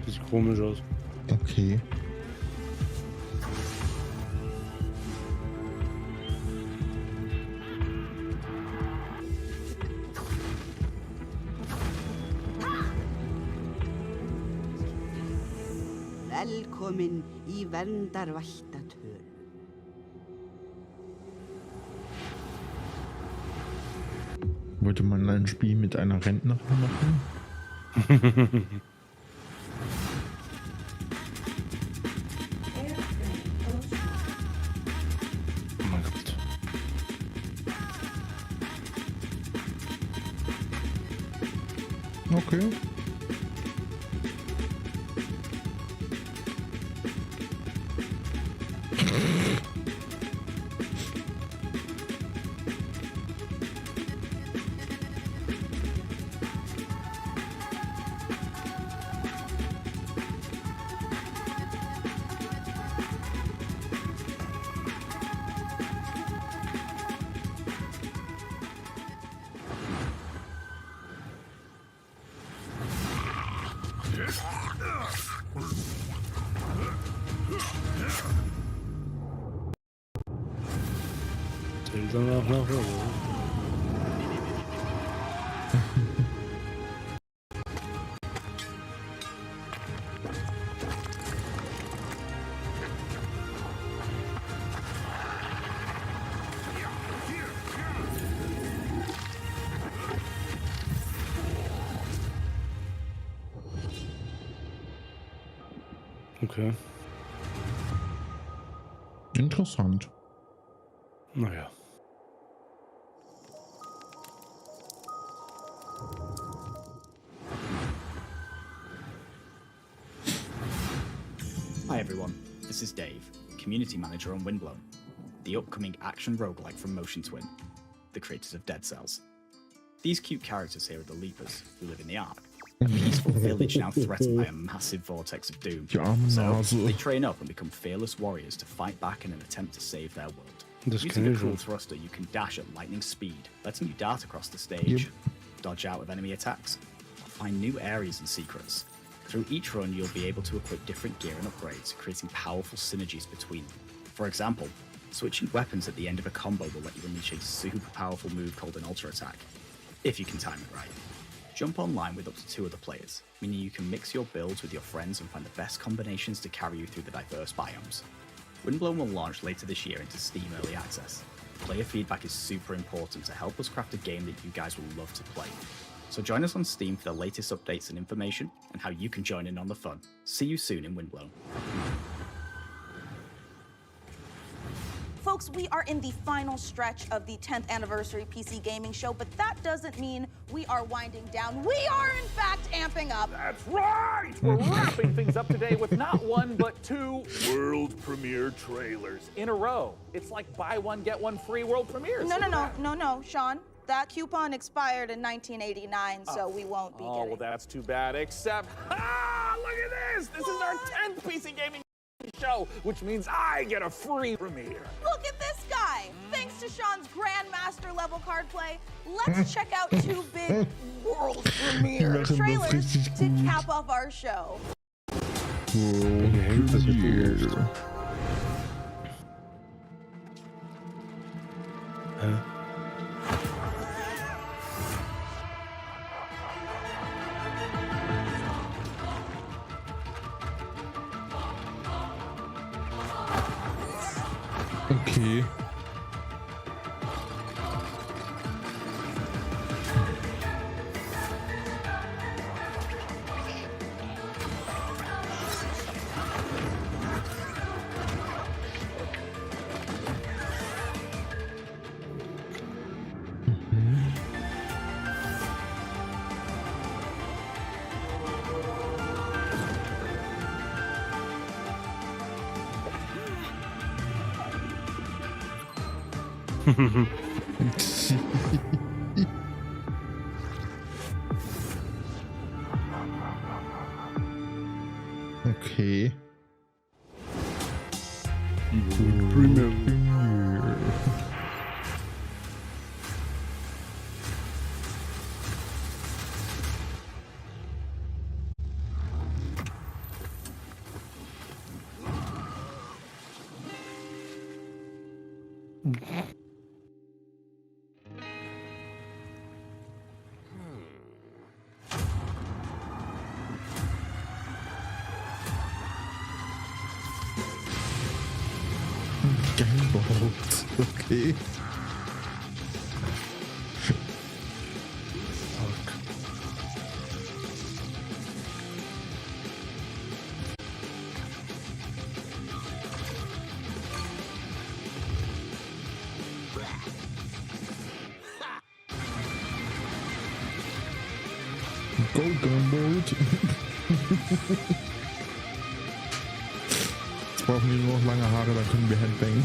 Sieht komisch aus. Okay. Velkomin í verndarvættatölu. Wollte man ein Spiel mit einer Rentnerin machen? Oh mein Gott. Okay. zählt danach nach, oder? Okay. Interessant. Naja. Hi everyone, this is Dave, Community Manager on Windblown, the upcoming action roguelike from Motion Twin, the creators of Dead Cells. These cute characters here are the Leapers, who live in the Ark, a peaceful village now threatened by a massive vortex of doom. So they train up and become fearless warriors to fight back in an attempt to save their world. Using a cool thruster, you can dash at lightning speed, letting you dart across the stage, dodge out of enemy attacks, or find new areas and secrets. Through each run, you'll be able to equip different gear and upgrades, creating powerful synergies between them. For example, switching weapons at the end of a combo will let you unleash a super powerful move called an ultra attack, if you can time it right. Jump online with up to 2 other players, meaning you can mix your builds with your friends and find the best combinations to carry you through the diverse biomes. Windblown will launch later this year into Steam Early Access. Player feedback is super important to help us craft a game that you guys will love to play. So join us on Steam for the latest updates and information, and how you can join in on the fun. See you soon in Windblown. Folks, we are in the final stretch of the 10th anniversary PC Gaming Show, but that doesn't mean we are winding down. We are, in fact, amping up. That's right! We're wrapping things up today with not 1, but 2 world premiere trailers in a row. It's like buy one, get one free world premieres. No, Sean. That coupon expired in 1989, so we won't be getting well, that's too bad, except, look at this! This is our 10th PC Gaming Show, which means I get a free premiere. Look at this guy! Thanks to Sean's Grandmaster level card play, let's check out 2 big world premiere trailers to cap off our show. World premiere. Okay. Okay. Okay. Go Gunboat. Jetzt brauchen wir nur noch lange Haare, dann können wir Headbang.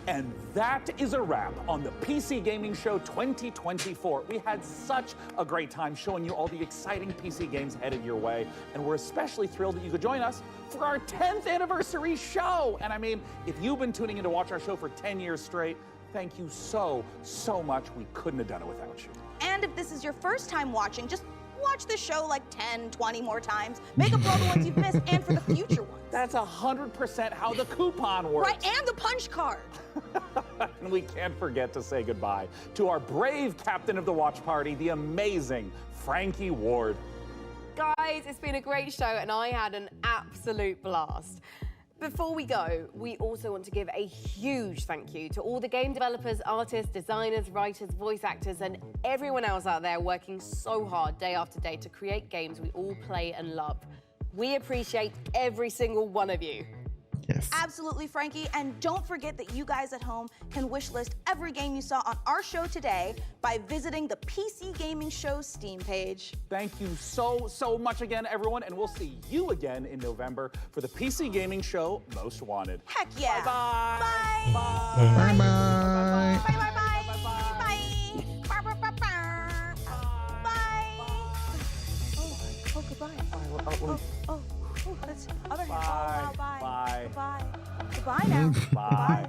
And that is a wrap on the PC Gaming Show 2024. We had such a great time showing you all the exciting PC games headed your way, and we're especially thrilled that you could join us for our 10th anniversary show. And I mean, if you've been tuning in to watch our show for 10 years straight, thank you so much. We couldn't have done it without you. And if this is your first time watching, just watch this show like 10, 20 more times. Make up for all the ones you've missed and for the future ones. That's 100% how the coupon works. Right, and the punch card. And we can't forget to say goodbye to our brave captain of the watch party, the amazing Frankie Ward. Guys, it's been a great show and I had an absolute blast. Before we go, we also want to give a huge thank you to all the game developers, artists, designers, writers, voice actors, and everyone else out there working so hard day after day to create games we all play and love. We appreciate every single one of you. Yes. Absolutely, Frankie. And don't forget that you guys at home can wishlist every game you saw on our show today by visiting the PC Gaming Show Steam page. Thank you so much again, everyone, and we'll see you again in November for the PC Gaming Show Most Wanted. Heck yeah. Bye-bye. Bye. Bye bye. Bye bye bye. Bye. Bye. Bye. Bye. Oh, goodbye. Oh, that's other hand. Oh, wow, bye. Bye. Goodbye. Goodbye now. Bye.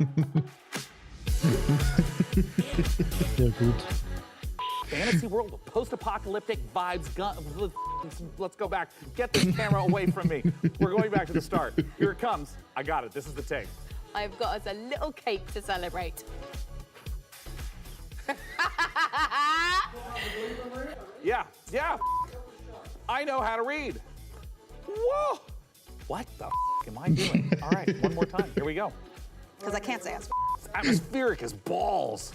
Ja, gut. Fantasy world, post-apocalyptic vibes, let's go back. Get this camera away from me. We're going back to the start. Here it comes. I got it. This is the tape. I've got us a little cake to celebrate. Yeah. I know how to read. Whoa! What the am I doing? All right, one more time. Here we go. Because I can't say Atmospheric as balls.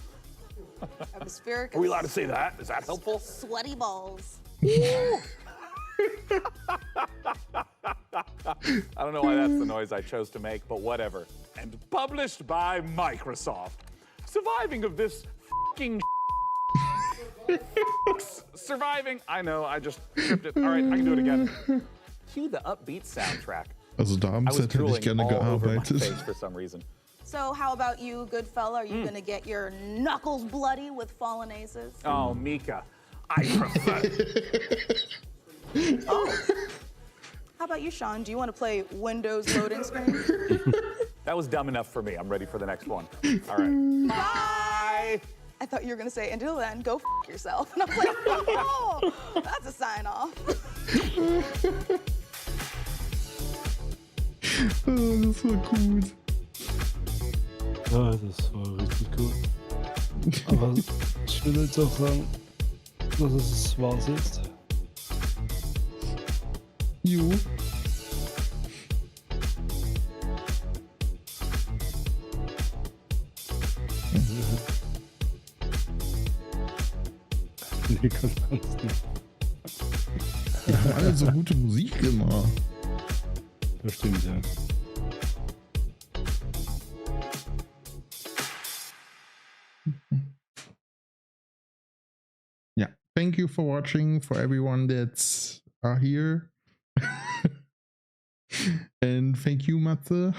Atmospheric. Are we allowed to say that? Is that helpful? Sweaty balls. I don't know why that's the noise I chose to make, but whatever. And published by Microsoft. Surviving of this f***ing surviving. I know, I just tripped it. All right, I can do it again. Cue the upbeat soundtrack. Also da am Set hätte ich gerne gearbeitet. For some reason. So how about you, good fella? Are you gonna get your knuckles bloody with fallen aces? Oh, Mika, I prefer. Oh. How about you, Sean? Do you want to play Windows loading screen? That was dumb enough for me. I'm ready for the next one. All right. Bye. I thought you were gonna say, until then, go f yourself. And I was like, oh, that's a sign off. Oh, das war gut. Ja, das war richtig gut. Aber ich würde jetzt auch sagen, dass es wahr ist. Jo. Nee, ganz ernst nicht. Die haben alle so gute Musik immer. Das stimmt, ja. Yeah, thank you for watching, for everyone that's here. And thank you, Matze.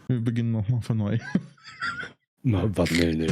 Wir beginnen nochmal von neu. Na, warte, nee.